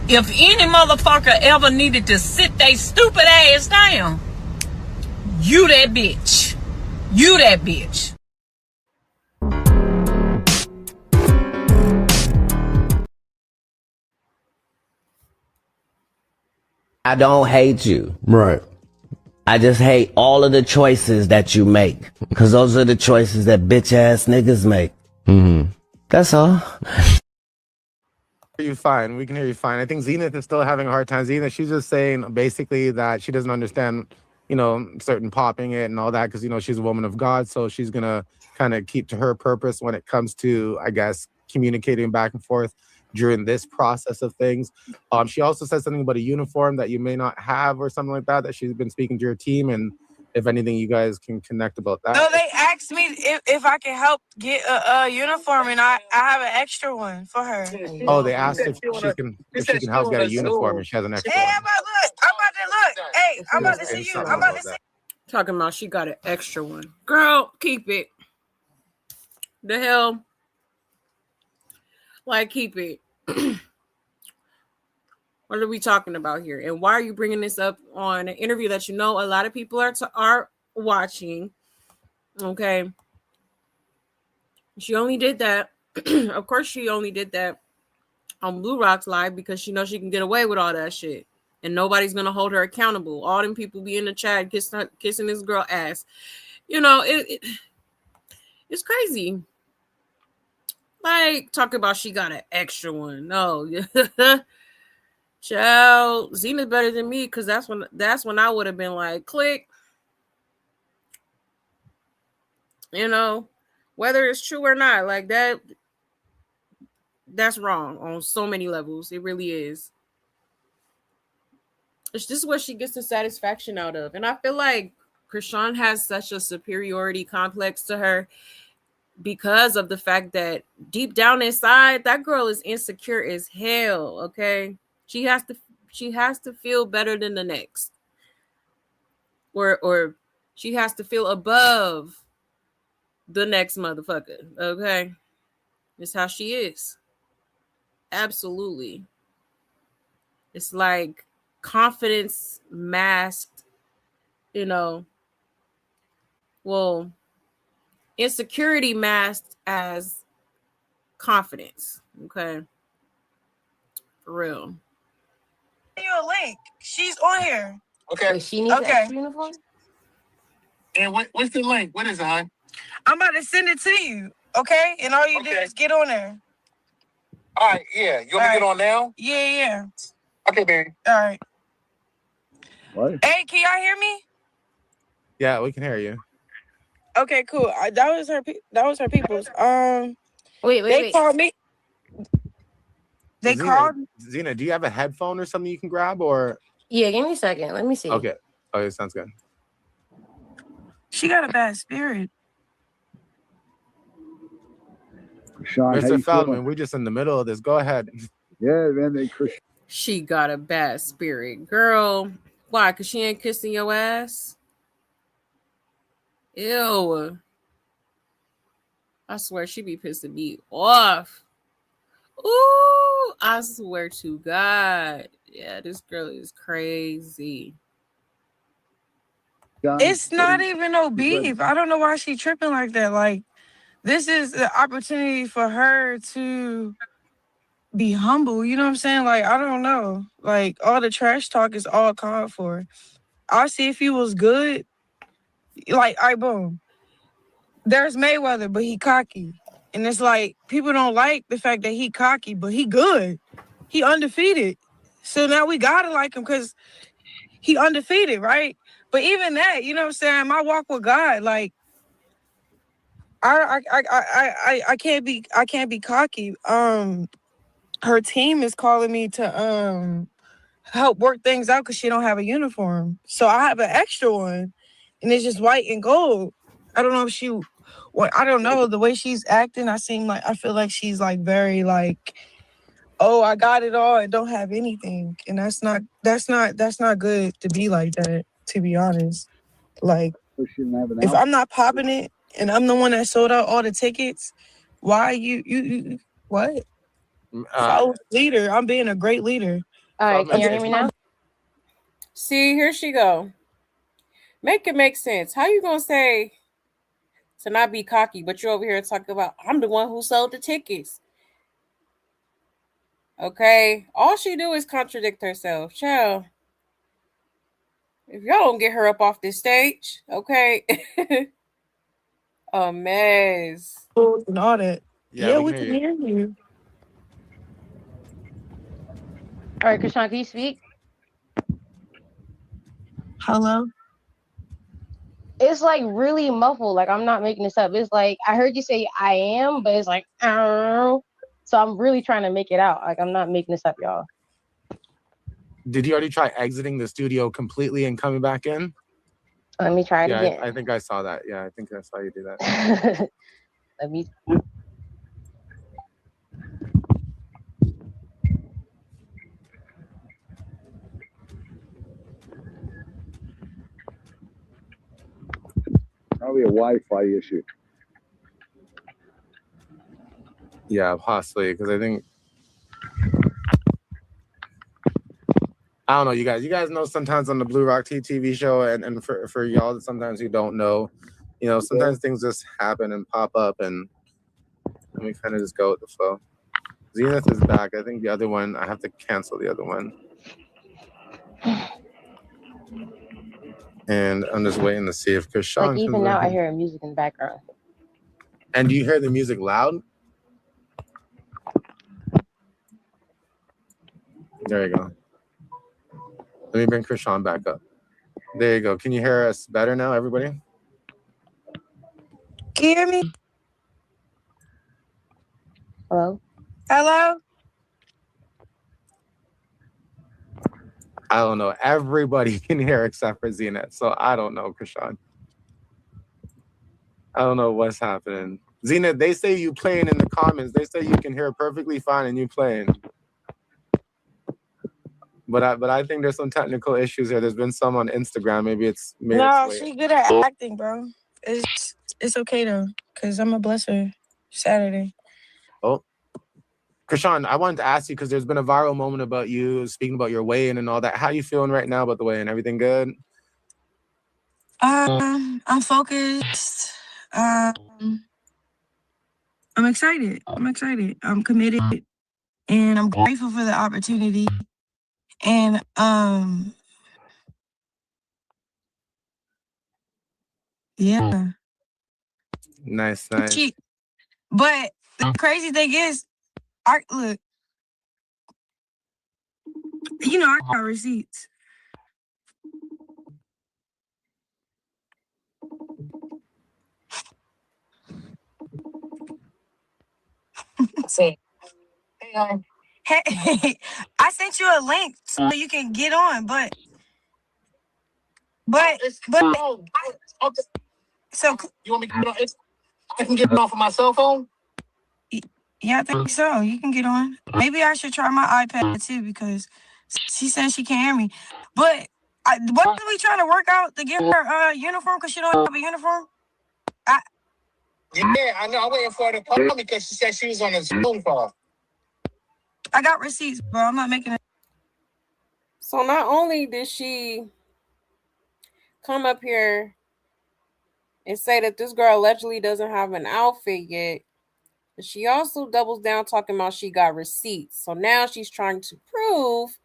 If any motherfucker ever needed to sit they stupid ass down, you that bitch. You that bitch. I don't hate you. Right. I just hate all of the choices that you make. Because those are the choices that bitch ass niggas make. Mm-hmm. That's all. You fine. We can hear you fine. I think Zenith is still having a hard time. Zenith, she's just saying basically that she doesn't understand, certain popping it and all that because, she's a woman of God. So she's going to kind of keep to her purpose when it comes to, I guess, communicating back and forth during this process of things. She also said something about a uniform that you may not have or something like that she's been speaking to your team. And if anything, you guys can connect about that. No, they asked me if I can help get a uniform, and I have an extra one for her. Oh, they asked if she can help get a uniform, and she has an extra one. I'm about to look. Hey, I'm about to see you. I'm about to see. Talking about she got an extra one. Girl, keep it. The hell? Like, keep it. What are we talking about here? And why are you bringing this up on an interview that a lot of people are watching? Okay. She only did that. Of course, she only did that on Blue Rocks Live because she knows she can get away with all that shit. And nobody's going to hold her accountable. All them people be in the chat kissing this girl ass. It's crazy. Like, talk about she got an extra one. No. Child, Zenith better than me because that's when I would have been like, click. Whether it's true or not, like that's wrong on so many levels. It really is. It's just what she gets the satisfaction out of. And I feel like Chrisean has such a superiority complex to her because of the fact that deep down inside, that girl is insecure as hell, okay? She has to feel better than the next. Or she has to feel above the next motherfucker, okay? It's how she is. Absolutely. It's like confidence masked, insecurity masked as confidence, okay? For real. You a link. She's on here. Okay. Wait, she needs an extra uniform? And what's the link? What is it, hon? I'm about to send it to you, okay? And all you do is get on there. All right, yeah. You want me to get on now? Yeah. Okay, baby. All right. What? Hey, can y'all hear me? Yeah, we can hear you. Okay, cool. That was her people's. Wait. They called me. They called. Zena, do you have a headphone or something you can grab or? Yeah, give me a second. Let me see. Okay. Okay, sounds good. She got a bad spirit. Sean, Mr. Feldman, we're just in the middle of this. Go ahead. Yeah, man, She got a bad spirit. Girl, why? Because she ain't kissing your ass? Ew. I swear she be pissing me off. Ooh, I swear to God. Yeah, this girl is crazy. It's not even no beef. I don't know why she tripping like that. Like, this is the opportunity for her to be humble. You know what I'm saying? Like, I don't know. Like, all the trash talk is all called for. I'll see if he was good. Like, all right, boom. There's Mayweather, but he cocky. And it's like, people don't like the fact that he cocky, but he good. He undefeated. So now we gotta like him because he undefeated, right? But even that, you know what I'm saying? My walk with God, like, I can't be cocky. Her team is calling me to help work things out because she don't have a uniform. So I have an extra one. and it's just white and gold. I don't know if she, I don't know the way she's acting. I feel like she's like very like, oh, I got it all and don't have anything, and that's not good to be like that. To be honest, like if I'm not popping it and I'm the one that sold out all the tickets, why you what? Follow the leader. I'm being a great leader. All right, can you hear me now? See, here she go. Make it make sense. How you gonna say to not be cocky, but you're over here talking about I'm the one who sold the tickets? Okay, all she do is contradict herself. Child, if y'all don't get her up off this stage, okay? A mess. And all that. Yeah, we can hear you. All right, Chrisean, can you speak? Hello? It's like really muffled. Like I'm not making this up. It's like I heard you say I am, but it's like so I'm really trying to make it out. Like I'm not making this up, y'all. Did you already try exiting the studio completely and coming back in? Let me try it again. I think I saw that. Yeah, I think I saw you do that. Let me. Probably a Wi-Fi issue. Yeah, possibly, because I think I don't know, you guys know sometimes on the Blue Rock TV show, and for y'all sometimes who don't know, you know, sometimes things just happen and pop up, and we kind of just go with the flow. Zenith is back. I think the other one, I have to cancel the other one. And I'm just waiting to see if Chrisean like even now I hear music in the background. And do you hear the music loud? There you go. Let me bring Chrisean back up. There you go. Can you hear us better now, everybody? Can you hear me? Hello? Hello? I don't know. Everybody can hear except for Zenith. So I don't know, Chrisean. I don't know what's happening. Zenith, they say you playing in the comments. They say you can hear perfectly fine and you playing. But I think there's some technical issues here. There's been some on Instagram. Maybe it's made No, its way. she's good at acting, bro. It's okay though, cause I'm gonna bless her Saturday. Oh, Chrisean, I wanted to ask you because there's been a viral moment about you speaking about your weigh-in and all that. How you feeling right now about the weigh-in? Everything good? I'm focused. I'm excited. I'm committed, and I'm grateful for the opportunity. And yeah. Nice. But the crazy thing is, look, you know, I got receipts. Hey, I sent you a link so you can get on, but so You want me to get on? I can get it off of my cell phone? yeah, I think so. You can get on. Maybe I should try my iPad too because she says she can't hear me. But what are we trying to work out to get her uniform because she don't have a uniform? Yeah, I know. I'm waiting for her to call me because she said she was on a Zoom call. I got receipts, bro. I'm not making it. So not only did she come up here and say that this girl allegedly doesn't have an outfit yet, but she also doubles down talking about she got receipts. So now she's trying to prove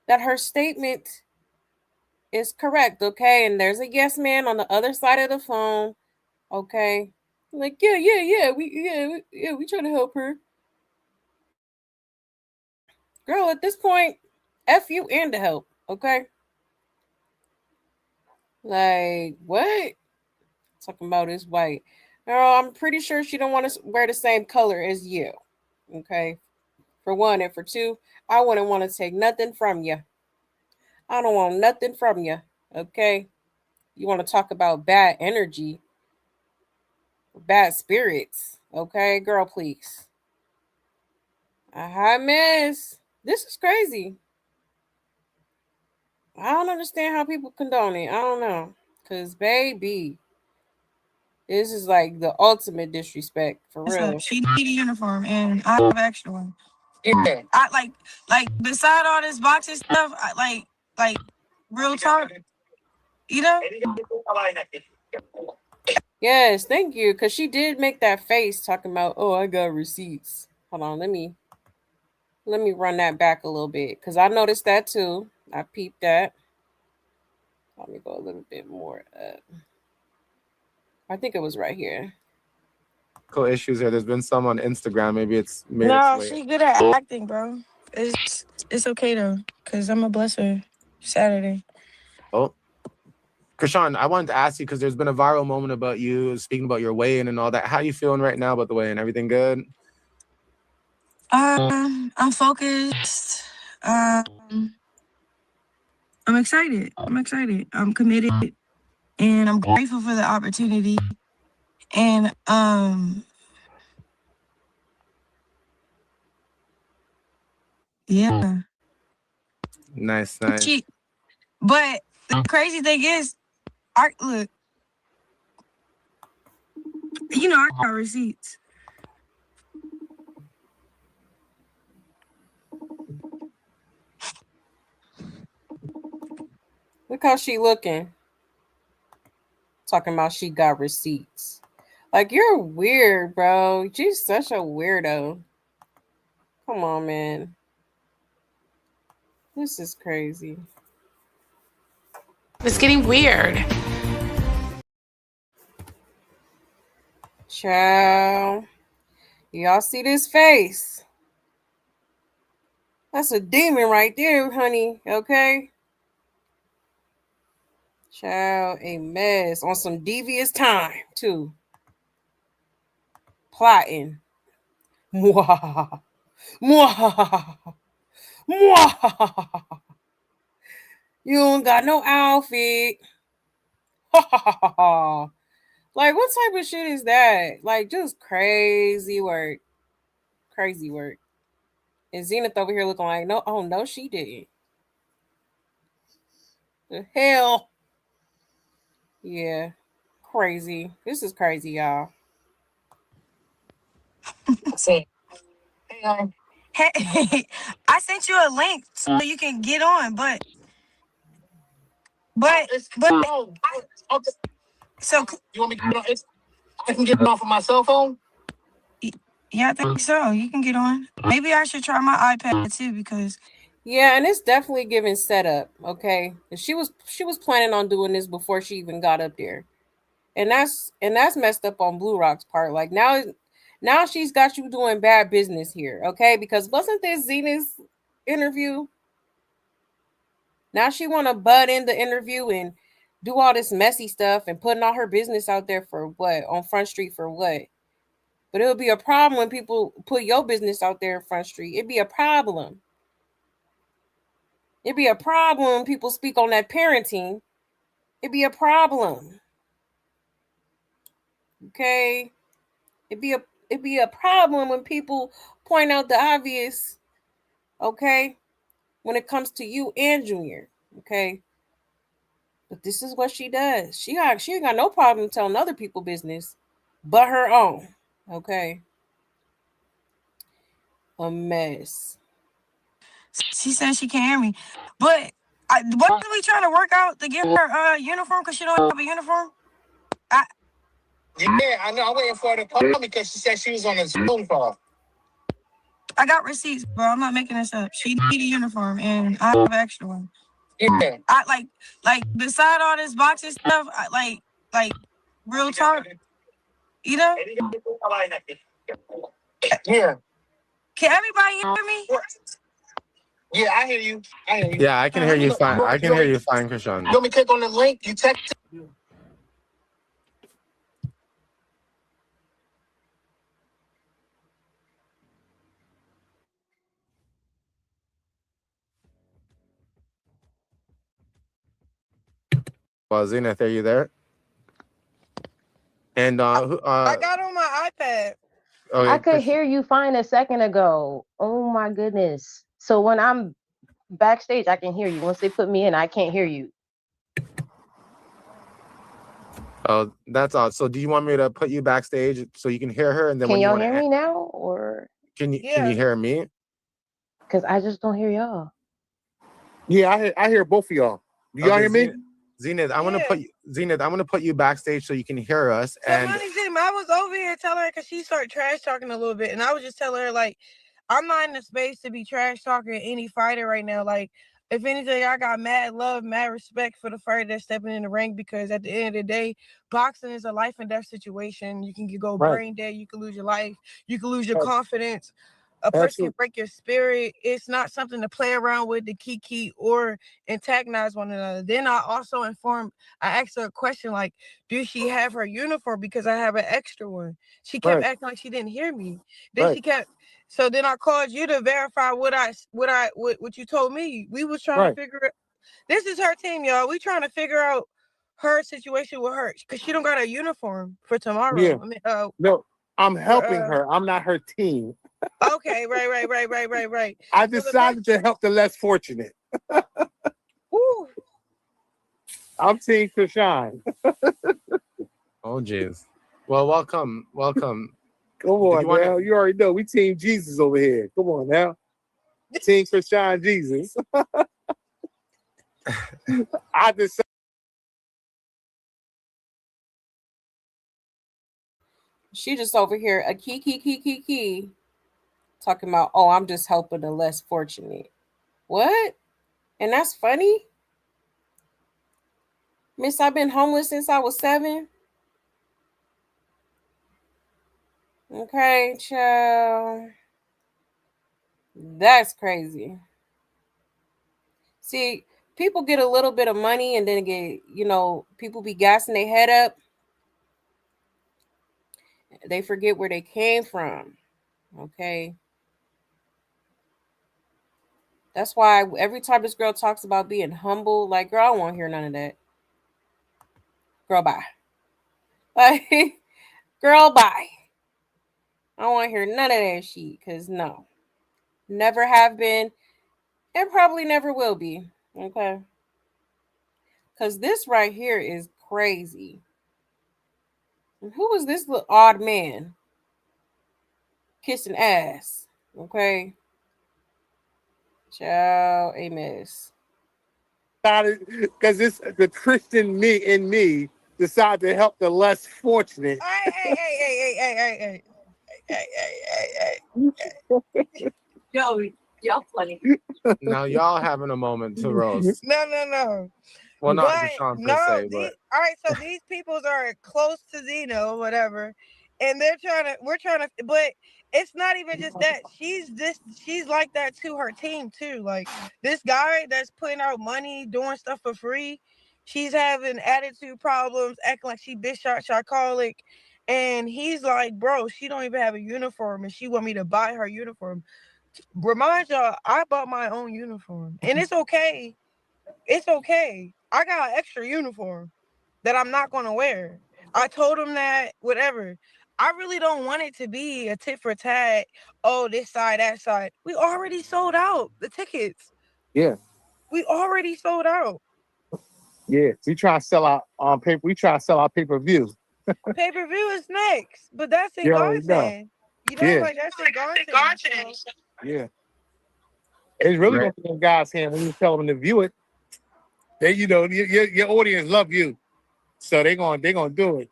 that her statement is correct, okay? And there's a yes man on the other side of the phone, okay? Like, we trying to help her. Girl, at this point, F you and the help, okay? Like, what? Talking about is white. Girl, I'm pretty sure she don't want to wear the same color as you, okay? For one, and for two, I wouldn't want to take nothing from you. I don't want nothing from you, okay? You want to talk about bad energy, bad spirits. Okay, girl, please. A hot mess. This is crazy. I don't understand how people condone it. I don't know. Because, baby, this is like the ultimate disrespect for real. She need a uniform, and I have an extra one. Yeah. I like beside all this boxing stuff, like real talk, you know? Yes, thank you. Because she did make that face talking about, oh, I got receipts. Hold on, let me run that back a little bit. Because I noticed that too. I peeped that. Let me go a little bit more up. I think it was right here. Issues here. There's been some on Instagram. Maybe it's No, way. she good at acting, bro. It's okay though, cause I'm gonna bless her Saturday. Oh, Chrisean, I wanted to ask you because there's been a viral moment about you speaking about your weigh-in and all that. How you feeling right now about the weigh-in? Everything good? I'm focused. I'm excited. I'm committed, and I'm grateful for the opportunity. And yeah. Nice. But the crazy thing is, look, you know, I got receipts. Look how she looking. Talking about she got receipts. Like, you're weird, bro. She's such a weirdo. Come on, man. This is crazy. It's getting weird. Child. Y'all see this face? That's a demon right there, honey. Okay? Child, a mess. On some devious time, too. Plotting. Mwah. Mwah. Mwah. You don't got no outfit. Like, what type of shit is that? Like, just crazy work. Crazy work. And Zenith over here looking like, no, oh, no, she didn't. The hell? Yeah. Crazy. This is crazy, y'all. Hey, I sent you a link so you can get on, but so You want me to get on? I can get it off of my cell phone. yeah, I think so. You can get on. Maybe I should try my iPad too because yeah, and it's definitely giving setup. Okay, she was planning on doing this before she even got up there, and that's messed up on Blue Rock's part. Like now she's got you doing bad business here. Okay, because wasn't this Zenith's interview? Now she want to butt in the interview and do all this messy stuff and putting all her business out there for what? On Front Street for what? But it would be a problem when people put your business out there in Front Street. It'd be a problem. It'd be a problem when people speak on that parenting. It'd be a problem. Okay? It'd be a problem when people point out the obvious. Okay? When it comes to you and Junior. Okay? But this is what she does. She ain't got no problem telling other people business, but her own. Okay. A mess. she said she can't hear me. But what are we trying to work out to get her uniform because she don't have a uniform? Yeah, I know. I'm waiting for her to call me because she said she was on a Zoom call. I got receipts, bro. I'm not making this up. She need a uniform, and I have an extra one. Yeah. I like beside all this boxing stuff, like real talk, you know? Yeah. Can everybody hear me? Yeah, I hear you. Yeah, I can hear you fine. I can hear you fine, Chrisean. You want me to click on the link? You text Well, Zenith, are you there? And I got on my iPad. okay, I could hear you fine a second ago. Oh my goodness. So when I'm backstage, I can hear you. Once they put me in, I can't hear you. Oh, that's odd. So do you want me to put you backstage so you can hear her, and then Can when you y'all want hear to, me now? Or can you hear me? because I just don't hear y'all. Yeah, I hear both of y'all. Do y'all hear me? Zenith, I want to put you, Zenith, I want to put you backstage so you can hear us. So money Zim, I was over here telling her because she started trash talking a little bit, and I was just telling her like, I'm not in the space to be trash talking any fighter right now. Like, if anything, I got mad love, mad respect for the fighter that's stepping in the ring, because at the end of the day, boxing is a life and death situation. You can go brain dead, you can lose your life, you can lose your confidence. A person can break your spirit. It's not something to play around with, to kiki or antagonize one another. Then I also I asked her a question like, do she have her uniform? Because I have an extra one. She kept acting like she didn't hear me. Then she kept, so then I called you to verify what you told me. We was trying to figure it. This is her team, y'all. We trying to figure out her situation with her because she don't got a uniform for tomorrow. Yeah. I mean, No, I'm helping her. I'm not her team. Okay, right. I decided to help the less fortunate. Woo. I'm Team Chrisean. Oh, jeez. Well, welcome. Come on, now. You already know we Team Jesus over here. Come on now. Team Chrisean Jesus. I decided. She just over here a key. Talking about, oh, I'm just helping the less fortunate. What? And that's funny? Miss, I've been homeless since I was 7. Okay, child. That's crazy. See, people get a little bit of money and then people be gassing their head up. They forget where they came from. Okay. That's why every time this girl talks about being humble, like, girl, I don't want to hear none of that. Girl, bye. Like, girl, bye. I don't want to hear none of that shit, because no. Never have been, and probably never will be. Okay. Because this right here is crazy. And who is this little odd man kissing ass? Okay. Ciao, a miss. Because it's the Christian me in me decided to help the less fortunate. Hey. Yo, y'all funny. Now y'all having a moment to roast. No. Well, not But Chrisean per se, but all right, so these peoples are close to Zeno or whatever, and we're trying to, but it's not even just that. She's like that to her team too. Like this guy that's putting out money, doing stuff for free, she's having attitude problems, acting like she bitch shotaholic, and he's like, bro, she don't even have a uniform, and she want me to buy her uniform. Remind y'all, I bought my own uniform, and it's okay. It's okay. I got an extra uniform that I'm not going to wear. I told him that, whatever. I really don't want it to be a tit for tat. Oh, this side, that side. We already sold out the tickets. Yeah. We already sold out. Yeah. We try to sell out on paper. We try to sell out pay-per-view. Pay-per-view is next, but that's in You God's already know. hand. You know, like that's in God's hand. Yeah. It's really going to be in God's hand when you tell them to view it. They, your audience love you, so they're gonna do it.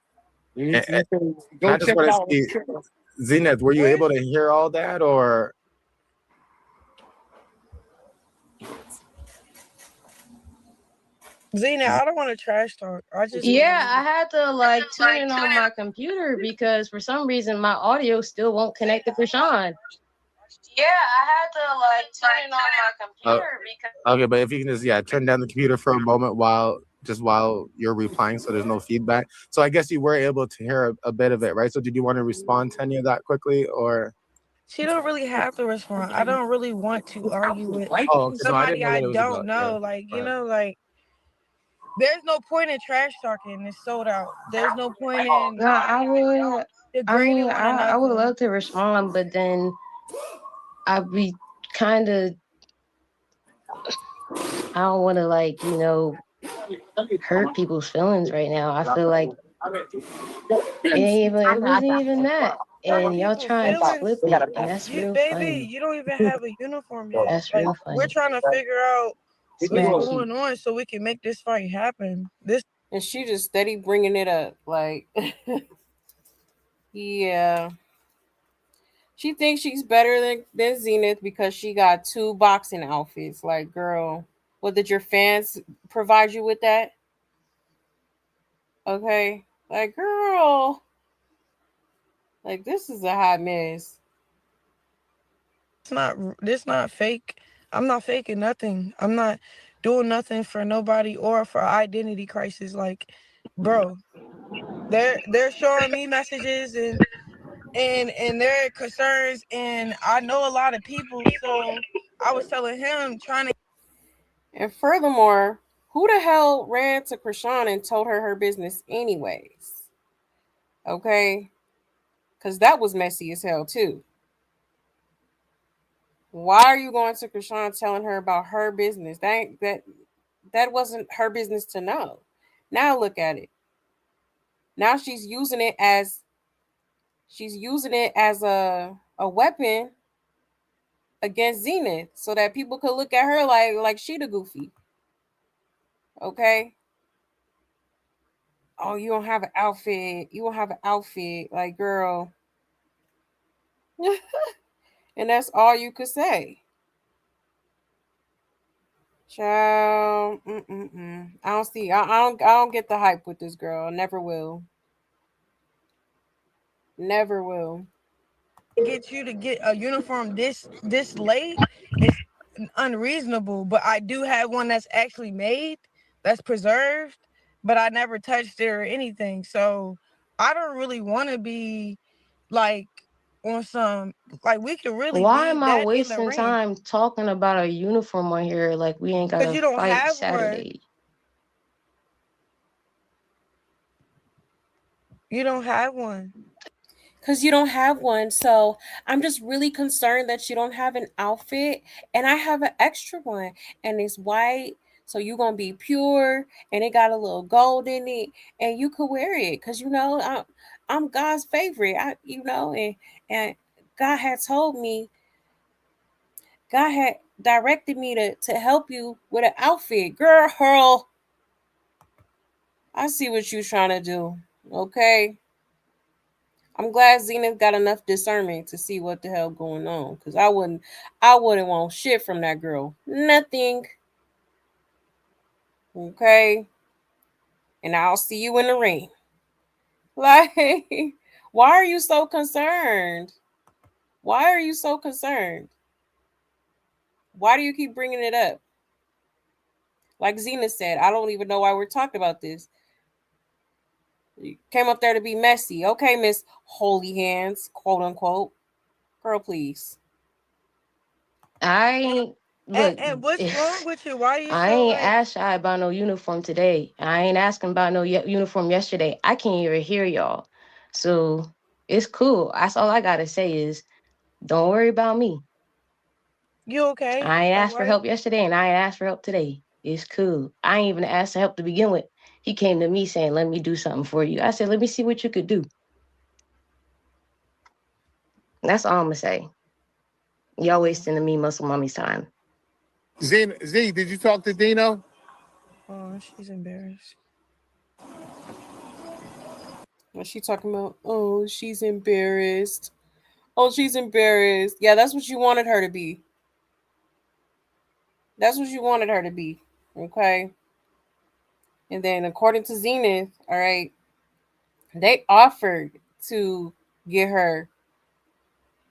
I just want to see, Zenith, were you able to hear all that, or? Zena, I don't want to trash talk. I had to tune in on my computer because for some reason my audio still won't connect to Chrisean. Yeah, I had to tune in on my computer because. Okay, but if you can just turn down the computer for a moment while you're replying, so there's no feedback. So I guess you were able to hear a bit of it, right? So did you want to respond to any of that quickly, or? She don't really have to respond. I don't really want to argue with Okay. somebody No, I I didn't know that it was don't know. about, you know, like There's no point in trash talking. It's sold out. There's no point in No, I would. degrading one another. I would love to respond, but then I'd be kind of. I don't want to hurt people's feelings right now. I feel like it wasn't even that, and y'all trying to flip it, and that's real funny. You don't even have a uniform yet. That's real funny. We're trying to figure out what's going on so we can make this fight happen. And she just steady bringing it up. Like, yeah. She thinks she's better than Zenith because she got 2 boxing outfits. Like, girl, what, did your fans provide you with that? Okay. Like, girl. Like, this is a hot mess. This not fake. I'm not faking nothing. I'm not doing nothing for nobody or for identity crisis. Like, bro, they're showing me messages and their concerns, and I know a lot of people. So I was telling him, trying to. And furthermore, who the hell ran to Chrisean and told her business anyways? Okay? Because that was messy as hell too. Why are you going to Chrisean telling her about her business? That wasn't her business to know. Now look at it. Now she's using it as a weapon against Zenith so that people could look at her like she the goofy. Okay? Oh, you don't have an outfit. You don't have an outfit. Like, girl. And that's all you could say. Child, I don't see. I don't get the hype with this girl. Never will. Never will. Get you to get a uniform this late is unreasonable. But I do have one that's actually made, that's preserved, but I never touched it or anything. So I don't really want to be like on some, like, we could really Why leave am I that in the wasting ring. time talking about a uniform on here like we ain't got Because to you don't fight have Saturday? You don't have one. Because you don't have one. So I'm just really concerned that you don't have an outfit. And I have an extra one. And it's white. So you're going to be pure. And it got a little gold in it. And you could wear it. Because, I'm God's favorite. And God had told me, God had directed me to help you with an outfit. Girl, I see what you're trying to do. Okay? I'm glad Zenith got enough discernment to see what the hell going on. Because I wouldn't want shit from that girl. Nothing. Okay? And I'll see you in the ring. Like, why are you so concerned? Why are you so concerned? Why do you keep bringing it up? Like Zenith said, I don't even know why we're talking about this. You came up there to be messy. Okay, Miss Holy Hands, quote unquote. Girl, please. I ain't look. And what's wrong with you? Why are you I so ain't asked shy about no uniform today. I ain't asking about no uniform yesterday. I can't even hear y'all, so it's cool. That's all I gotta say is, don't worry about me. You okay? I ain't asked for help yesterday, and I ain't asked for help today. It's cool. I ain't even asked for help to begin with. He came to me saying, "Let me do something for you." I said, "Let me see what you could do." That's all I'm gonna say. Y'all wasting the me muscle mommy's time. Z, did you talk to Dino? Oh, she's embarrassed. What's she talking about? Oh, she's embarrassed. Oh, she's embarrassed. Yeah, that's what you wanted her to be. That's what you wanted her to be. Okay. And then according to Zenith, all right, they offered to get her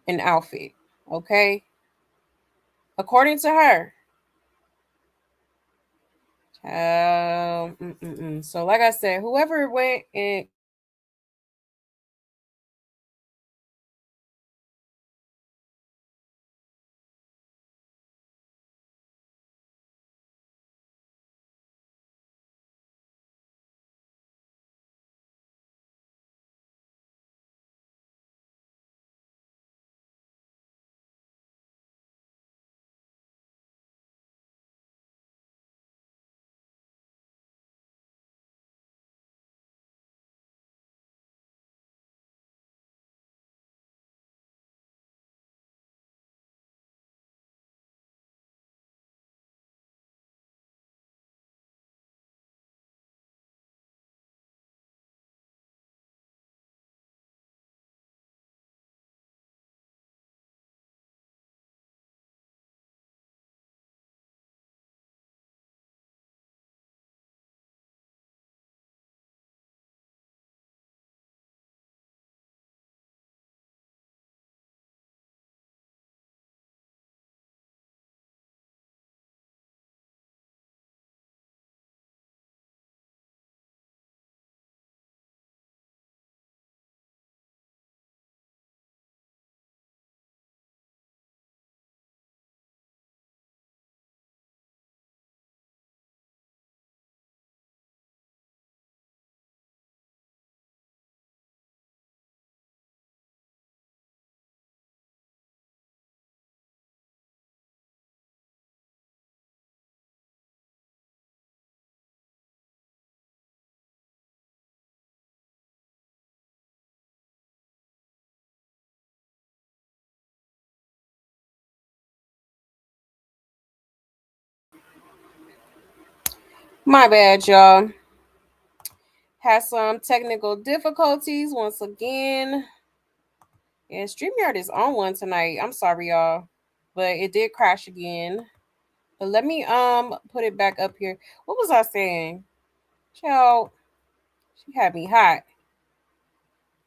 an outfit. Okay. According to her. So like I said, whoever went and My bad, y'all. Had some technical difficulties once again. And StreamYard is on one tonight. I'm sorry, y'all. But it did crash again. But let me put it back up here. What was I saying? Child, she had me hot.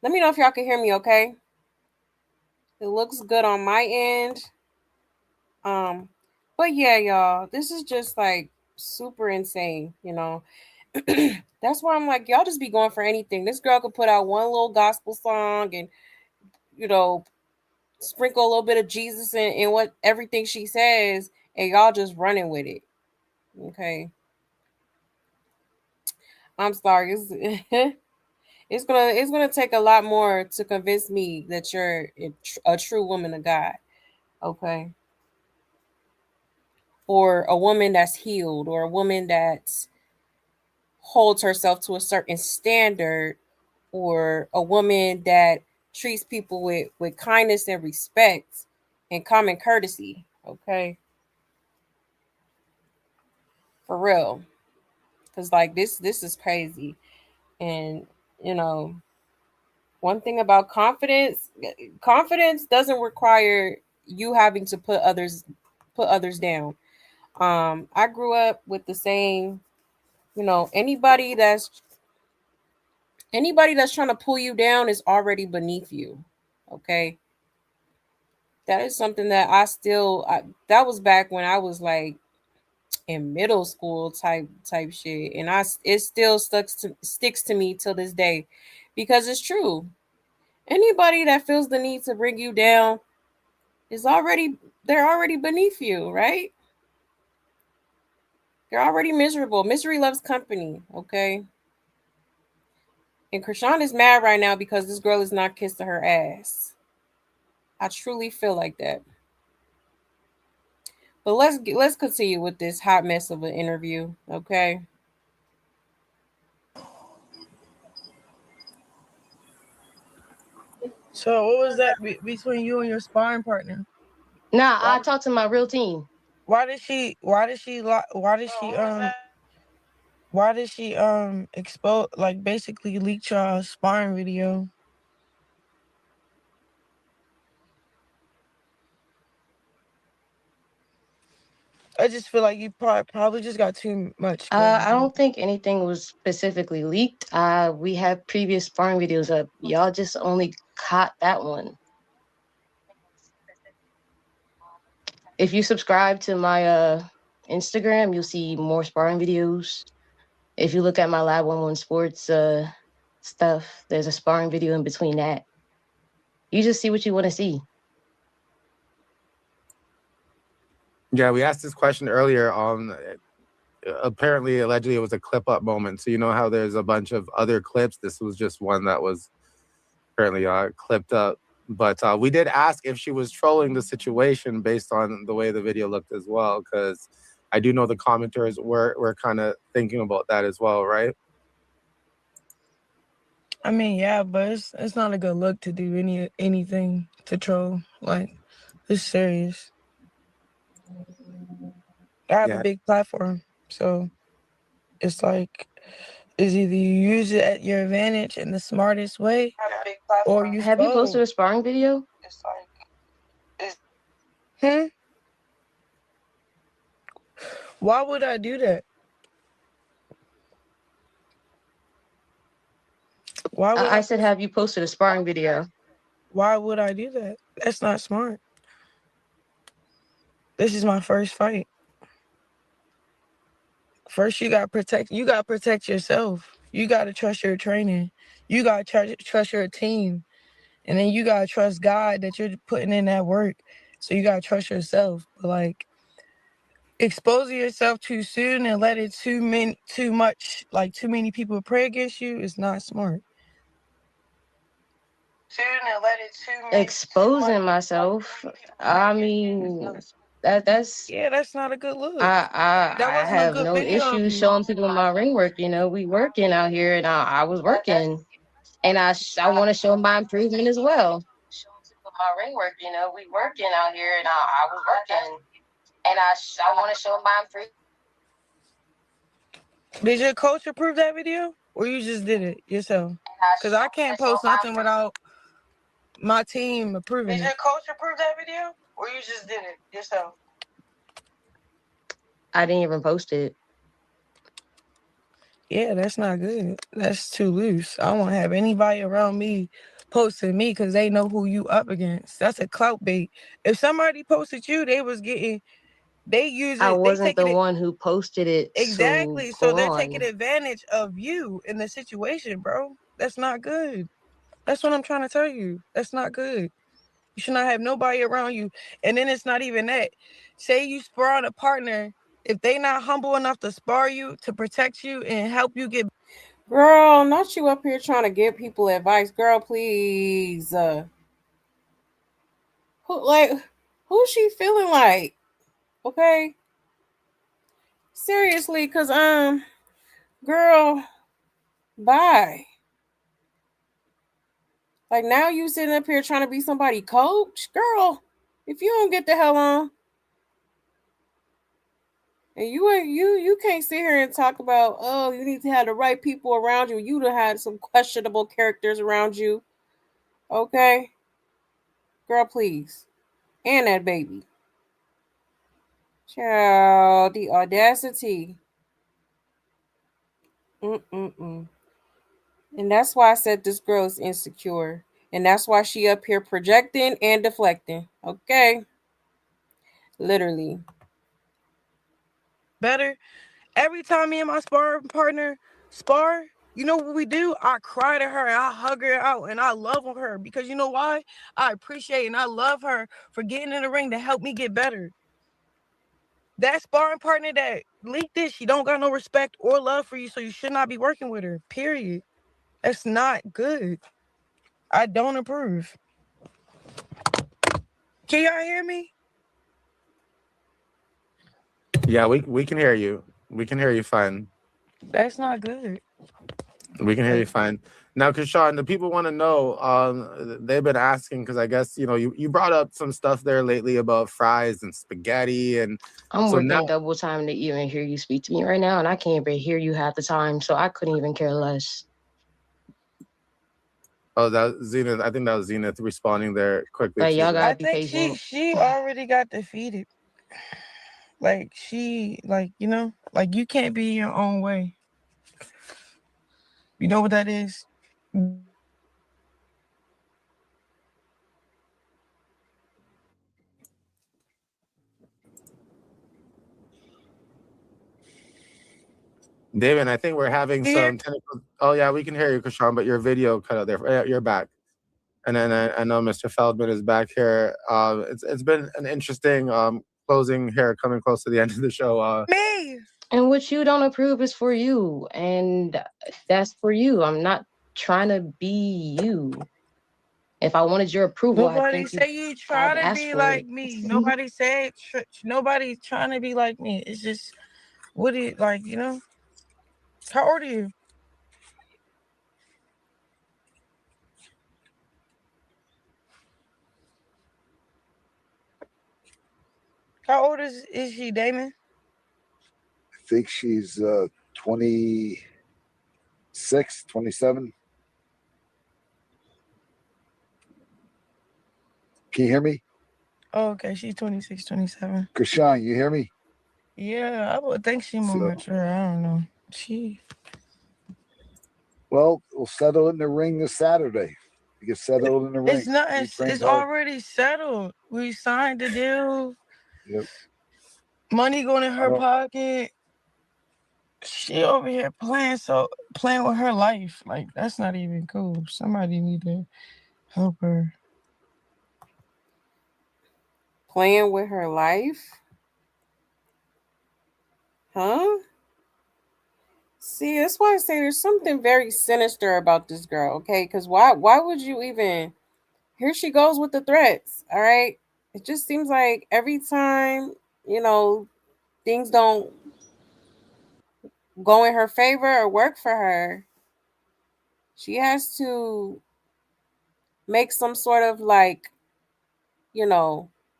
Let me know if y'all can hear me, okay? It looks good on my end. But yeah, y'all, this is just like super insane, you know. That's why I'm like, y'all just be going for anything. This girl could put out one little gospel song and, you know, sprinkle a little bit of Jesus in what everything she says, and y'all just running with it. Okay. I'm sorry. It's gonna take a lot more to convince me that you're a true woman of God. Okay. Or a woman that's healed, or a woman that holds herself to a certain standard, or a woman that treats people with kindness and respect and common courtesy. Okay. For real. Because like this is crazy. And you know, one thing about confidence doesn't require you having to put others down. I grew up with the saying, you know, anybody that's trying to pull you down is already beneath you. Okay. That is something that that was back when I was like in middle school type shit, and it still sticks to me till this day, because it's true. Anybody that feels the need to bring you down is they're already beneath you, right? They're already miserable. Misery loves company, okay? And Chrisean is mad right now because this girl is not kissing her ass. I truly feel like that. But let's continue with this hot mess of an interview, okay? So what was that between you and your sparring partner? Nah, I talked to my real team. Why did she expose, like, basically leak your sparring video? I just feel like you probably just got too much. I don't think anything was specifically leaked. We have previous sparring videos up. Y'all just only caught that one. If you subscribe to my Instagram, you'll see more sparring videos. If you look at my Lab 11 Sports stuff, there's a sparring video in between that. You just see what you want to see. Yeah, we asked this question earlier. Apparently, allegedly, it was a clip up moment. So you know how there's a bunch of other clips. This was just one that was apparently clipped up. But we did ask if she was trolling the situation based on the way the video looked as well, because I do know the commenters were kind of thinking about that as well, right? I mean, yeah, but it's not a good look to do anything to troll. Like, it's serious. I have a big platform, so it's like, it's either you use it at your advantage in the smartest way, or you Have you posted fold. a sparring video? Why would I do that? Why would I said, have you posted a sparring video? Why would I do that? That's not smart. This is my first fight. First, you gotta protect yourself. You gotta trust your training. You gotta trust your team. And then you gotta trust God that you're putting in that work. So you gotta trust yourself. But like, exposing yourself too soon and letting too many people pray against you is not smart. Exposing myself. I mean, that's not a good look. I have no issues showing people my ring work. You know, we working out here, and I was working, and I want to show my improvement as well. My ring work. You know, we working out here, and I was working, and I want to show my improvement. Did your coach approve that video, or you just did it yourself? Because I can't post nothing without my team approving it. Did your coach approve that video, or you just did it yourself? I didn't even post it. Yeah, that's not good. That's too loose. I won't have anybody around me posting me because they know who you up against. That's a clout bait. If somebody posted you, they use it. I They wasn't the taking it one who posted it. exactly. So So go they're on. taking advantage of you in the situation, bro. That's not good. That's what I'm trying to tell you. That's not good. You should not have nobody around you. And then it's not even that. Say you spar on a partner. If they not humble enough to spar you, to protect you and help you get... Girl, not you up here trying to give people advice. Girl, please. Who's she feeling like? Okay? Seriously, because, girl, bye. Like, now you sitting up here trying to be somebody coach? Girl, if you don't get the hell on, and you can't sit here and talk about, oh, you need to have the right people around you. You done had some questionable characters around you. Okay? Girl, please. And that baby. Child, the audacity. Mm-mm-mm. And that's why I said this girl is insecure. And that's why she up here projecting and deflecting. Okay? Literally. better. Every time me and my sparring partner spar, you know what we do? I cry to her and I hug her out and I love on her because you know why? I appreciate and I love her for getting in the ring to help me get better. That sparring partner that leaked this, she don't got no respect or love for you, so you should not be working with her. Period. That's not good. I don't approve. Can y'all hear me? Yeah, we can hear you. We can hear you fine. That's not good. We can hear you fine. Now, Chrisean, the people want to know, they've been asking, because I guess, you brought up some stuff there lately about fries and spaghetti. And I'm so working now, double time to even hear you speak to me right now, and I can't even hear you half the time, so I couldn't even care less. oh, that was Zenith. I think that was Zenith responding there quickly. Like, y'all To gotta I be think patient. she already got defeated. Like like you can't be your own way. You know what that is? David, I think we're having some technical. Oh yeah, we can hear you, Chrisean, but your video cut out there. Yeah, you're back. And then I know Mr. Feldman is back here. It's been an interesting closing here, coming close to the end of the show. Me. And what you don't approve is for you, and that's for you. I'm not trying to be you. If I wanted your approval, I Nobody think say you try I'd to ask be for like it. me. Nobody say nobody's trying to be like me. It's just what it like, How old are you? How old is she, Damon? I think she's 26, 27. Can you hear me? Oh, okay. She's 26, 27. Chrisean, you hear me? Yeah, I would think she's more mature. I don't know. Well, we'll settle in the ring this Saturday. You get settled in the ring. It's not. You It's trained hard. already settled. We signed the deal. Yep. Money going in her pocket. She over here playing with her life. Like, that's not even cool. Somebody need to help her. Playing with her life? Huh? See, that's why I say there's something very sinister about this girl, okay? Because why would you even... Here she goes with the threats, all right? It just seems like every time, things don't go in her favor or work for her, she has to make some sort of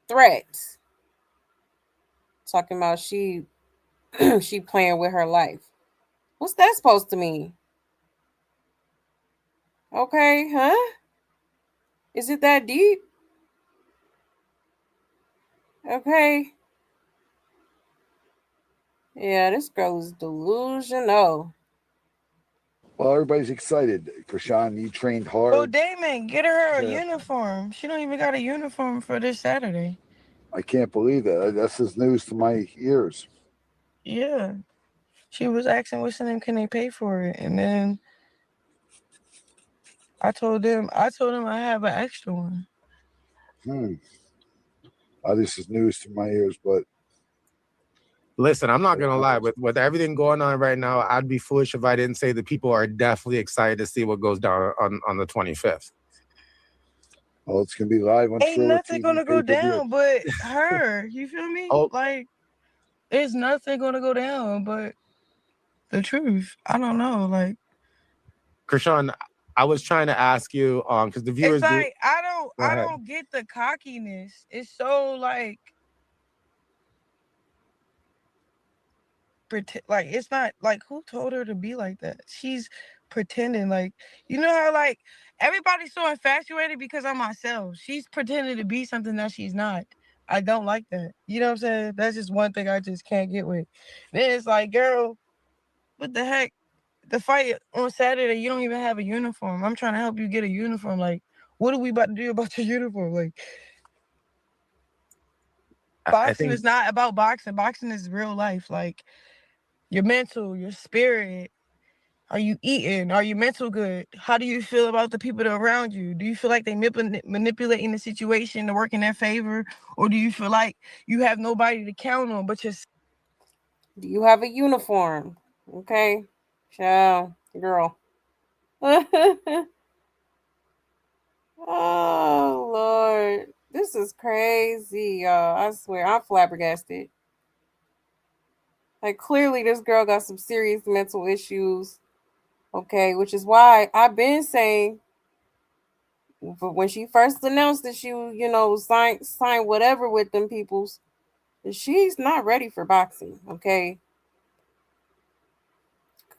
threat. Talking about she she playing with her life. What's that supposed to mean? Okay, huh? Is it that deep? Okay. Yeah, this girl is delusional. Well, everybody's excited. Chrisean, you trained hard. Oh, Damon, get her a uniform. She don't even got a uniform for this Saturday. I can't believe that. This is news to my ears. Yeah. She was asking what's the name, can they pay for it? And then I told them I have an extra one. This is news to my ears, but listen, I'm not gonna lie. With everything going on right now, I'd be foolish if I didn't say that people are definitely excited to see what goes down on the 25th. Well, it's gonna be live on Ain't Triller nothing TV gonna go pay-per-view. down but her. You feel me? Oh. Like, there's nothing gonna go down but the truth. I don't know. Like, Chrisean, I was trying to ask you, because the viewers it's like do. I don't get the cockiness. It's so like like it's not like who told her to be like that? She's pretending like, you know how like everybody's so infatuated because I'm myself. She's pretending to be something that she's not. I don't like that. You know what I'm saying? That's just one thing I just can't get with. Then it's like, girl, what the heck? The fight on Saturday, you don't even have a uniform. I'm trying to help you get a uniform. Like, what are we about to do about your uniform? Like, boxing is not about boxing. Boxing is real life. Like, your mental, your spirit. Are you eating? Are you mental good? How do you feel about the people that are around you? Do you feel like they manipulating the situation to work in their favor? Or do you feel like you have nobody to count on but yourself? Do you have a uniform? Okay. Ciao, girl. Oh, Lord. This is crazy, y'all. I swear, I'm flabbergasted. Like, clearly, this girl got some serious mental issues. Okay, which is why I've been saying, but when she first announced that she, sign whatever with them peoples, she's not ready for boxing. Okay,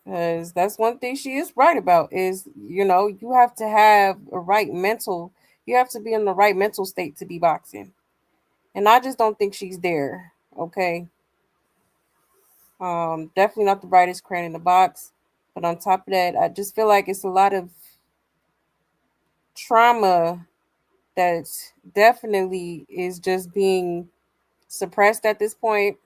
because that's one thing she is right about is you have to have a right mental. You have to be in the right mental state to be boxing, and I just don't think she's there. Okay, definitely not the brightest crayon in the box. But on top of that, I just feel like it's a lot of trauma that definitely is just being suppressed at this point.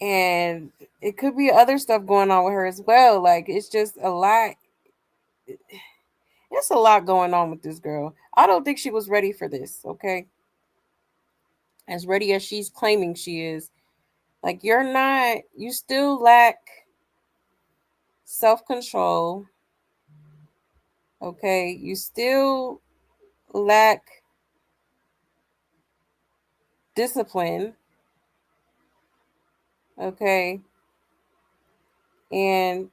And it could be other stuff going on with her as well. Like, it's just a lot. It's a lot going on with this girl. I don't think she was ready for this, okay? As ready as she's claiming she is. Like, you're not, you still lack self control, okay? You still lack discipline, okay? And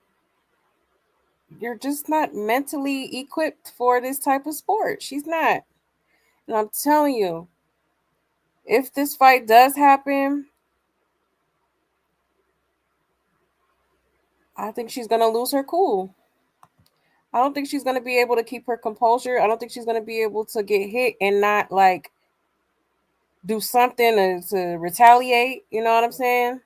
you're just not mentally equipped for this type of sport. She's not. And I'm telling you, if this fight does happen, I think she's going to lose her cool. I don't think she's going to be able to keep her composure. I don't think she's going to be able to get hit and not like do something to retaliate. You know what I'm saying?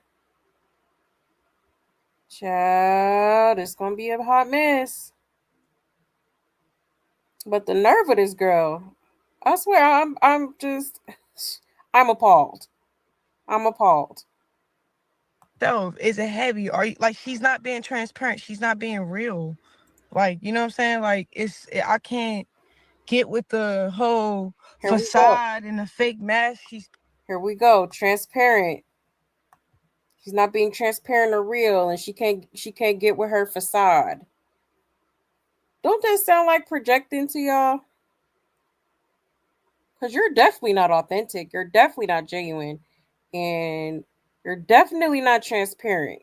Child, it's going to be a hot mess. But the nerve of this girl, I swear, I'm appalled. I'm appalled. Is it heavy? Are you like she's not being transparent? She's not being real. Like, you know what I'm saying? Like, I can't get with the whole facade and the fake mask. Here we go. Transparent. She's not being transparent or real, and she can't get with her facade. Don't that sound like projecting to y'all? Because you're definitely not authentic. You're definitely not genuine. And you're definitely not transparent.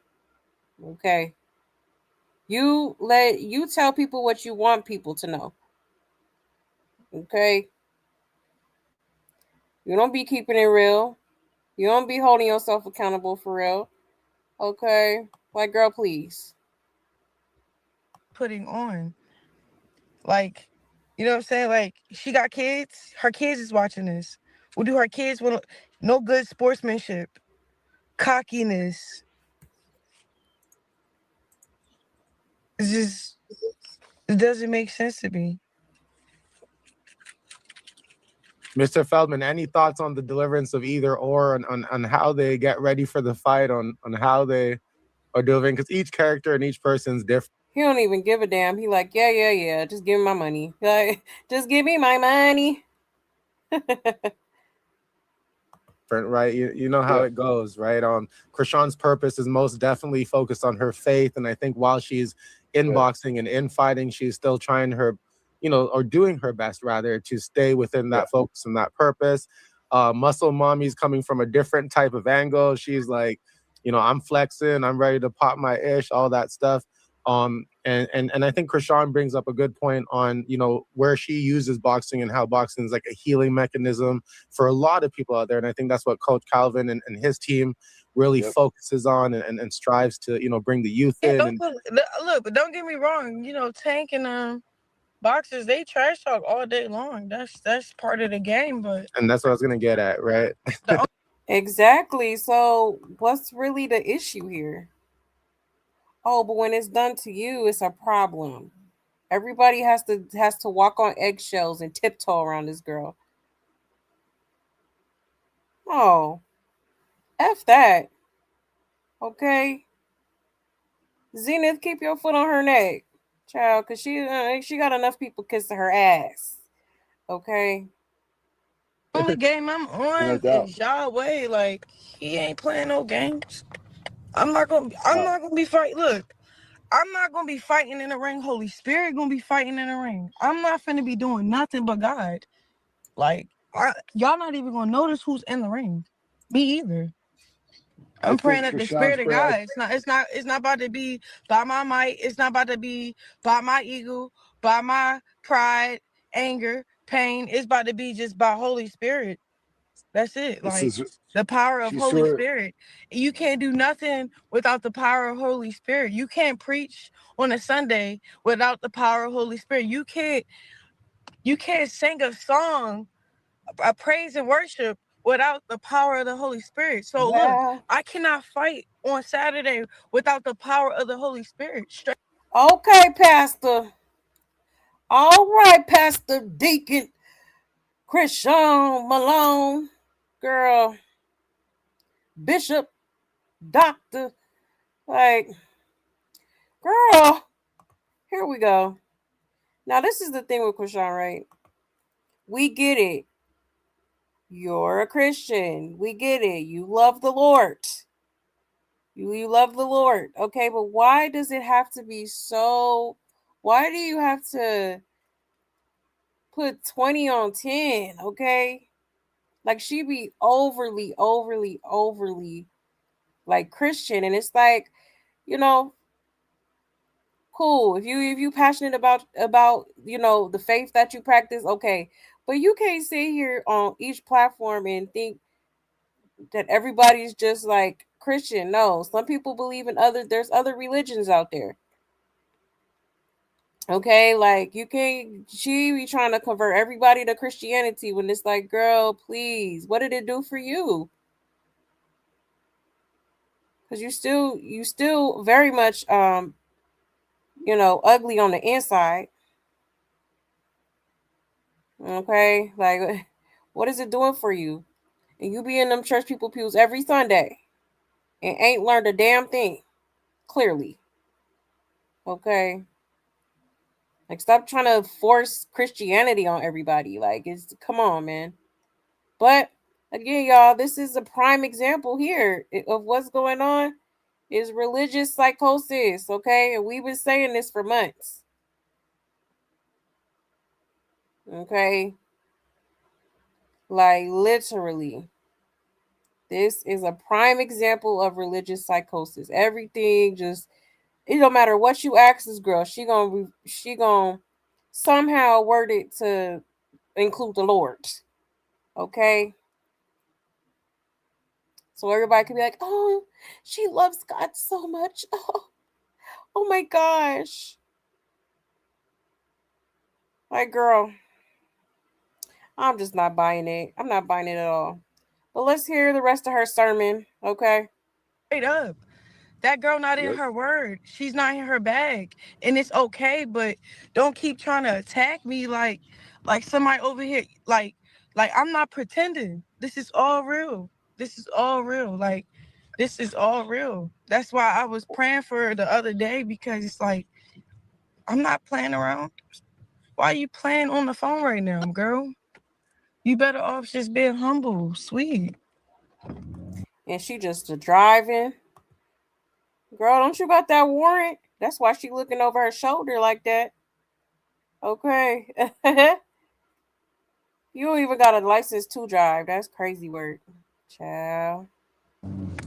Okay. You tell people what you want people to know. Okay. You don't be keeping it real. You don't be holding yourself accountable for real. Okay, like, girl, please. Putting on, like, you know what I'm saying? Like, she got kids. Her kids is watching this. What do her kids want? No good sportsmanship, cockiness. It's just, it doesn't make sense to me. Mr. Feldman, any thoughts on the deliverance of either or on how they get ready for the fight, on how they are doing? Because each character and each person's different. He don't even give a damn. He like, yeah. Just give me my money. Like, just give me my money. Right, you know how it goes, right? Chrisean's purpose is most definitely focused on her faith, and I think while she's in boxing and in fighting, she's still trying her, or doing her best rather to stay within that focus and that purpose. Muscle Mommy's coming from a different type of angle. She's like, I'm flexing, I'm ready to pop my ish, all that stuff. And I think Chrisean brings up a good point on, where she uses boxing and how boxing is like a healing mechanism for a lot of people out there. And I think that's what Coach Calvin and his team really focuses on and strives to, bring the youth in. Look, but don't get me wrong. Tank and boxers, they trash talk all day long. That's part of the game. And that's what I was gonna get at, right? Exactly. So what's really the issue here? Oh, but when it's done to you, it's a problem. Everybody has to walk on eggshells and tiptoe around this girl. Oh, F that. Okay. Zenith, keep your foot on her neck, child, because she got enough people kissing her ass. Okay. Only game I'm on is Yahweh. Like, he ain't playing no games. I'm not gonna be fighting. Look, I'm not gonna be fighting in the ring. Holy Spirit gonna be fighting in the ring. I'm not finna be doing nothing but God. Like, y'all not even gonna notice who's in the ring. Me either. I'm praying that the Spirit of God. It's not about to be by my might. It's not about to be by my ego, by my pride, anger, pain. It's about to be just by Holy Spirit. That's it. Like, the power of Holy Spirit. You can't do nothing without the power of Holy Spirit. You can't preach on a Sunday without the power of Holy Spirit. You can't sing a song, a praise and worship without the power of the Holy Spirit. So look, I cannot fight on Saturday without the power of the Holy Spirit. Okay, Pastor. All right, Pastor Deacon Chrisean Malone, girl, Bishop, Doctor, like, girl, here we go. Now, this is the thing with Chrisean, right? We get it. You're a Christian. We get it. You love the Lord. You love the Lord. Okay, but why does it have to be so? Why do you have to put 20 on 10? Okay, like, she be overly like Christian, and it's like, cool, if you passionate about the faith that you practice, okay, but you can't sit here on each platform and think that everybody's just like Christian. No, some people believe in there's other religions out there. Okay, like, she be trying to convert everybody to Christianity when it's like, girl, please, what did it do for you? Because you still very much ugly on the inside. Okay, like, what is it doing for you? And you be in them church people pews every Sunday and ain't learned a damn thing, clearly. Okay, like, stop trying to force Christianity on everybody. Like, come on, man. But again, y'all, this is a prime example here of what's going on. Is religious psychosis. Okay, and we've been saying this for months. Okay, like, literally, this is a prime example of religious psychosis. Everything just, it don't matter what you ask this girl, she gonna somehow word it to include the Lord. Okay, So everybody can be like, oh, she loves God so much. Oh my gosh. Like, girl, I'm just not buying it. I'm not buying it at all. But let's hear the rest of her sermon, okay? Straight up. That girl not in her word. She's not in her bag. And it's okay, but don't keep trying to attack me like somebody over here. Like I'm not pretending. This is all real. This is all real. Like, this is all real. That's why I was praying for her the other day, because it's like, I'm not playing around. Why are you playing on the phone right now, girl? You better off just being humble, sweet. And she just driving. Girl, don't you got that warrant? That's why she looking over her shoulder like that. Okay. You don't even got a license to drive. That's crazy work. Child.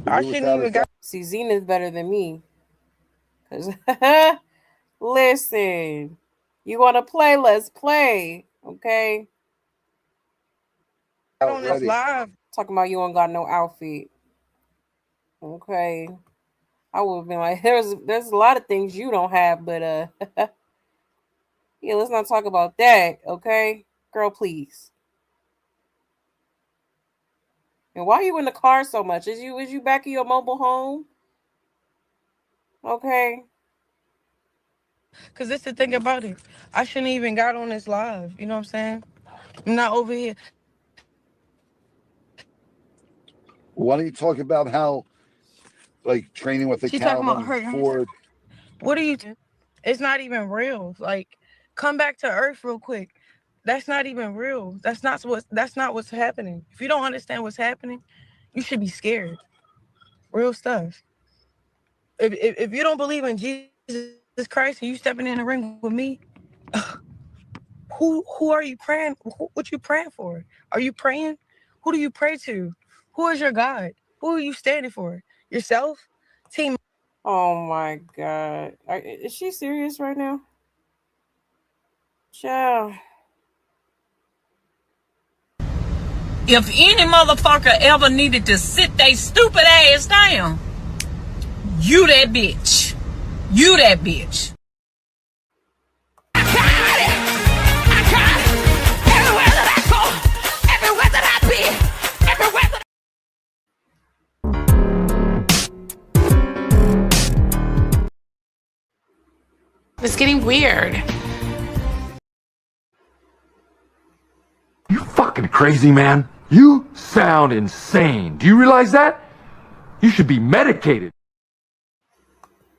I shouldn't even got. See, Zenith's better than me. Cause listen, you want to play? Let's play. Okay. On this live. Talking about you don't got no outfit. Okay. I would have been like, there's a lot of things you don't have, but yeah, let's not talk about that, okay? Girl, please. And why are you in the car so much? Is you back in your mobile home? Okay. Cause that's the thing about it. I shouldn't even got on this live. You know what I'm saying? I'm not over here. Why don't you talk about how, like, training with the She talking about Calvin her. Ford? What are you? It's not even real. Like, come back to earth real quick. That's not even real. That's not what's happening. If you don't understand what's happening, you should be scared. Real stuff. If you don't believe in Jesus Christ and you stepping in the ring with me, who are you praying? What you praying for? Are you praying? Who do you pray to? Who is your God? Who are you standing for? Yourself? Team. Oh my God. Is she serious right now? Child. If any motherfucker ever needed to sit they stupid ass down, you that bitch. You that bitch. It's getting weird. You fucking crazy, man. You sound insane. Do you realize that? You should be medicated.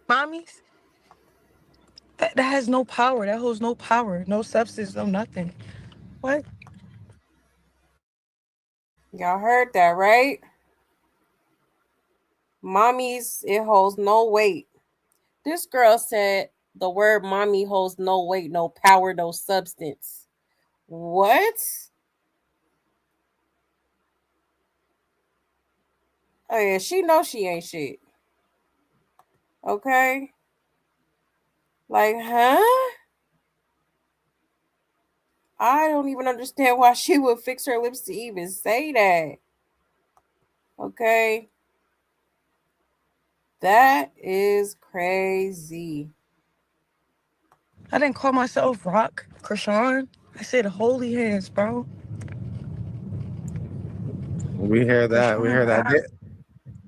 Mommies? That has no power. That holds no power. No substance, no nothing. What? Y'all heard that, right? Mommies, it holds no weight. This girl said the word mommy holds no weight, no power, no substance. What? Oh yeah, she knows she ain't shit. Okay? Like, huh? I don't even understand why she would fix her lips to even say that. Okay? That is crazy. I didn't call myself Rock, Chrisean. I said holy hands, bro. We hear that. We hear that.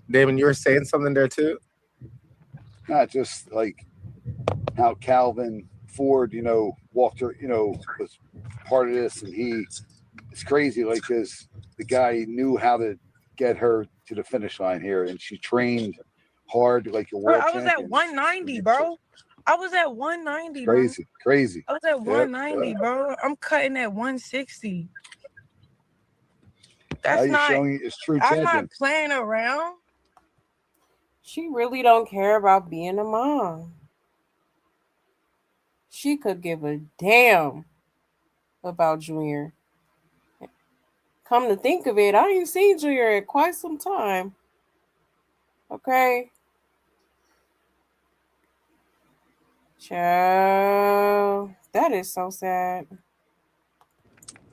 Damon, you were saying something there too? Not just like how Calvin Ford, walked her, was part of this, and it's crazy, like, because the guy knew how to get her to the finish line here, and she trained hard, like a world I was champion. at 190, bro. I was at 190, bro. Crazy. I was at 190, bro. I'm cutting at 160. That's not showing it's true I'm champion. not playing around. She really don't care about being a mom. She could give a damn about Junior. Come to think of it, I ain't seen Junior in quite some time. Okay? Child, that is so sad.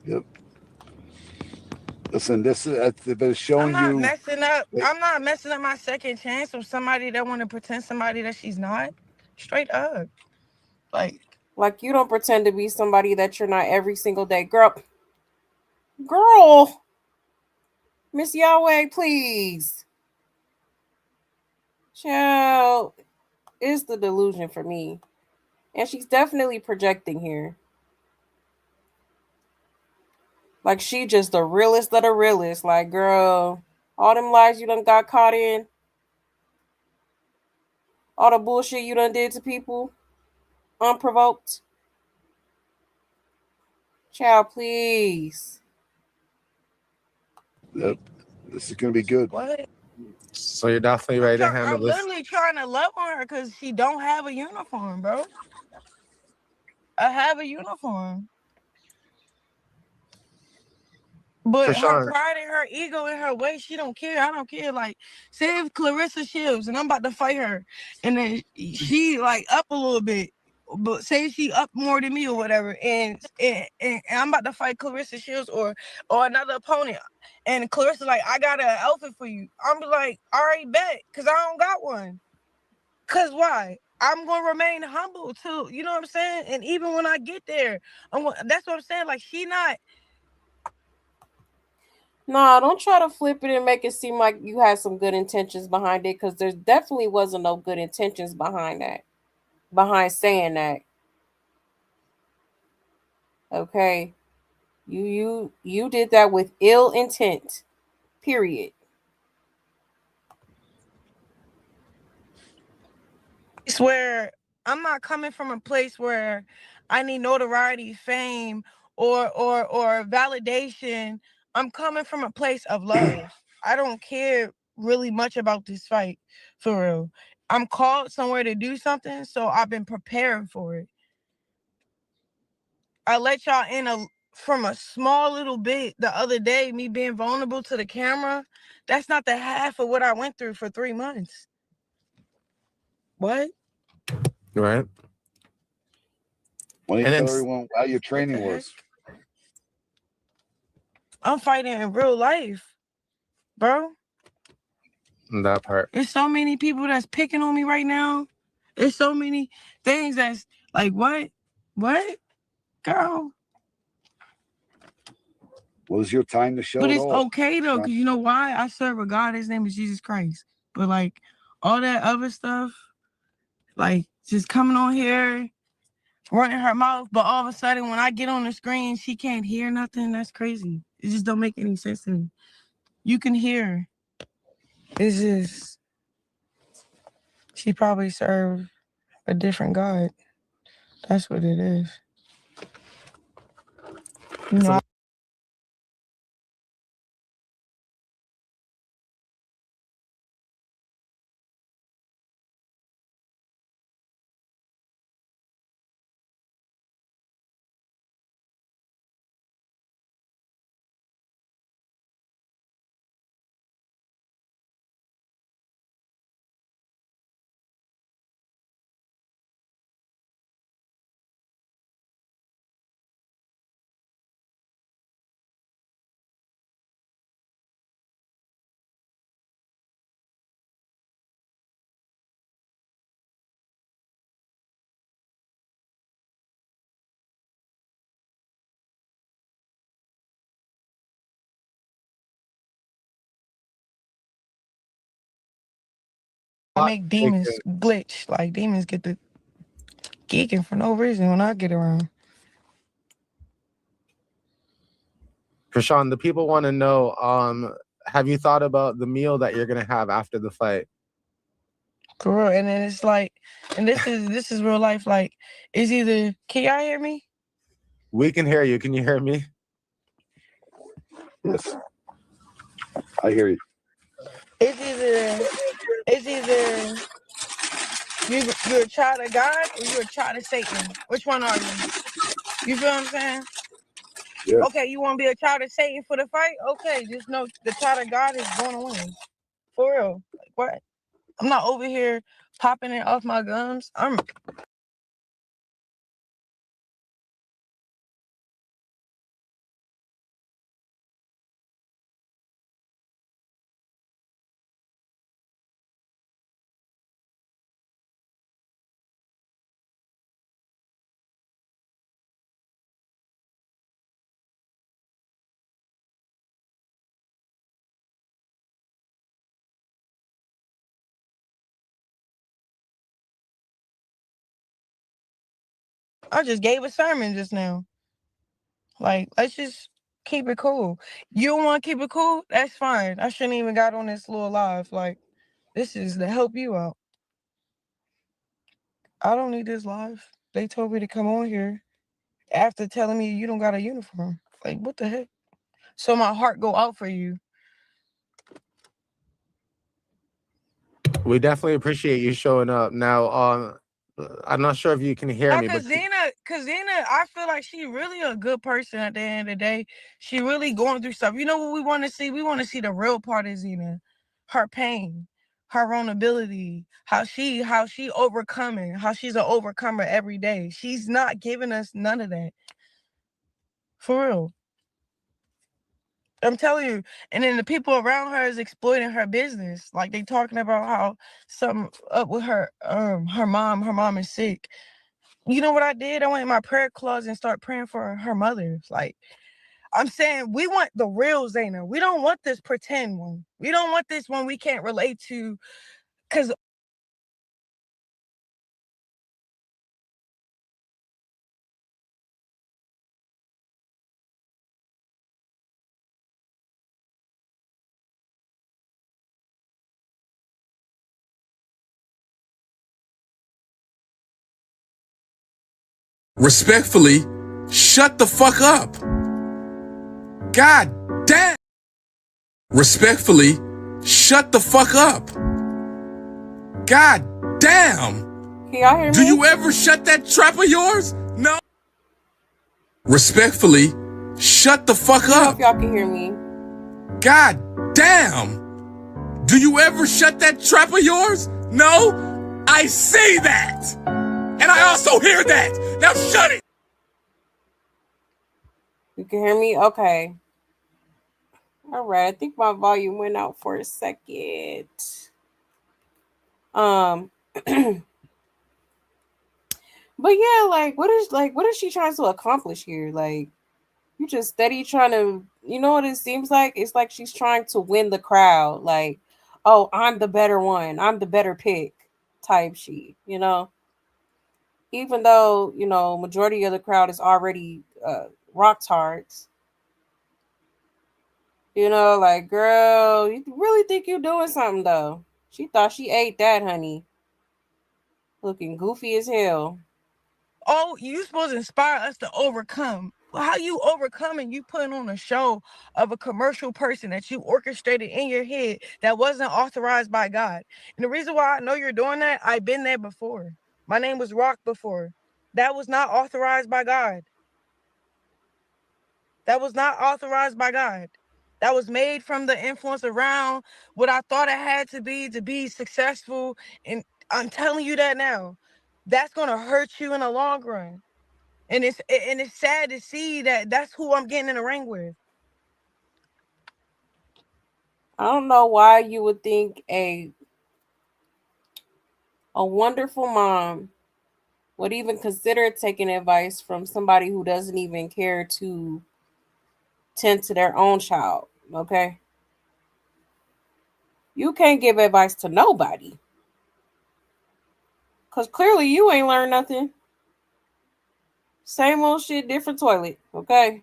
Yep. Listen, this is they're showing I'm you. not messing up my second chance with somebody that want to pretend somebody that she's not. Straight up. Like you don't pretend to be somebody that you're not every single day. Girl, Miss Yahweh, please. Child, it's the delusion for me. And she's definitely projecting here. Like, she just the realest of the realest. Like, girl, all them lies you done got caught in, all the bullshit you done did to people, unprovoked. Child, please. Yep. This is gonna be good. what? So you're definitely ready to handle I'm this. literally trying to love on her because she don't have a uniform, bro. I have a uniform. But her pride and her ego and her way, she don't care. I don't care. Like, say if Clarissa Shields and I'm about to fight her, and then she like up a little bit, but say she up more than me or whatever, and I'm about to fight Clarissa Shields or another opponent, and Clarissa like, I got an outfit for you. I'm like, all right, bet, cause I don't got one. Cause why? I'm gonna remain humble too. You know what I'm saying? And even when I get there, that's what I'm saying. Like, she not. Nah, don't try to flip it and make it seem like you had some good intentions behind it, because there definitely wasn't no good intentions behind that. Behind saying that. Okay. You did that with ill intent. Period. It's where I'm not coming from a place where I need notoriety, fame, or validation. I'm coming from a place of love. I don't care really much about this fight, for real. I'm called somewhere to do something, so I've been preparing for it. I let y'all in from a small little bit the other day, me being vulnerable to the camera. That's not the half of what I went through for 3 months. What? Right. Why don't you tell everyone how your training was? I'm fighting in real life, bro. That part. There's so many people that's picking on me right now. There's so many things that's like, what? Girl. What was your time to show But it it's all? okay though, because you know why? I serve a God, his name is Jesus Christ. But like all that other stuff, like just coming on here, running her mouth, but all of a sudden when I get on the screen, she can't hear nothing. That's crazy. It just don't make any sense to me. You can hear. It's just she probably served a different God. That's what it is. You know, I make demons glitch. Like demons get the geeking for no reason when I get around. Chrisean, the people want to know, have you thought about the meal that you're gonna have after the fight? Correct. And then it's like, and this is real life. Like, it's either, can y'all hear me? We can hear you. Can you hear me? Yes. I hear you. It's either you're a child of God or you're a child of Satan. Which one are you? You feel what I'm saying? Yeah. Okay, you want to be a child of Satan for the fight? Okay, just know the child of God is going to win. For real. Like, what? I'm not over here popping it off my gums. I'm I just gave a sermon just now. Like, let's just keep it cool. You don't want to keep it cool? That's fine. I shouldn't even got on this little live. Like, this is to help you out. I don't need this live. They told me to come on here after telling me you don't got a uniform. Like, what the heck? So my heart go out for you. We definitely appreciate you showing up. Now, I'm not sure if you can hear me, but Cause Zena, I feel like she really a good person at the end of the day. She really going through stuff. You know what we want to see? We want to see the real part of Zena, her pain, her vulnerability, how she overcoming, how she's an overcomer every day. She's not giving us none of that. For real. I'm telling you. And then the people around her is exploiting her business. Like they talking about how something up with her mom is sick. You know what I did? I went in my prayer closet and started praying for her mother. Like, I'm saying we want the real Zena. We don't want this pretend one. We don't want this one we can't relate to. Because Respectfully, shut the fuck up. God damn. Respectfully, shut the fuck up. God damn. Can y'all hear me? Do you ever shut that trap of yours? No. Respectfully, shut the fuck I don't know up. if y'all can hear me. God damn. Do you ever shut that trap of yours? No. I see that. And I also hear that. Now shut it. You can hear me? Okay. All right. I think my volume went out for a second. But yeah, like what is she trying to accomplish here? Like you just steady trying to, you know what it seems like? It's like she's trying to win the crowd. Like, oh, I'm the better one. I'm the better pick type shit, you know? Even though, you know, majority of the crowd is already rock tards. You know, like, girl, you really think you're doing something though. She thought she ate that, honey. Looking goofy as hell. oh, you supposed to inspire us to overcome. How you overcoming? You putting on a show of a commercial person that you orchestrated in your head that wasn't authorized by God. And the reason why I know you're doing that, I've been there before. My name was Rock before. That was not authorized by God. That was not authorized by God. That was made from the influence around what I thought it had to be successful. And I'm telling you that now. That's gonna hurt you in the long run. And it's sad to see that that's who I'm getting in the ring with. I don't know why you would think a wonderful mom would even consider taking advice from somebody who doesn't even care to tend to their own child. Okay. You can't give advice to nobody. Because clearly you ain't learned nothing. Same old shit, different toilet. Okay.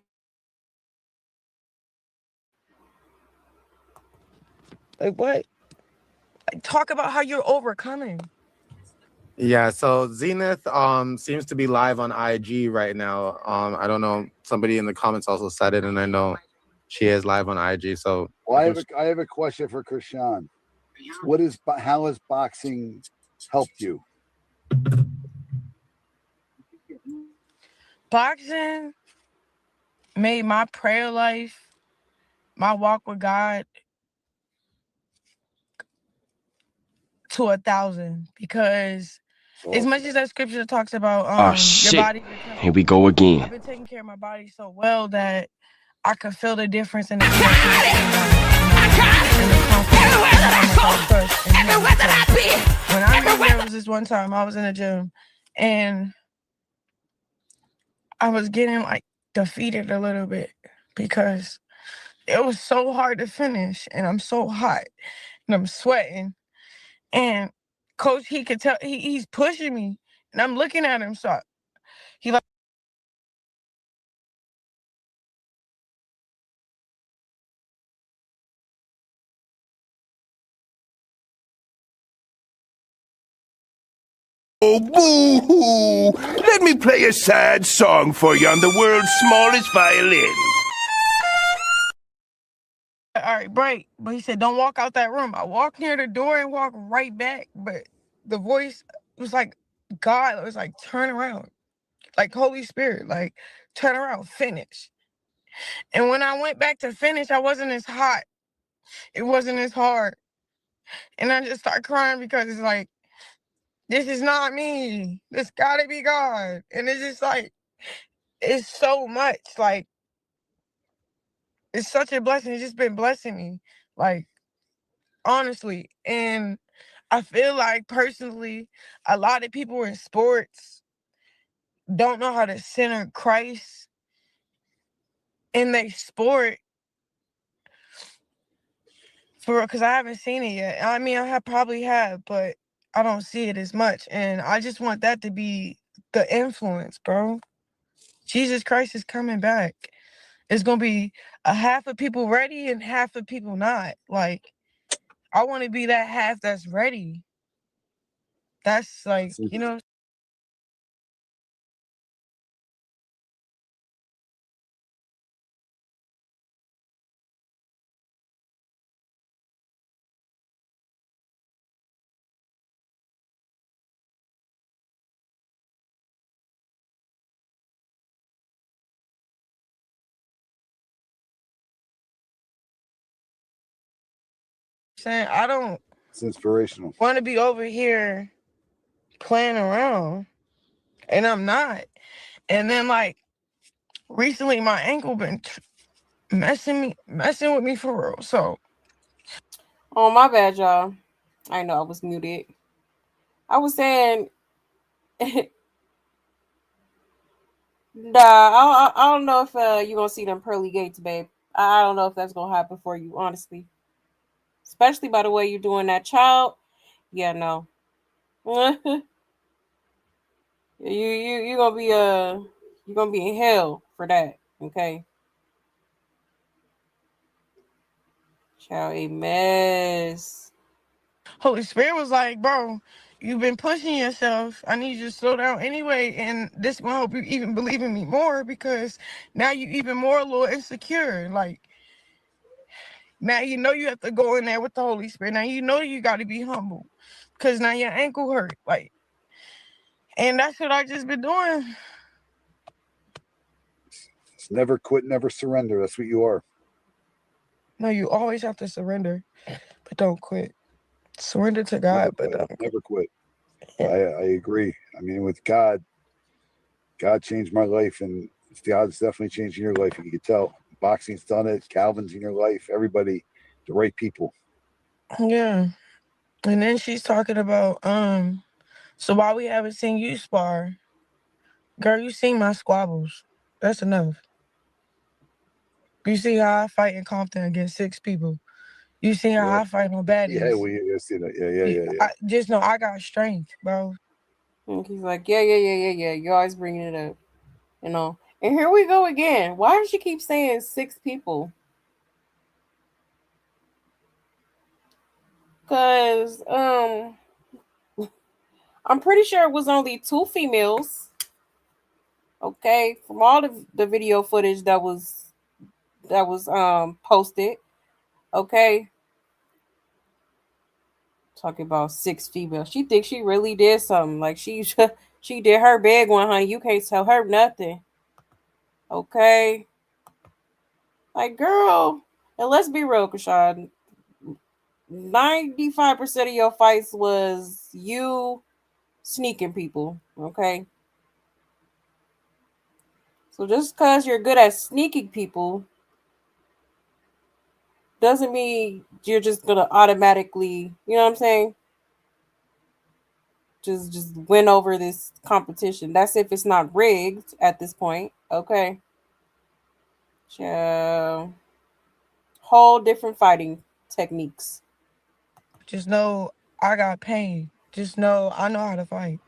Like what? Talk about how you're overcoming. yeah. So Zenith seems to be live on IG right now. I don't know. Somebody in the comments also said it, and I know she is live on IG. So Well, I have a question for Chrisean. How has boxing helped you? Boxing made my prayer life, my walk with God to 1,000 because as much as that scripture talks about Oh shit. your body, Here we go again. I've been taking care of my body so well that I could feel the difference in the when I remember there was this one time I was in the gym and I was getting like defeated a little bit because it was so hard to finish and I'm so hot and I'm sweating and coach, he could tell he's pushing me and I'm looking at him. So He like. Oh, boo-hoo! Let me play a sad song for you on the world's smallest violin. All right, break. But he said, don't walk out that room. I walked near the door and walked right back. But the voice was like God. It was like, turn around. Like Holy Spirit, like, turn around, finish. And when I went back to finish, I wasn't as hot. It wasn't as hard. And I just started crying because it's like, this is not me. This gotta be God. And it's just like, it's so much. Like, it's such a blessing. It's just been blessing me. Like, honestly. And I feel like personally, a lot of people in sports don't know how to center Christ in their sport. For real, because I haven't seen it yet. I mean, probably have, but I don't see it as much. And I just want that to be the influence, bro. Jesus Christ is coming back. It's going to be a half of people ready and half of people not. Like, I want to be that half that's ready. That's like, you know. Saying I don't. It's inspirational. Want to be over here playing around, and I'm not. And then like recently, my ankle been messing with me for real. So, Oh, my bad, y'all. I know I was muted. I was saying, nah, I don't know if you're gonna see them pearly gates, babe. I don't know if that's gonna happen for you, honestly. Especially by the way you're doing that, child. Yeah, no. you you're gonna be in hell for that. Okay, child, a mess. Holy Spirit was like, bro, you've been pushing yourself. I need you to slow down anyway. And this will help you even believe in me more because now you even more a little insecure. Like, now you know you have to go in there with the Holy Spirit. Now you know you got to be humble because now your ankle hurt. Like, and that's what I just been doing. It's never quit, never surrender. That's what you are. No, you always have to surrender, but don't quit. Surrender to God, but don't quit. Never quit. I agree. I mean, with God changed my life, and God's definitely changing your life. You can tell. Boxing's done it. Calvin's in your life. Everybody, the right people. Yeah. And then she's talking about, so why we haven't seen you spar? Girl, you seen my squabbles. That's enough. You see how I fight in Compton against 6 people. You see how I fight on baddies. Yeah, we see that. Yeah. Just know I got strength, bro. And he's like, yeah. You're always bringing it up, you know. And here we go again. Why does she keep saying 6 people? Because I'm pretty sure it was only 2 females. Okay, from all the video footage that was posted. Okay, talking about 6 females. She thinks she really did something. Like she she did her big one, honey. You can't tell her nothing. Okay, like girl. And let's be real, Chrisean. 95% of your fights was you sneaking people. Okay. So just because you're good at sneaking people doesn't mean you're just gonna automatically, you know what I'm saying? Just win over this competition. That's if it's not rigged at this point. Okay. So, whole different fighting techniques. Just know I got pain. Just know I know how to fight.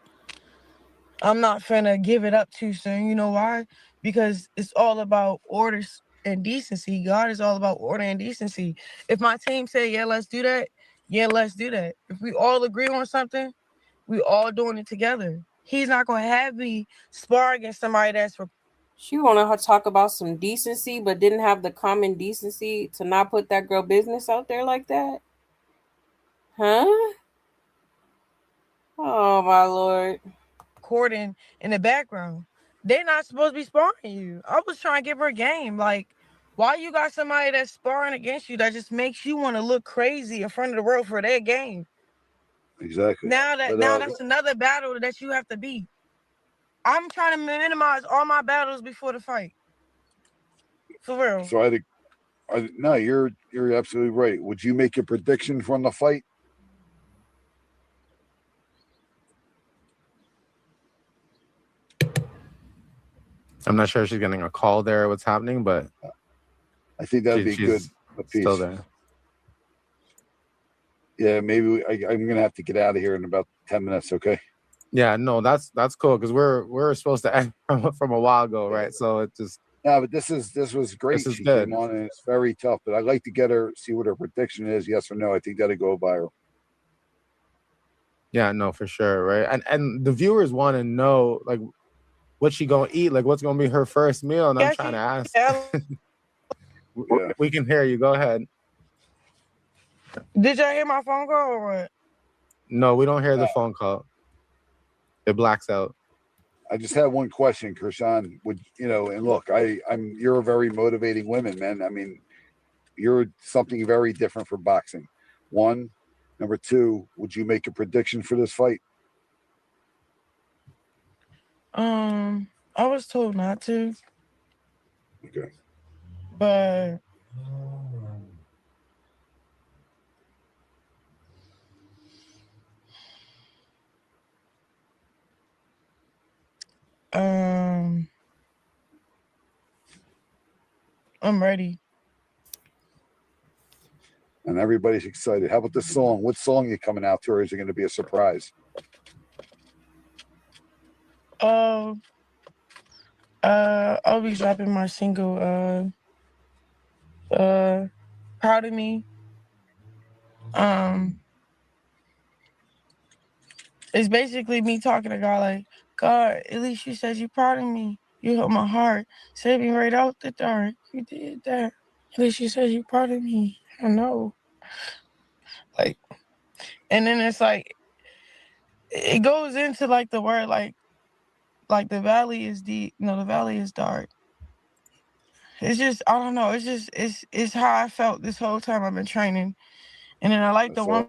I'm not finna give it up too soon. You know why? Because it's all about orders and decency. God is all about order and decency. If my team say, yeah, let's do that, yeah, let's do that. If we all agree on something, we all doing it together. He's not gonna have me spar against somebody that's for. She want to talk about some decency, but didn't have the common decency to not put that girl business out there like that. Huh? Oh my lord. Recording in the background. They're not supposed to be sparring you. I was trying to give her a game. Like, why you got somebody that's sparring against you that just makes you want to look crazy in front of the world for their game? Exactly. Now that's another battle that you have to beat. I'm trying to minimize all my battles before the fight. For real. So no, you're absolutely right. Would you make a prediction from the fight? I'm not sure if she's getting a call there, what's happening, but I think that'd be good. Still there. Yeah, maybe I'm gonna have to get out of here in about 10 minutes. Okay. Yeah, no, that's cool because we're supposed to end from a while ago, right? So it just but this was great. This is She good. came on and it's very tough, but I'd like to get her, see what her prediction is, yes or no. I think that'll go viral. Yeah, no, for sure, right? And the viewers want to know like what she gonna eat, like what's gonna be her first meal, and I'm trying to ask. We can hear you. Go ahead. Did y'all hear my phone call or what? No, we don't hear the phone call. It blacks out. I just have one question, Chrisean. Would and look, you're a very motivating woman, man. I mean, you're something very different for boxing. One, number two, would you make a prediction for this fight? I was told not to. Okay. But I'm ready. And everybody's excited. How about this song? What song are you coming out to, or is it going to be a surprise? I'll be dropping my single, Proud of Me. It's basically me talking to God like, God, at least you said you're proud of me. You held my heart, saved me right out the dark. You did that. At least you said you're proud of me. I know. Like, and then it's like, it goes into like the word like the valley is deep. No, the valley is dark. It's just, I don't know. It's just, it's how I felt this whole time I've been training. And then I like the one.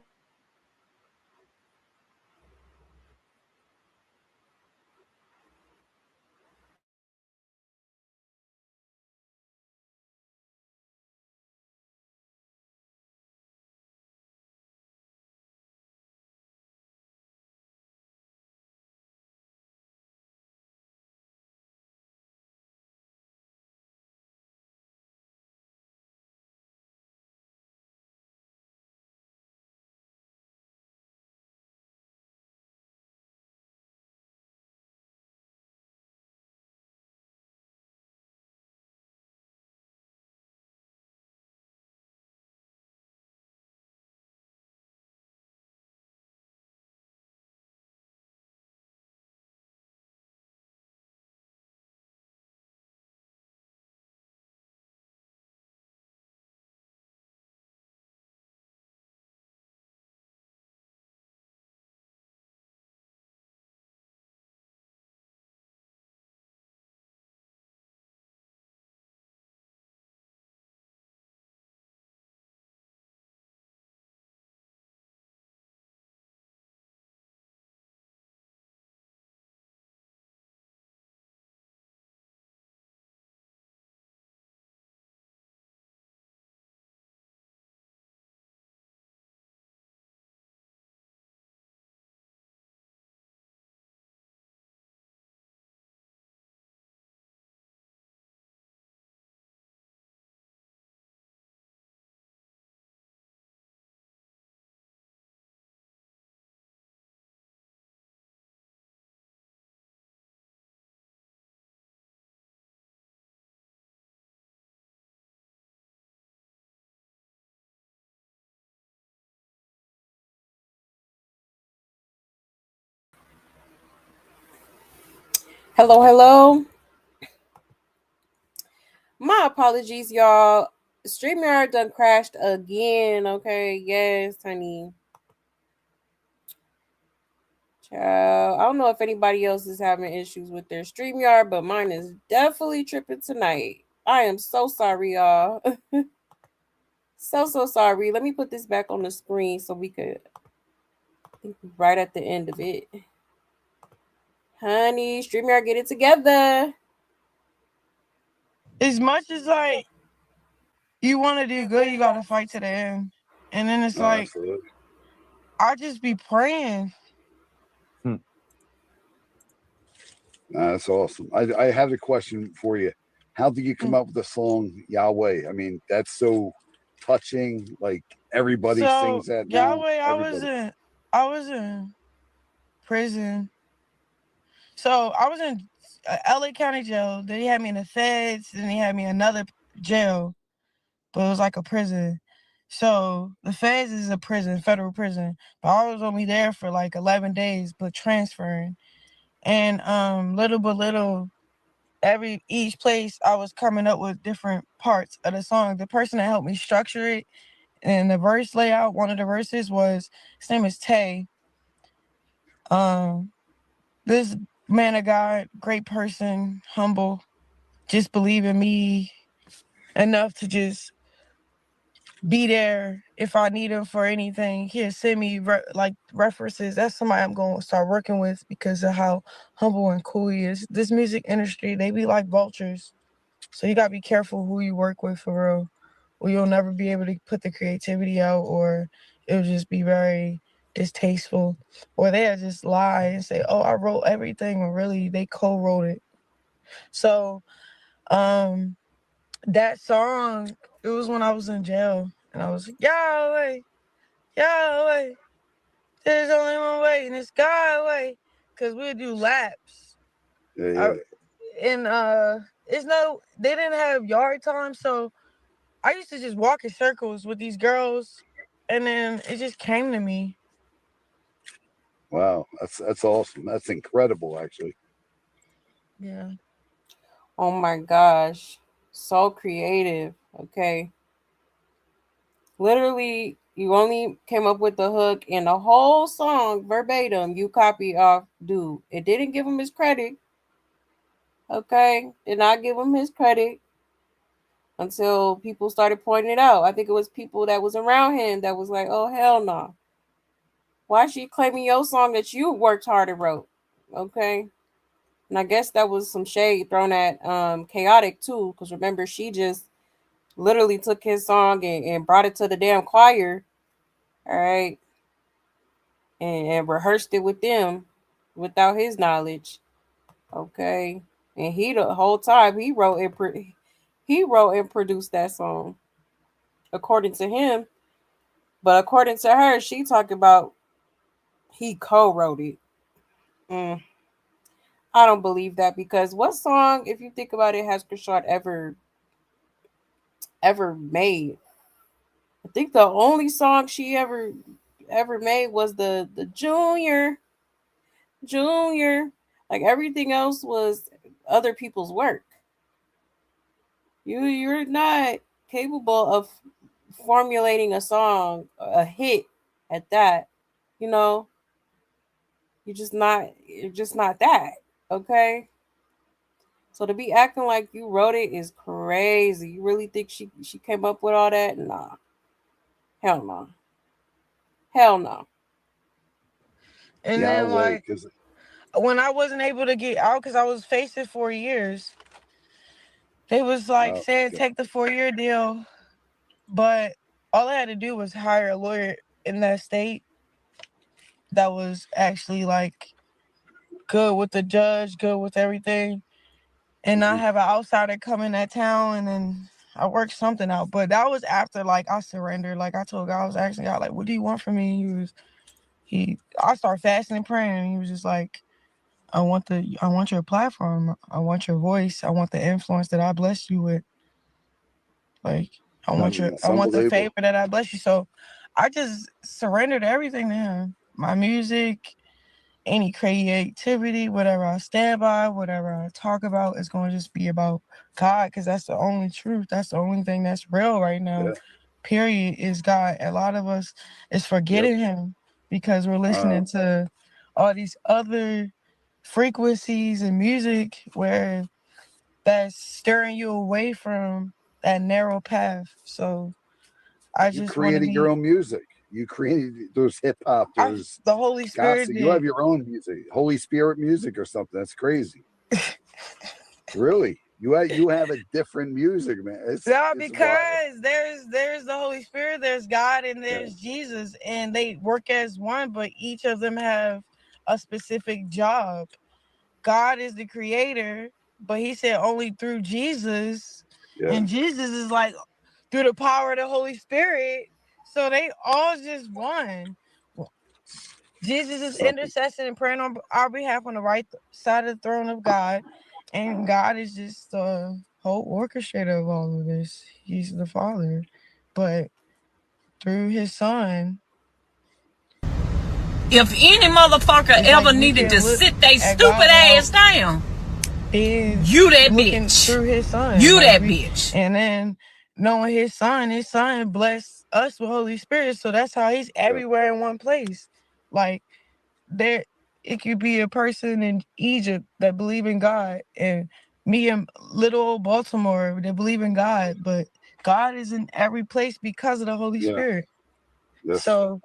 Hello, hello. My apologies, y'all. StreamYard done crashed again. Okay, yes, honey. Child, I don't know if anybody else is having issues with their StreamYard, but mine is definitely tripping tonight. I am so sorry, y'all. So sorry. Let me put this back on the screen so we could right at the end of it. Honey, StreamYard, get it together. As much as like you want to do good, you got to fight to the end. And then it's like, absolutely. I just be praying. That's awesome. I have a question for you. How did you come up with the song Yahweh? I mean, that's so touching. Like everybody So sings that now. Yahweh, I was in prison. So I was in LA County jail. Then he had me in the feds. Then he had me in another jail, but it was like a prison. So the feds is a prison, federal prison. But I was only there for like 11 days, but transferring. And little by little, each place I was coming up with different parts of the song. The person that helped me structure it and the verse layout, one of the verses was, his name is Tay. This man of God, great person, humble, just believe in me enough to just be there if I need him for anything. He'll send me references. That's somebody I'm going to start working with because of how humble and cool he is. This music industry, they be like vultures. So you got to be careful who you work with for real, or you'll never be able to put the creativity out, or it'll just be very distasteful, or they'll just lie and say, oh, I wrote everything, and really they co-wrote it. So that song, it was when I was in jail, and I was like, Yahweh, Yahweh, there's only one way, and it's God way, because we'd do laps. Yeah. And they didn't have yard time, so I used to just walk in circles with these girls, and then it just came to me. Wow, that's awesome. That's incredible, actually. Yeah. Oh my gosh. So creative. Okay. Literally, you only came up with the hook and the whole song verbatim you copied off dude. It didn't give him his credit. Okay. Did not give him his credit until people started pointing it out. I think it was people that was around him that was like, oh hell no. Why is she claiming your song that you worked hard and wrote? Okay. And I guess that was some shade thrown at Chaotic too, because remember she just literally took his song and brought it to the damn choir. All right. And rehearsed it with them without his knowledge. Okay. And he the whole time he wrote and produced that song. According to him. But according to her, she talked about he co-wrote it. I don't believe that because what song, if you think about it, has Chrisean ever made? I think the only song she ever made was the Junior. Like everything else was other people's work. You're not capable of formulating a song, a hit at that. You know, you're just not that. Okay? So to be acting like you wrote it is crazy. You really think she came up with all that? Nah. Hell no. Hell no. And then when I wasn't able to get out because I was facing 4 years, they was like saying take the 4-year deal, but all I had to do was hire a lawyer in that state that was actually like good with the judge, good with everything, and not have an outsider come in that town, and then I worked something out. But that was after like I surrendered. Like I told God, I was asking God, like, what do you want from me? I started fasting and praying, and he was just like, I want your platform. I want your voice. I want the influence that I blessed you with. Like, I want the favor that I bless you. So I just surrendered everything to him. My music, any creativity, whatever I stand by, whatever I talk about, is going to just be about God, because that's the only truth. That's the only thing that's real right now. Period, is God. A lot of us is forgetting him because we're listening to all these other frequencies and music where that's steering you away from that narrow path. So I You just want to created your be own music. You created those hip hop, those the Holy Spirit gospel. You have did. your own music, Holy Spirit music or something. That's crazy. Really, you have a different music, man. It's wild. Because there's the Holy Spirit, there's God, and there's Jesus, and they work as one, but each of them have a specific job. God is the creator, but he said only through Jesus, and Jesus is like through the power of the Holy Spirit. So they all just one. Jesus is intercession and praying on our behalf on the right side of the throne of God, and God is just the whole orchestrator of all of this. He's the Father, but through his Son. If any motherfucker ever needed to sit they stupid ass down, you that bitch. Through his Son. You that bitch. And then knowing his Son blessed us with Holy Spirit, so that's how he's everywhere in one place. Like, there, it could be a person in Egypt that believe in God, and me in little old Baltimore that believe in God, but God is in every place because of the Holy Spirit. So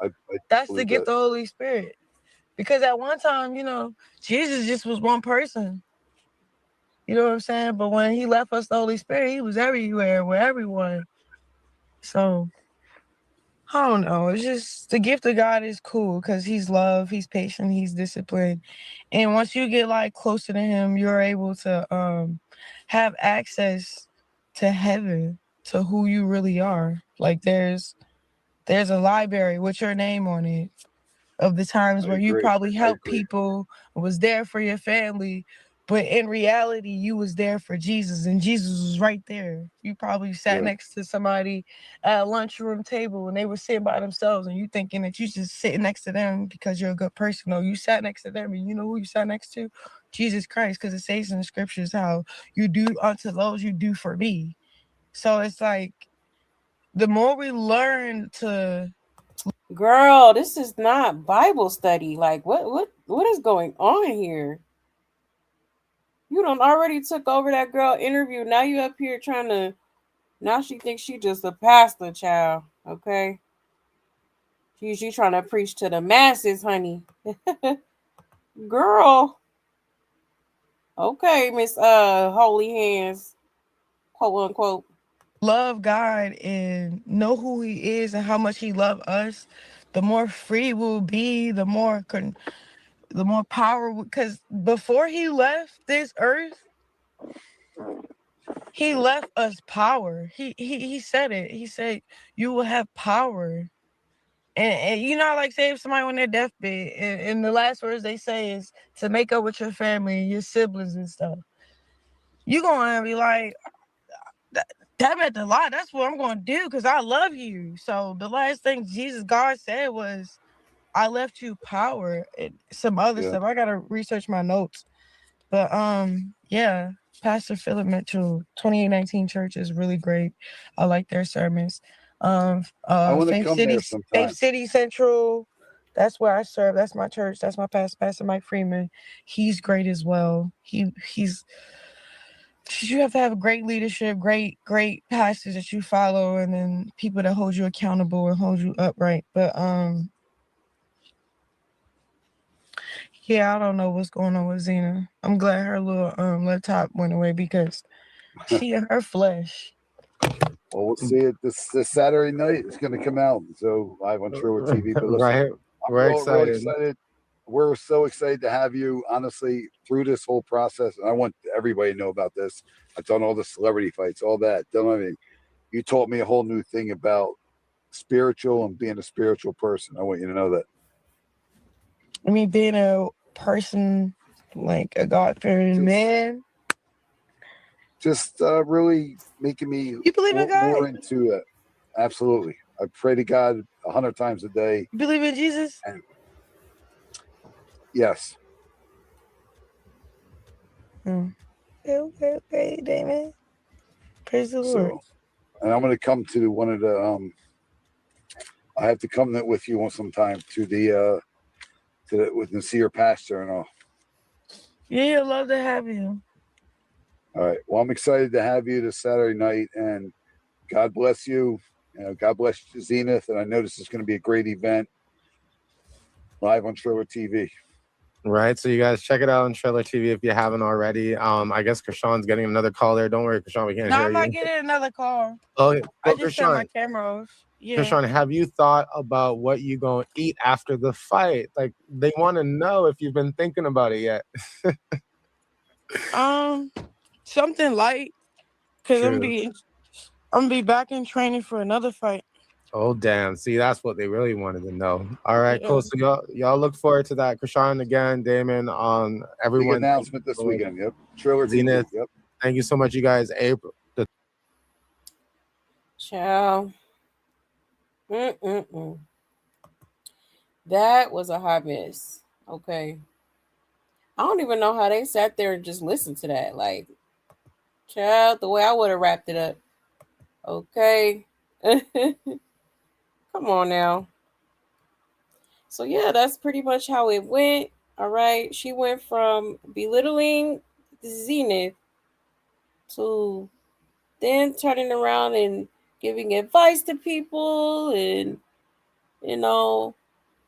that's the gift of the Holy Spirit. Because at one time, Jesus just was one person. You know what I'm saying? But when he left us the Holy Spirit, he was everywhere with everyone. So I don't know. It's just the gift of God is cool because he's love, he's patient, he's disciplined. And once you get like closer to him, you're able to have access to heaven, to who you really are. Like there's a library with your name on it of the times where you probably helped people, was there for your family, but in reality, you was there for Jesus, and Jesus was right there. You probably sat next to somebody at a lunchroom table, and they were sitting by themselves, and you thinking that you just sitting next to them because you're a good person. No, you sat next to them, and you know who you sat next to? Jesus Christ, because it says in the scriptures how you do unto those you do for me. So it's like, the more we learn to... Girl, this is not Bible study. Like, what is going on here? You done already took over that girl interview. Now you up here trying to... Now she thinks she just a pastor, child. Okay? She trying to preach to the masses, honey. Girl. Okay, Miss Holy Hands, quote unquote. Love God and know who he is and how much he loves us, the more free we'll be, the more power, because before he left this earth, he left us power. He said it. He said, you will have power. And you know, like, say if somebody on their deathbed, and the last words they say is to make up with your family, your siblings and stuff. You're gonna be like, that meant a lot. That's what I'm going to do because I love you. So the last thing God said was, I left you power and some other stuff. I got to research my notes. But yeah, Pastor Philip Mitchell, 2819 Church is really great. I like their sermons. I want to come there sometime. Faith City Central, that's where I serve. That's my church. That's my Pastor Mike Freeman. He's great as well. He's... You have to have great leadership, great pastors that you follow, and then people that hold you accountable and hold you upright. But yeah, I don't know what's going on with Zena. I'm glad her little laptop went away because she in her flesh. Well, we'll see it this Saturday night. It's going to come out, so live on True TV. But listen, we're excited. Really excited. We're so excited to have you, honestly, through this whole process. And I want everybody to know about this. I've done all the celebrity fights, all that. You taught me a whole new thing about spiritual and being a spiritual person. I want you to know that. I mean, being a person, like a God-fearing man. Just really making me You believe in God? more into it. Absolutely. I pray to God 100 times a day. You believe in Jesus? Yes. Okay, Damon. Praise the Lord. So, and I'm going to come to one of the. I have to come with you on sometime to the with Nasir Pastor and all. Yeah, I'd love to have you. All right. Well, I'm excited to have you this Saturday night, and God bless you. God bless Zenith, and I know this is going to be a great event live on Triller TV. Right, so you guys check it out on Triller TV if you haven't already. I guess Chrisean's getting another call there. Don't worry, Chrisean, we can't No, hear I'm not you. getting another call. Oh, I just turned my Chrisean, camera off. Yeah. Chrisean, have you thought about what you gonna eat after the fight? Like, they want to know if you've been thinking about it yet. Something light, cause I'm True. gonna be back in training for another fight. Oh damn! See, that's what they really wanted to know. All right, Yeah. cool. So y'all look forward to that. Chrisean again, Damon, everyone. Big announcement this weekend. Yep, Triller Zenith. TV. Yep. Thank you so much, you guys. April. Ciao. That was a hot mess. Okay. I don't even know how they sat there and just listened to that. Like, child, the way I would have wrapped it up. Okay. Come on now. So, yeah, that's pretty much how it went. All right. She went from belittling Zenith to then turning around and giving advice to people and,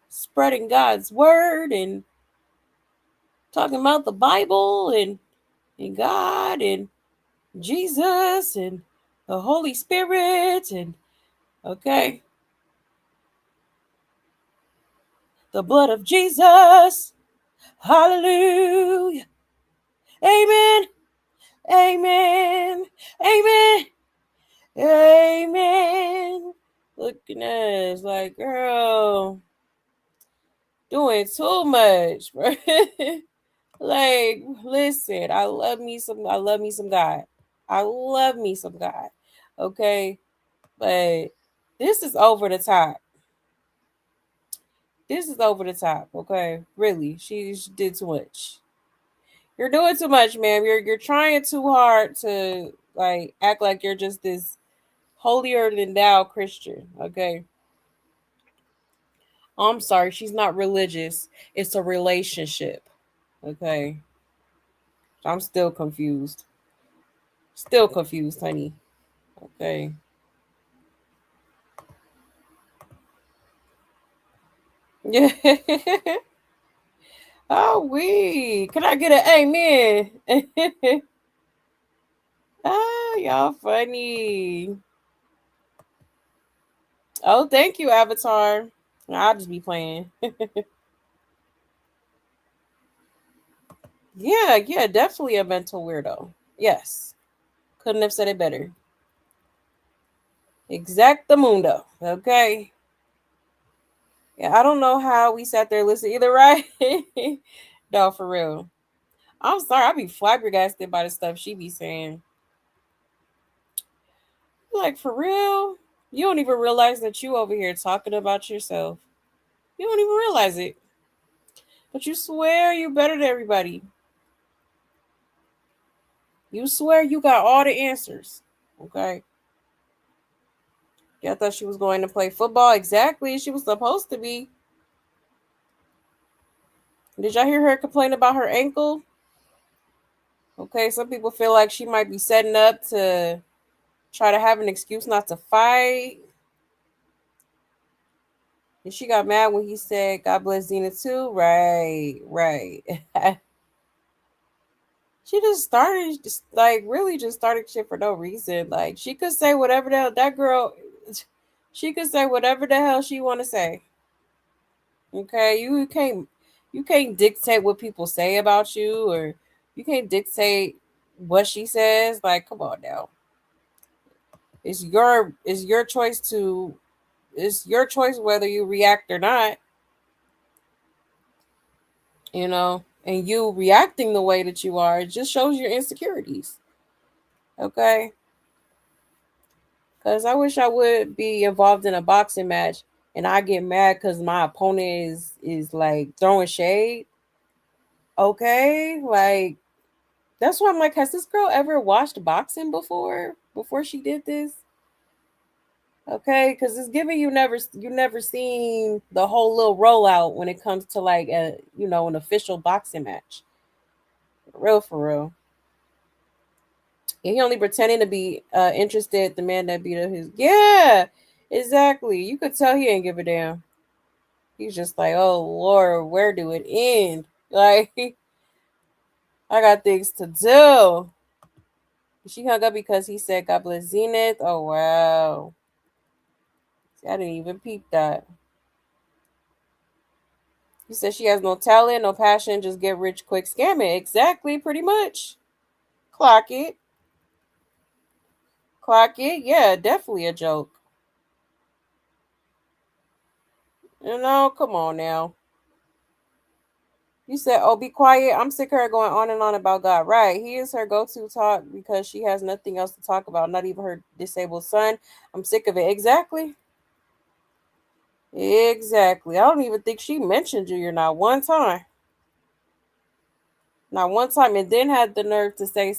spreading God's word and talking about the Bible and God and Jesus and the Holy Spirit and okay, the blood of Jesus. Hallelujah. Amen. Amen. Amen. Amen. Looking at us like, girl, doing too much, bro. Like, listen, I love me some God. I love me some God. Okay. But this is over the top. This is over the top, okay? Really. She did too much. You're doing too much, ma'am. You're trying too hard to like act like you're just this holier than thou Christian, okay? I'm sorry, she's not religious. It's a relationship. Okay. I'm still confused. Still confused, honey. Okay. Yeah. Oh, can I get an amen? Ah, y'all funny. Oh, thank you, Avatar. I'll just be playing. Yeah, definitely a mental weirdo. Yes. Couldn't have said it better. Exactamundo. Okay. Yeah, I don't know how we sat there listening either, right? No, for real. I'm sorry, I be flabbergasted by the stuff she be saying. Like, for real? You don't even realize that you over here talking about yourself. You don't even realize it. But you swear you better than everybody. You swear you got all the answers. Okay. Yeah, I thought she was going to play football. Exactly. She was supposed to be. Did y'all hear her complain about her ankle? Okay, some people feel like she might be setting up to try to have an excuse not to fight. And she got mad when he said, God bless Zenith too. Right. She just started, really just started shit for no reason. Like, she could say whatever the hell, that girl, she could say whatever the hell she want to say. Okay, you can't dictate what people say about you, or you can't dictate what she says. Like, come on now. It's your choice whether you react or not. And you reacting the way that you are, it just shows your insecurities. Okay? Because I wish I would be involved in a boxing match and I get mad because my opponent is like throwing shade. Okay, like that's why I'm like, has this girl ever watched boxing before she did this? Okay, because it's giving you never seen the whole little rollout when it comes to like an official boxing match. For real. And he only pretending to be interested. The man that beat up his exactly. You could tell he ain't give a damn. He's just like, oh Lord, where do it end? Like I got things to do. She hung up because he said God bless Zenith. Oh wow. See, I didn't even peep that. He said she has no talent, no passion, just get rich quick scamming. Exactly, pretty much. Clock it. Clock it. Yeah, definitely a joke. Come on now. You said, oh, be quiet. I'm sick of her going on and on about God. Right. He is her go-to talk because she has nothing else to talk about, not even her disabled son. I'm sick of it. Exactly. Exactly. I don't even think she mentioned Junior not one time. Not one time. And then had the nerve to say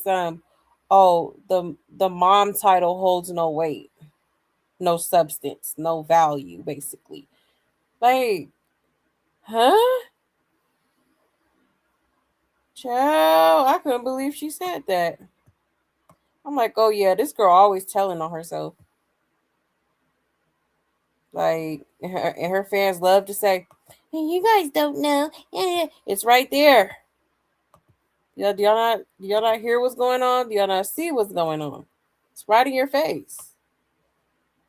oh, the mom title holds no weight, no substance, no value, basically. Like, huh? Child, I couldn't believe she said that. I'm like, oh yeah, this girl always telling on herself. Like, and her fans love to say, hey, you guys don't know. Yeah, it's right there. Yeah, do y'all not hear what's going on? Do y'all not see what's going on? It's right in your face.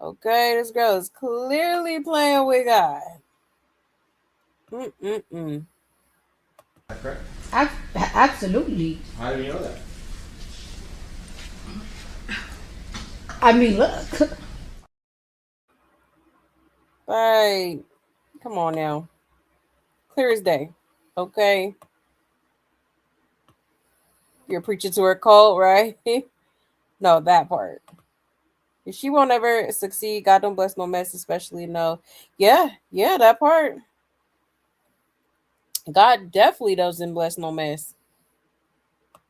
Okay, this girl is clearly playing with God. Mm-mm-mm. Correct? Absolutely. How do you know that? I mean, look. Right. Come on now. Clear as day. Okay. You're preaching to her cult, right? No, that part. If she won't ever succeed, God don't bless no mess, especially no. Yeah, that part. God definitely doesn't bless no mess.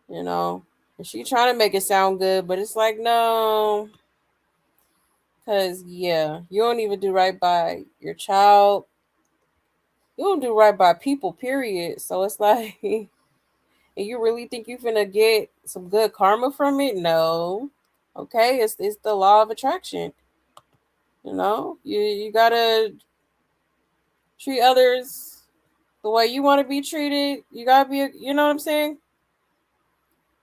And she trying to make it sound good, but it's like, no. Because, you don't even do right by your child. You don't do right by people, period. So it's like, and you really think you're finna get some good karma from it? No. Okay, it's the law of attraction. You gotta treat others the way you want to be treated. You gotta be, you know what I'm saying?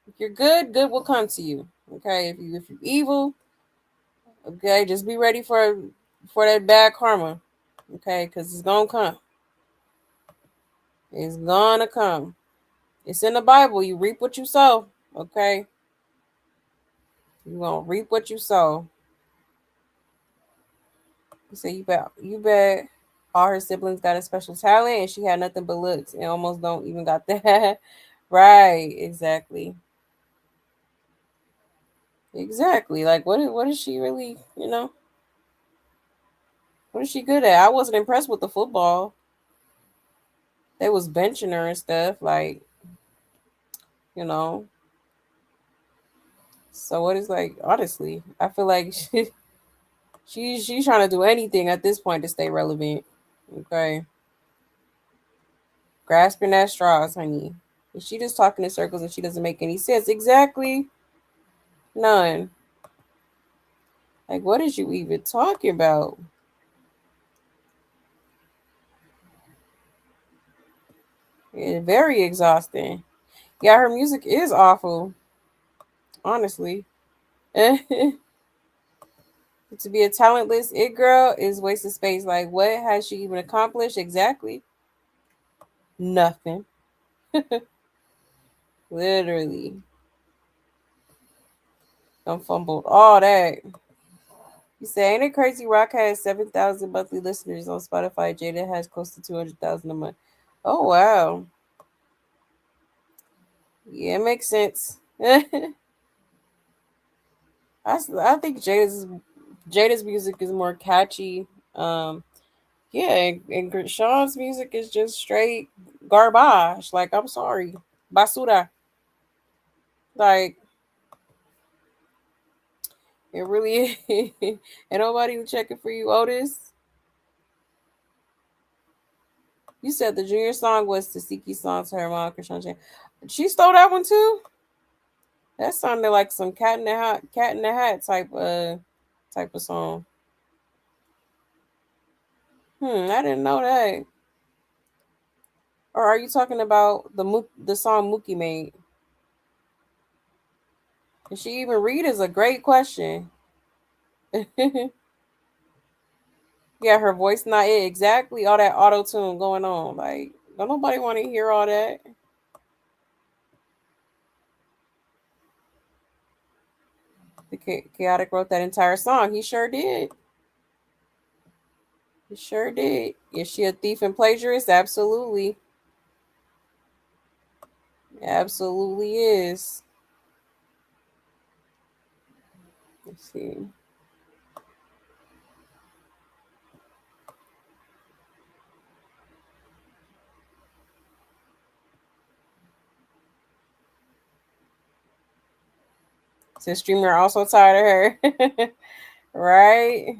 If you're good, good will come to you. Okay, if you're evil, okay, just be ready for that bad karma. Okay, because it's gonna come. It's gonna come. It's in the Bible. You reap what you sow. Okay, you gonna reap what you sow. You say you bet. All her siblings got a special talent, and she had nothing but looks, and almost don't even got that. Right? Exactly. Exactly. Like, what is she really? What is she good at? I wasn't impressed with the football. They was benching her and stuff. Like, you know. So what is like? Honestly, I feel like she's trying to do anything at this point to stay relevant. Okay, grasping at straws, honey. And she just talking in circles and she doesn't make any sense. Exactly. None. Like, what is you even talking about? It's very exhausting. Yeah, her music is awful. Honestly. To be a talentless it girl is waste of space. Like, what has she even accomplished? Exactly. Nothing. Literally. Done fumbled all that. You say, ain't it crazy? Rock has 7,000 monthly listeners on Spotify. Jada has close to 200,000 a month. Oh, wow. Yeah, it makes sense. I think Jada's music is more catchy. Yeah, and Chrisean's music is just straight garbage. Like, I'm sorry. Basura. Like, it really is. And nobody was checking for you, Otis. You said the junior song was Tasiki song to her mom, Chrisean. She stole that one too? That sounded like some cat in the hat type of song. I didn't know that. Or are you talking about the song Mookie made? Did she even read is a great question. Yeah, her voice not it exactly. All that auto tune going on. Like, don't nobody want to hear all that. The Chaotic wrote that entire song. He sure did. He sure did. Is she a thief and plagiarist? Absolutely. Absolutely is. Let's see. So streamer also tired of her. Right?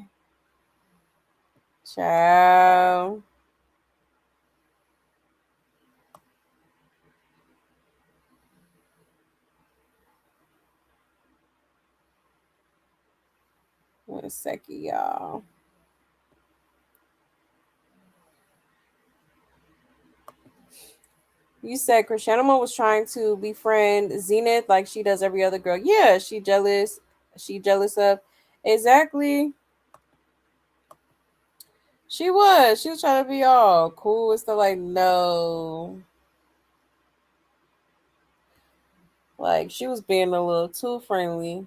Ciao. One second, y'all. You said Chrisean was trying to befriend Zenith like she does every other girl. Yeah, she jealous. She jealous of. Exactly. She was. She was trying to be all cool and stuff. Like, no. Like, she was being a little too friendly.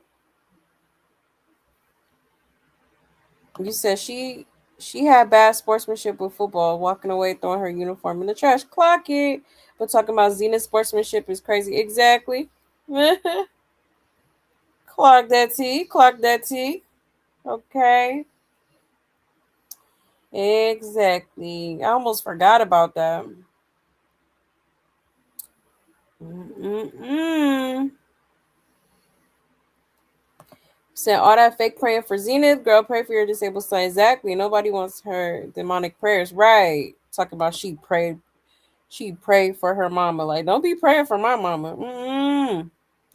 You said she had bad sportsmanship with football, walking away, throwing her uniform in the trash. Clock it. But talking about Zenith sportsmanship is crazy. Exactly. Clock that T. Clock that T. Okay. Exactly. I almost forgot about that. Said all that fake praying for Zenith, girl, pray for your disabled son. Exactly. Nobody wants her demonic prayers. Right. Talking about she prayed for her mama. Like, don't be praying for my mama. I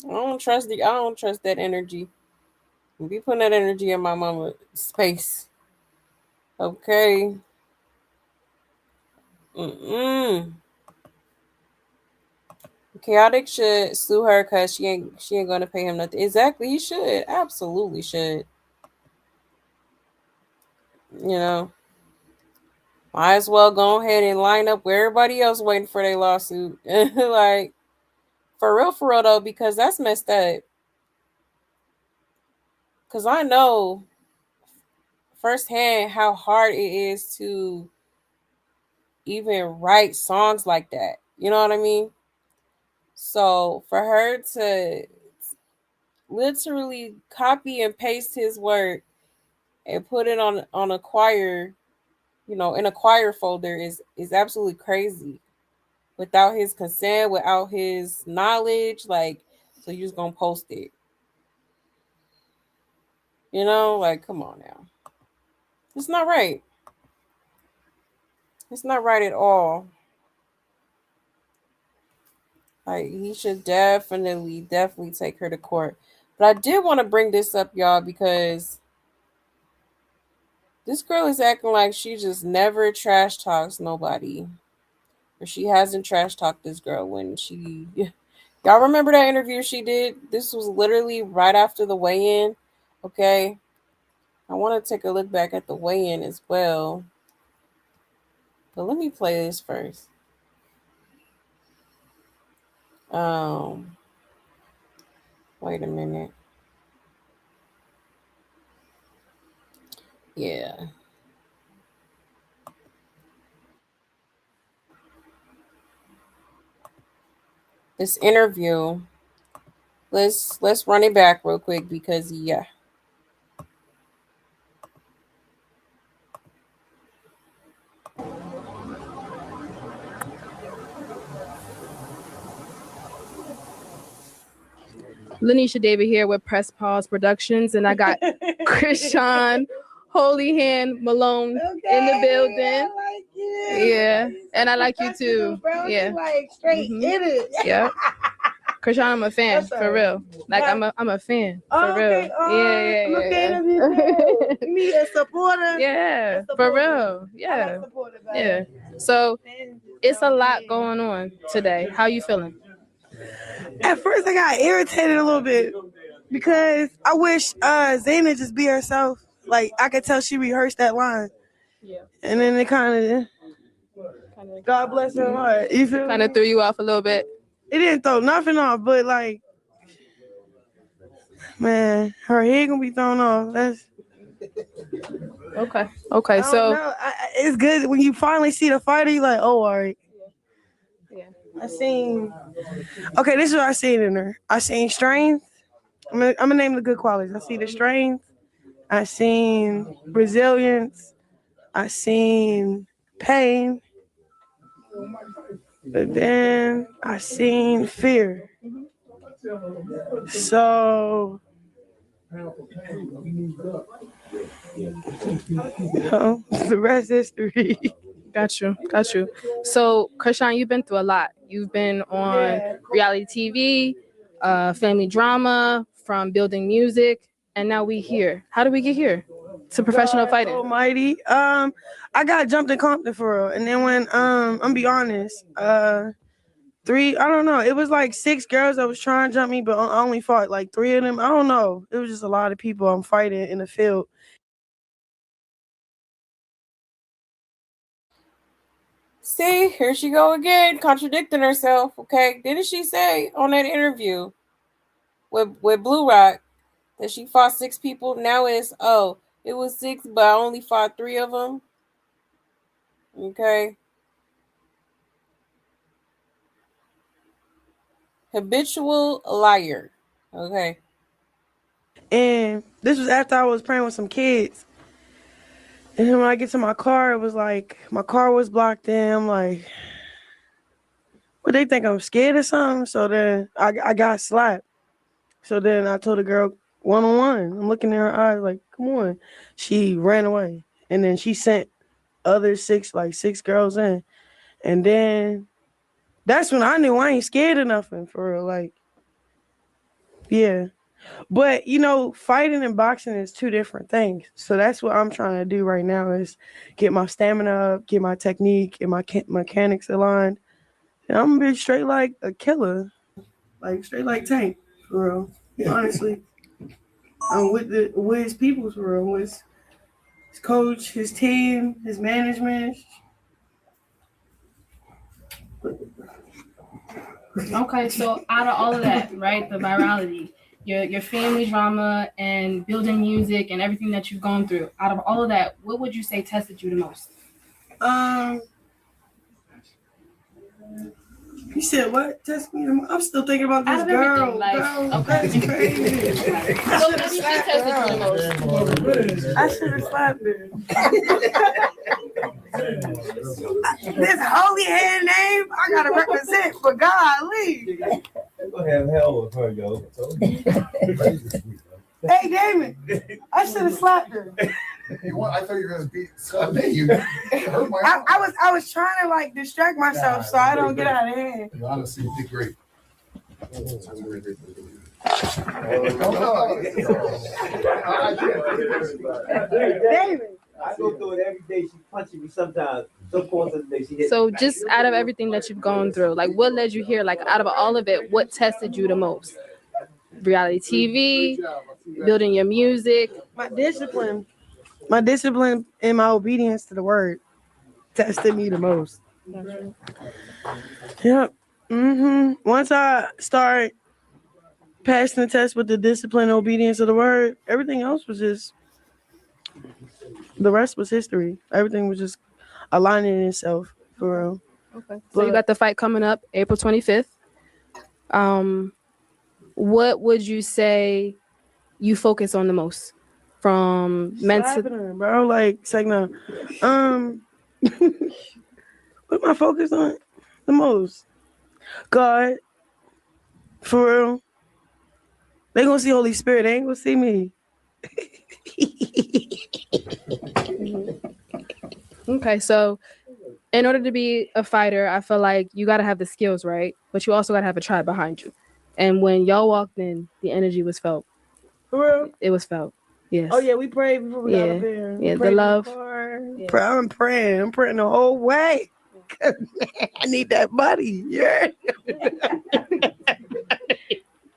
don't trust that energy. Don't be putting that energy in my mama space. Okay. Chaotic should sue her because she ain't gonna pay him nothing. Exactly, he should. Absolutely should. You know. Might as well go ahead and line up where everybody else waiting for their lawsuit. Like, for real though, because that's messed up. Because I know firsthand how hard it is to even write songs like that. You know what I mean? So for her to literally copy and paste his work and put it on a choir, in a choir folder is absolutely crazy. Without his consent, without his knowledge, like, so you're just gonna post it. Like, come on now. It's not right. It's not right at all. Like, he should definitely take her to court. But I did want to bring this up, y'all, because this girl is acting like she just never trash talks nobody. Or she hasn't trash talked this girl when she... Y'all remember that interview she did? This was literally right after the weigh-in. Okay. I want to take a look back at the weigh-in as well. But let me play this first. Wait a minute. Yeah. This interview. Let's run it back real quick because Lanisha David here with Press Pause Productions, and I got Chrisean Holy Hand Malone in the building. I like you. Yeah, and I like you too. Bro. Yeah, You like straight in it. yeah. Chrisean, I'm a fan for real. Like I'm a fan for real. Yeah. I'm a fan of you too. You mean a supporter? Yeah, for real. Yeah, yeah. So it's a lot going on today. How you feeling? At first, I got irritated a little bit because I wish Zenith just be herself. Like I could tell she rehearsed that line. Yeah. And then it kind of, God bless her heart. You feel Kind of threw you off a little bit. It didn't throw nothing off, but like, man, her head gonna be thrown off. That's okay. So it's good when you finally see the fighter. You like, oh, all right. Yeah. I seen. Okay, this is what I seen in her. I seen strength. I'm gonna name the good qualities. I see the strength. I seen resilience. I seen pain. But then I seen fear. So the rest is history. Got you. So, Chrisean, you've been through a lot. You've been on reality TV, family drama, from building music, and now we here. How did we get here? To professional fighting. Almighty. I got jumped in Compton for real. And then when I'm be honest, I don't know. It was like 6 girls that was trying to jump me, but I only fought like 3 of them. I don't know. It was just a lot of people I'm fighting in the field. See, here she go again, contradicting herself. Okay, didn't she say on that interview with Blue Rock that she fought 6 people? Now it was 6, but I only fought 3 of them. Okay. Habitual liar. Okay. And this was after I was praying with some kids. And then when I get to my car, it was like my car was blocked in. I'm like, what, they think I'm scared or something? So then I got slapped. So then I told the girl one-on-one. I'm looking in her eyes like, come on. She ran away. And then she sent other 6 girls in. And then that's when I knew I ain't scared of nothing for real. Like, yeah. But, fighting and boxing is 2 different things. So that's what I'm trying to do right now is get my stamina up, get my technique and my mechanics aligned. And I'm going to be straight like a killer. Like, straight like Tank, for real. Honestly. I'm with his people, for real. With his coach, his team, his management. Okay, so out of all of that, right, the virality, your family drama and building music and everything that you've gone through, out of all of that, what would you say tested you the most? You said what? Test me. I'm still thinking about this Out of girl. everything, Okay. That's crazy. What would you say tested you the most? I should have slapped her. This holy hand name, I gotta represent for God. Leave. We're gonna have hell with her, yo. Hey, Damon, I should have slapped her. I thought you were gonna beat me. You hurt my arm. I was trying to distract myself so I don't get out of hand. You honestly did great. David. I go through it every day. She punching me sometimes. Some points of the day she hits So me. just out of everything that you've gone through, like what led you here? Like out of all of it, what tested you the most? Reality TV, building your music. My discipline and my obedience to the word tested me the most. Yep. Once I start passing the test with the discipline and obedience of the word, everything else was just, the rest was history. Everything was just aligning itself for real. Okay. So you got the fight coming up April 25th. What would you say you focus on the most? From mental, bro, like no. What am I focused on the most? God, for real. They gonna see Holy Spirit. They ain't gonna see me. Okay, so in order to be a fighter, I feel like you got to have the skills, right? But you also got to have a tribe behind you. And when y'all walked in, the energy was felt. For real? It was felt. Yes. Oh yeah, we prayed before we got Yeah. up there. Yeah, We the prayed in love. car. Yeah. I'm praying. I'm praying the whole way. I need that money. Yeah.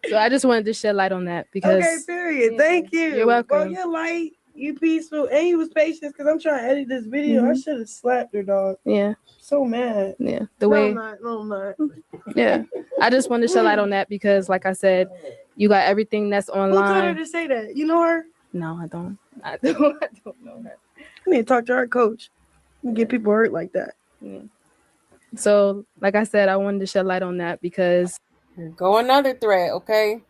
So I just wanted to shed light on that because. Okay, period. Thank you. You're welcome. Bro, you're light. You peaceful. And you was patient because I'm trying to edit this video. I should have slapped her, dog. Yeah. So mad. Yeah. I'm not. Yeah. I just wanted to shed light on that because, like I said, you got everything that's Who told her online. to say that? You know her? No, I don't. I don't know her. I need to talk to our coach. Get people hurt like that. Yeah. So, like I said, I wanted to shed light on that because. Go another thread, okay?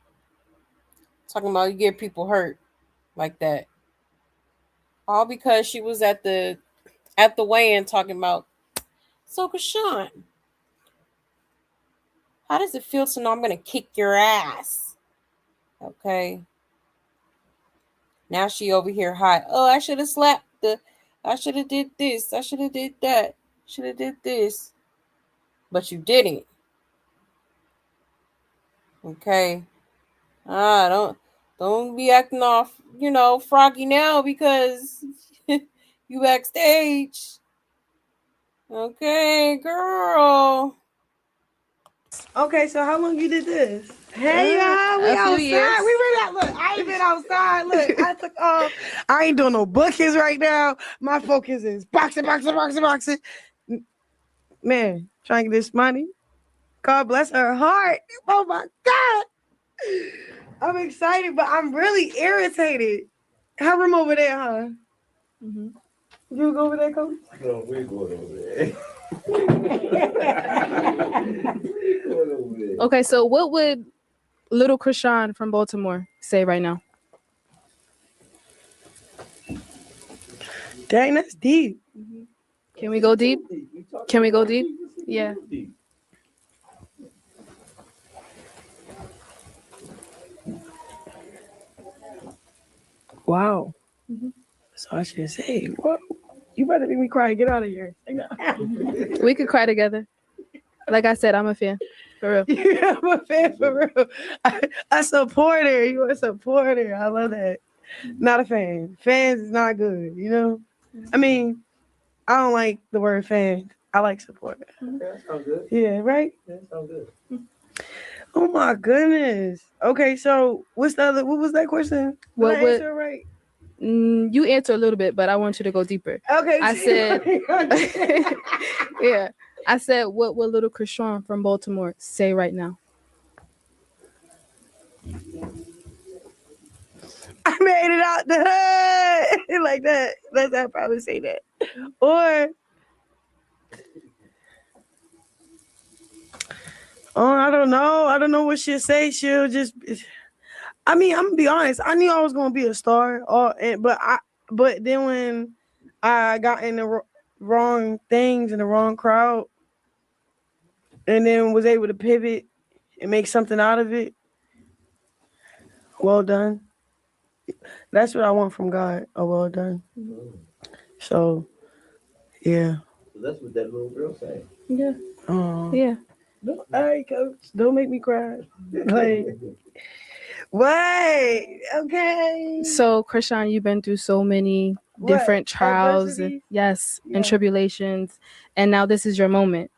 Talking about you get people hurt like that. All because she was at the weigh-in talking about, so Chrisean, how does it feel to know I'm gonna kick your ass? Okay. Now she over here hot. Oh, I should have slapped I should have did this. I should have did that. Should have did this. But you didn't. Okay. Don't be acting off, froggy now because you backstage. Okay, girl. Okay, so how long you did this? Hey, y'all, we A few outside. years. We been out. Look, I ain't been outside. Look, I took off. I ain't doing no bookings right now. My focus is boxing. Man, trying to get this money. God bless her heart. Oh my God. I'm excited, but I'm really irritated. Have room over there, huh? Mm-hmm. You go over there, Coach? No, we're going over there. Okay, so what would little Chrisean from Baltimore say right now? Dang, that's deep. Can we go deep? Can we go deep? Yeah. Wow. So I should say, whoa, you better make me cry. Get out of here. We could cry together. Like I said, I'm a fan. For real. Yeah, I'm a fan for real. I support her. You a supporter. I love that. Not a fan. Fans is not good, you know? I mean, I don't like the word fan. I like supporter. That sounds good. Yeah, right? That sounds good. Oh my goodness. Okay, so what was that question? Did I answer it right? You answer a little bit, but I want you to go deeper. Okay. I said, yeah. I said, what would little Chrisean from Baltimore say right now? I made it out the hood. Like that. I'd probably say that. Or I don't know. I don't know what she'll say. She'll just I'm gonna be honest. I knew I was gonna be a star. But then when I got in the wrong things in the wrong crowd, and then was able to pivot and make something out of it, well done. That's what I want from God. A well done. So, yeah. So that's what that little girl said. Yeah. Yeah. No, all right, Coach. Don't make me cry. Like, wait. Okay. So, Chrisean, you've been through so many different trials, and tribulations, and now this is your moment.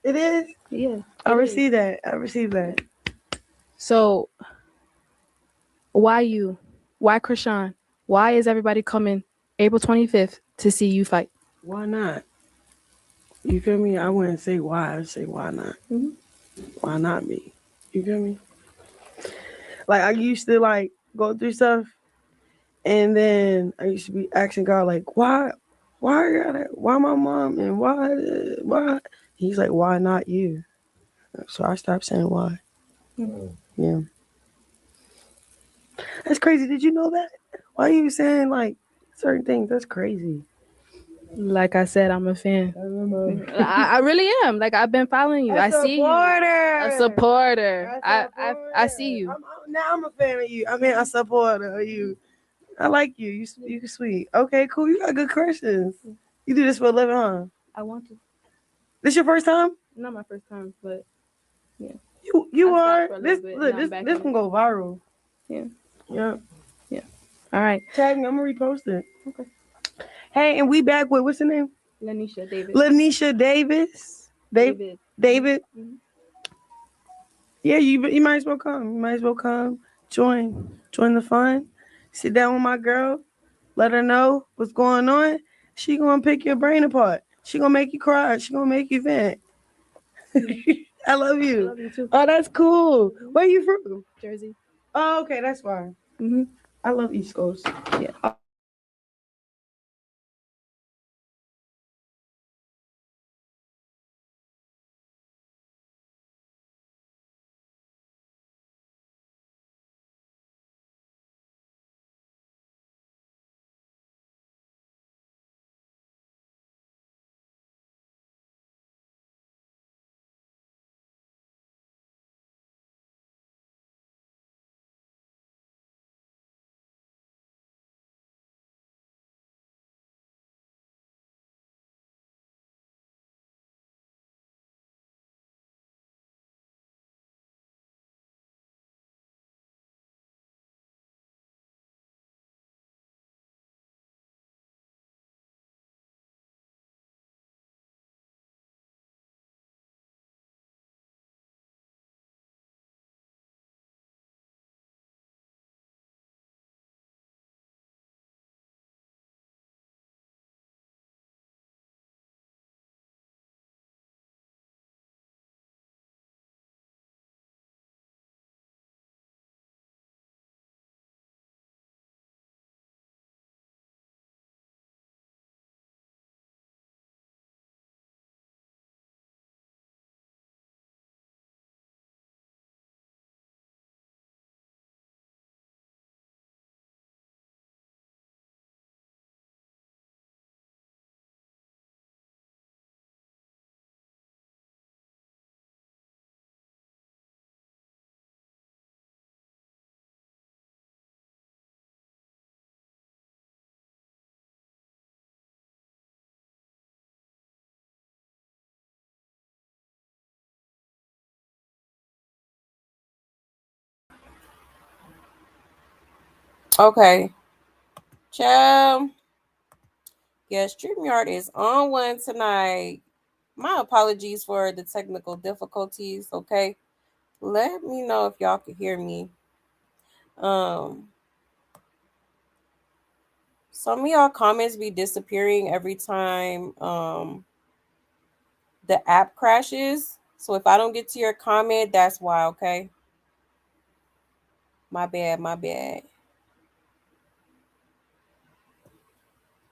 It is? Yeah. I received that. So, why you? Why Chrisean? Why is everybody coming April 25th to see you fight? Why not? You feel me? I wouldn't say why. I'd say why not? Mm-hmm. Why not me? You feel me? Like, I used to, like, go through stuff, and then I used to be asking God, like, why my mom, and why? He's like, why not you? So I stopped saying why. Mm-hmm. Yeah. That's crazy. Did you know that? Why are you saying, like, certain things? That's crazy. Like I said, I'm a fan. I really am. Like I've been following you. I see you. A supporter. I see you. Now I'm a fan of you. I mean, a supporter of you. I like you. You sweet. Okay, cool. You got good questions. You do this for a living, huh? I want to. This your first time? Not my first time, but yeah. You I are. stopped for a This little bit, look. and I'm back This in can it. go viral. Yeah. Yeah. Yeah. All right. Tag me. I'm gonna repost it. Okay. Hey, and we back with what's the name? Lanisha Davis. Lanisha Davis. David. David. Mm-hmm. Yeah, you might as well come. You might as well come. Join the fun. Sit down with my girl. Let her know what's going on. She gonna pick your brain apart. She gonna make you cry. She gonna make you vent. I love you. I love you too. Oh, that's cool. Where you from? Jersey. Oh, okay, that's fine. Mm-hmm. I love East Coast. Yeah. Okay. Ciao. Yeah, StreamYard is on one tonight. My apologies for the technical difficulties, okay? Let me know if y'all can hear me. Some of y'all comments be disappearing every time the app crashes. So if I don't get to your comment, that's why, okay? My bad, my bad.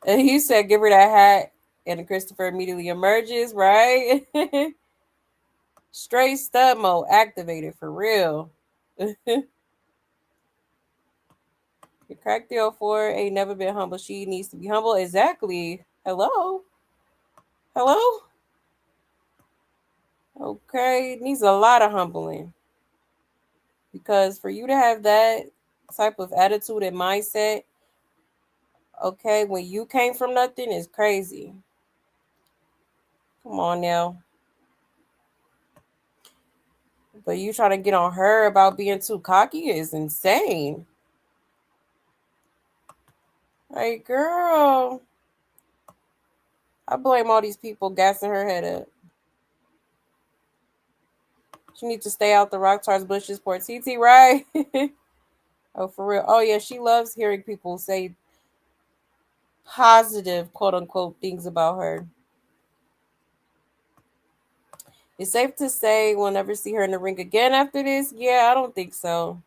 And he said, give her that hat. And Christopher immediately emerges, right? Straight stud mode activated for real. Your crack deal for ain't never been humble. She needs to be humble. Exactly. Hello? Hello? Okay. Needs a lot of humbling. Because for you to have that type of attitude and mindset, okay, when you came from nothing is crazy. Come on now. But you trying to get on her about being too cocky is insane. Like, girl, I blame all these people gassing her head up. She needs to stay out the rock tars bushes, poor TT, right? Oh, for real. Oh, yeah, she loves hearing people say positive, quote unquote, things about her. It's safe to say we'll never see her in the ring again after this. Yeah, I don't think so.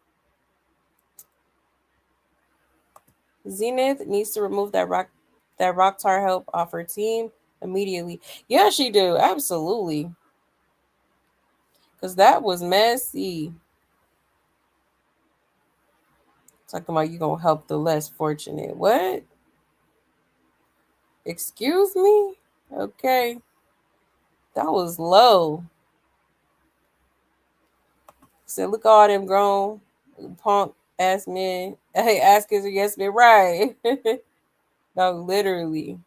Zenith needs to remove that rock tar help off her team immediately. Yeah, she do. Absolutely. Because that was messy. Talking about you gonna help the less fortunate. What? Excuse me? Okay. That was low. Said, look all them grown punk ass men. Hey, ask is or yes men, right? No, literally.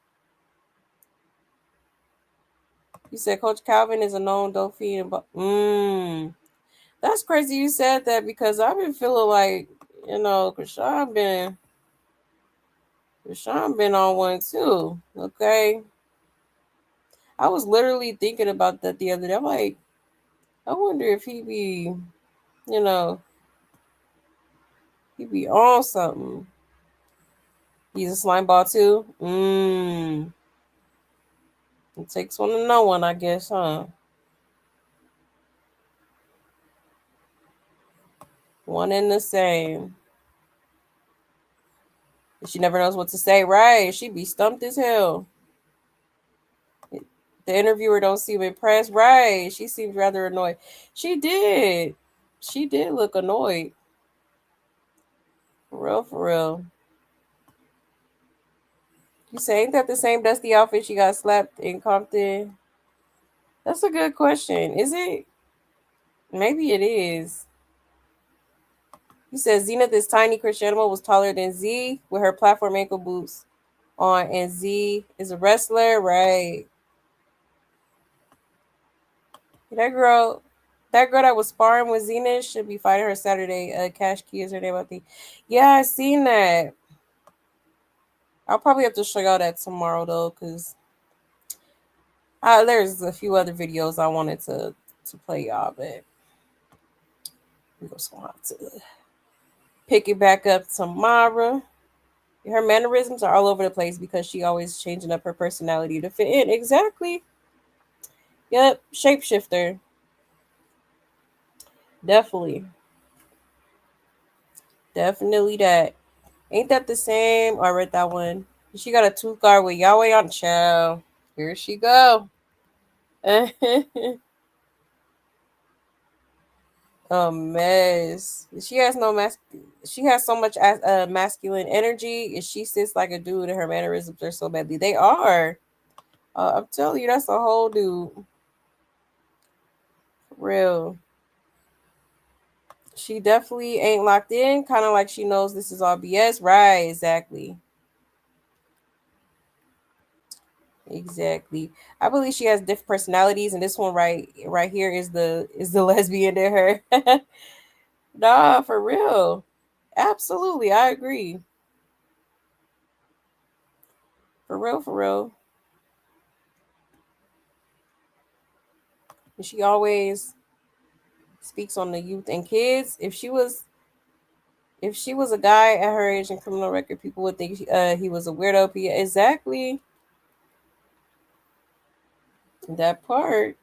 You said Coach Calvin is a known Dolphin. That's crazy you said that because I've been feeling like, Chrisean been on one too. Okay. I was literally thinking about that the other day. I'm like, I wonder if he be, he be on something. He's a slime ball too. It takes one to know one, I guess, huh? One and the same. She never knows what to say, right? She be stumped as hell. The interviewer don't seem impressed, right? She seems rather annoyed. She did. She did look annoyed. For real, for real. You say, ain't that the same dusty outfit she got slapped in Compton? That's a good question. Is it? Maybe it is. You said Zenith is tiny. Chrisean was taller than Z with her platform ankle boots on, and Z is a wrestler, right? That girl that was sparring with Zenith should be fighting her Saturday. Cash Key is her name, I think. Yeah, I seen that. I'll probably have to show y'all that tomorrow though, because there's a few other videos I wanted to play y'all, but we're just gonna have to pick it back up tomorrow. Her mannerisms are all over the place because she always changing up her personality to fit in. Exactly. Yep, shapeshifter. Definitely. Definitely that. Ain't that the same? Oh, I read that one. She got a tooth guard with Yahweh on chow. Here she go. A mess. She has no She has so much masculine energy, and she sits like a dude, and her mannerisms are so badly. They are. I'm telling you, that's a whole dude. For real. She definitely ain't locked in. Kind of like she knows this is all BS. Right? Exactly. Exactly. I believe she has different personalities, and this one right here is the lesbian in her. Nah, for real. Absolutely, I agree. For real, for real. And she always speaks on the youth and kids. If she was a guy at her age and criminal record, people would think he was a weirdo. Exactly. That part.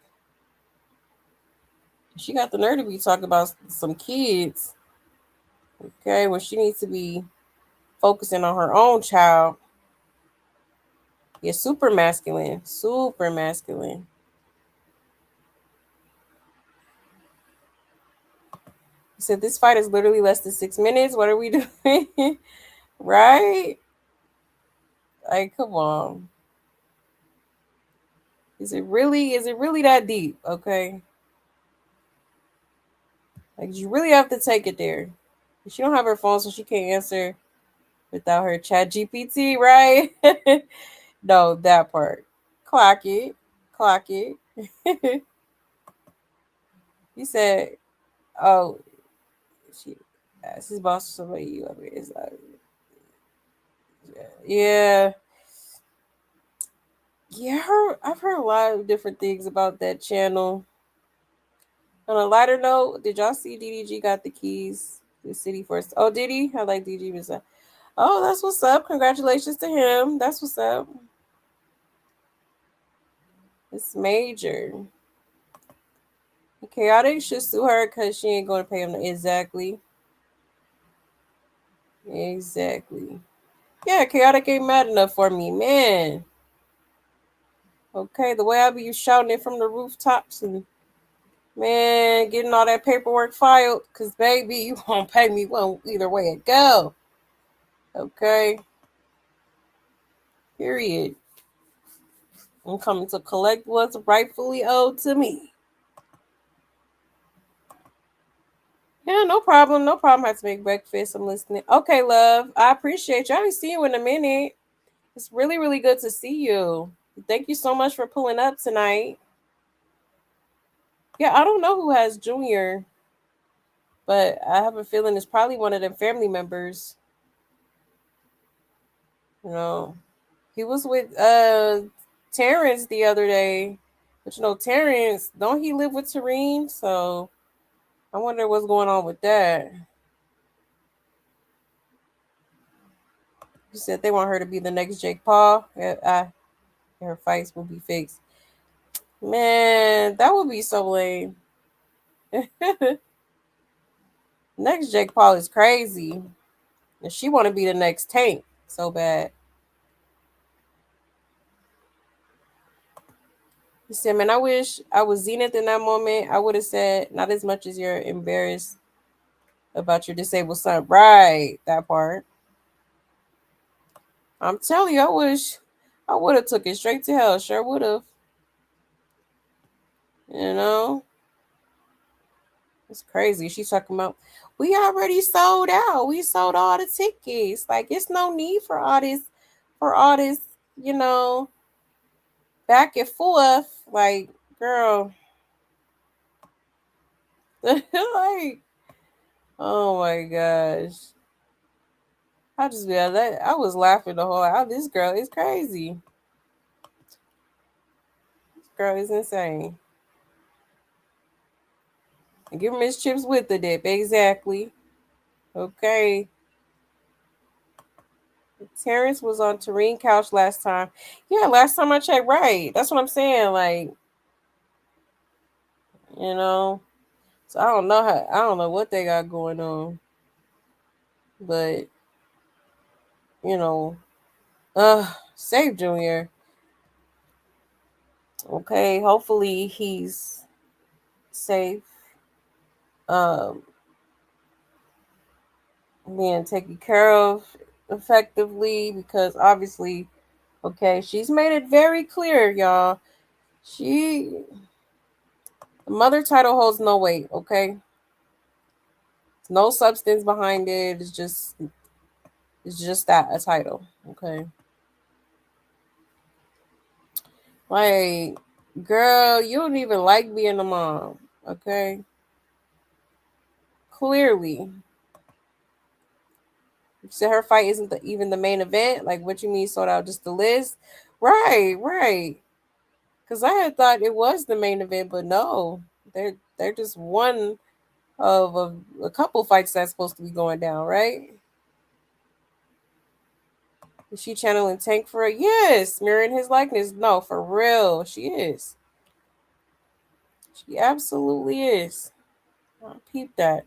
She got the nerve to be talking about some kids. Okay, when she needs to be focusing on her own child. Yeah, super masculine. Super masculine. He said this fight is literally less than 6 minutes. What are we doing? Right? Like, come on. Is it really that deep? Okay. Like, you really have to take it there. She don't have her phone, so she can't answer without her chat GPT, right? No, that part. Clock it. Clock it. He said, oh, she asked his boss for somebody you ever is like, yeah. Yeah, I've heard a lot of different things about that channel. On a lighter note, did y'all see DDG got the keys to the city first? Oh, did he? I like DDG. Oh, that's what's up. Congratulations to him. That's what's up. It's major. Chaotic should sue her because she ain't going to pay him. Exactly. Exactly. Yeah, Chaotic ain't mad enough for me, man. Okay, the way I be shouting it from the rooftops and, man, getting all that paperwork filed, because, baby, you won't pay me one either way it go. Okay. Period. I'm coming to collect what's rightfully owed to me. Yeah, no problem. No problem. I have to make breakfast. I'm listening. Okay, love. I appreciate you. I haven't seen you in a minute. It's really, really good to see you. Thank you so much for pulling up tonight. Yeah, I don't know who has Junior, but I have a feeling it's probably one of them family members. You know, he was with Terrence the other day. But you know, Terrence, don't he live with Tareen? So I wonder what's going on with that. You said they want her to be the next Jake Paul. Her fights will be fixed. Man, that would be so lame. Next Jake Paul is crazy. And she want to be the next Tank so bad. He said, man, I wish I was Zenith in that moment. I would have said, not as much as you're embarrassed about your disabled son. Right, that part. I'm telling you, I wish I would have took it straight to hell. Sure would have. You know? It's crazy. She's talking about, we already sold out. We sold all the tickets. Like, it's no need for all this, you know, back and forth. Like, girl. Like, oh my gosh. I was laughing the whole out. This girl is crazy. This girl is insane. And give Miss Chips with the dip. Exactly. Okay. Terrence was on Tareen couch last time. Yeah, last time I checked, right. That's what I'm saying. Like, you know. So I don't know what they got going on. But, you know, save Junior. Okay, hopefully he's safe. Being taken care of effectively, because obviously, okay, she's made it very clear, y'all. The mother title holds no weight, okay? No substance behind it. It's just that, a title, okay? Like, girl, you don't even like being a mom, okay? Clearly. You said her fight isn't even the main event. Like, what you mean sold out just the list? Right. Because I had thought it was the main event, but no. They're just one of a couple fights that's supposed to be going down, right? Is she channeling Tank for it? Yes, mirroring his likeness. No, for real, she is. She absolutely is. I peep that.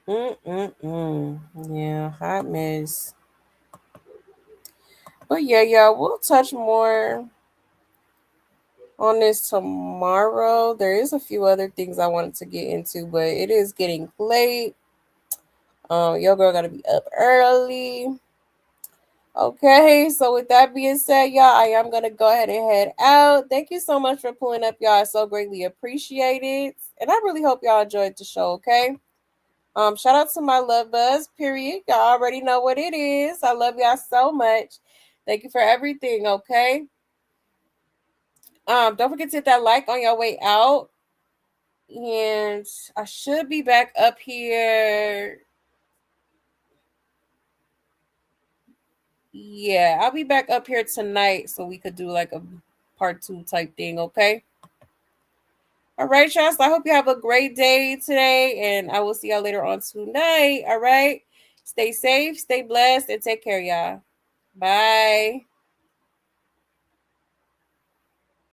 Yeah, hot mess. But yeah, we'll touch more on this tomorrow. There is a few other things I wanted to get into, but it is getting late. Your girl gotta be up early. Okay, so with that being said, y'all, I am gonna go ahead and head out. Thank you so much for pulling up, y'all. I so greatly appreciate it. And I really hope y'all enjoyed the show, okay? Shout out to my love buzz, period. Y'all already know what it is. I love y'all so much. Thank you for everything, okay? Don't forget to hit that like on your way out. And I should be back up here. Yeah, I'll be back up here tonight so we could do like a part 2 type thing, okay? All right, y'all. So I hope you have a great day today, and I will see y'all later on tonight. All right. Stay safe, stay blessed, and take care, y'all. Bye.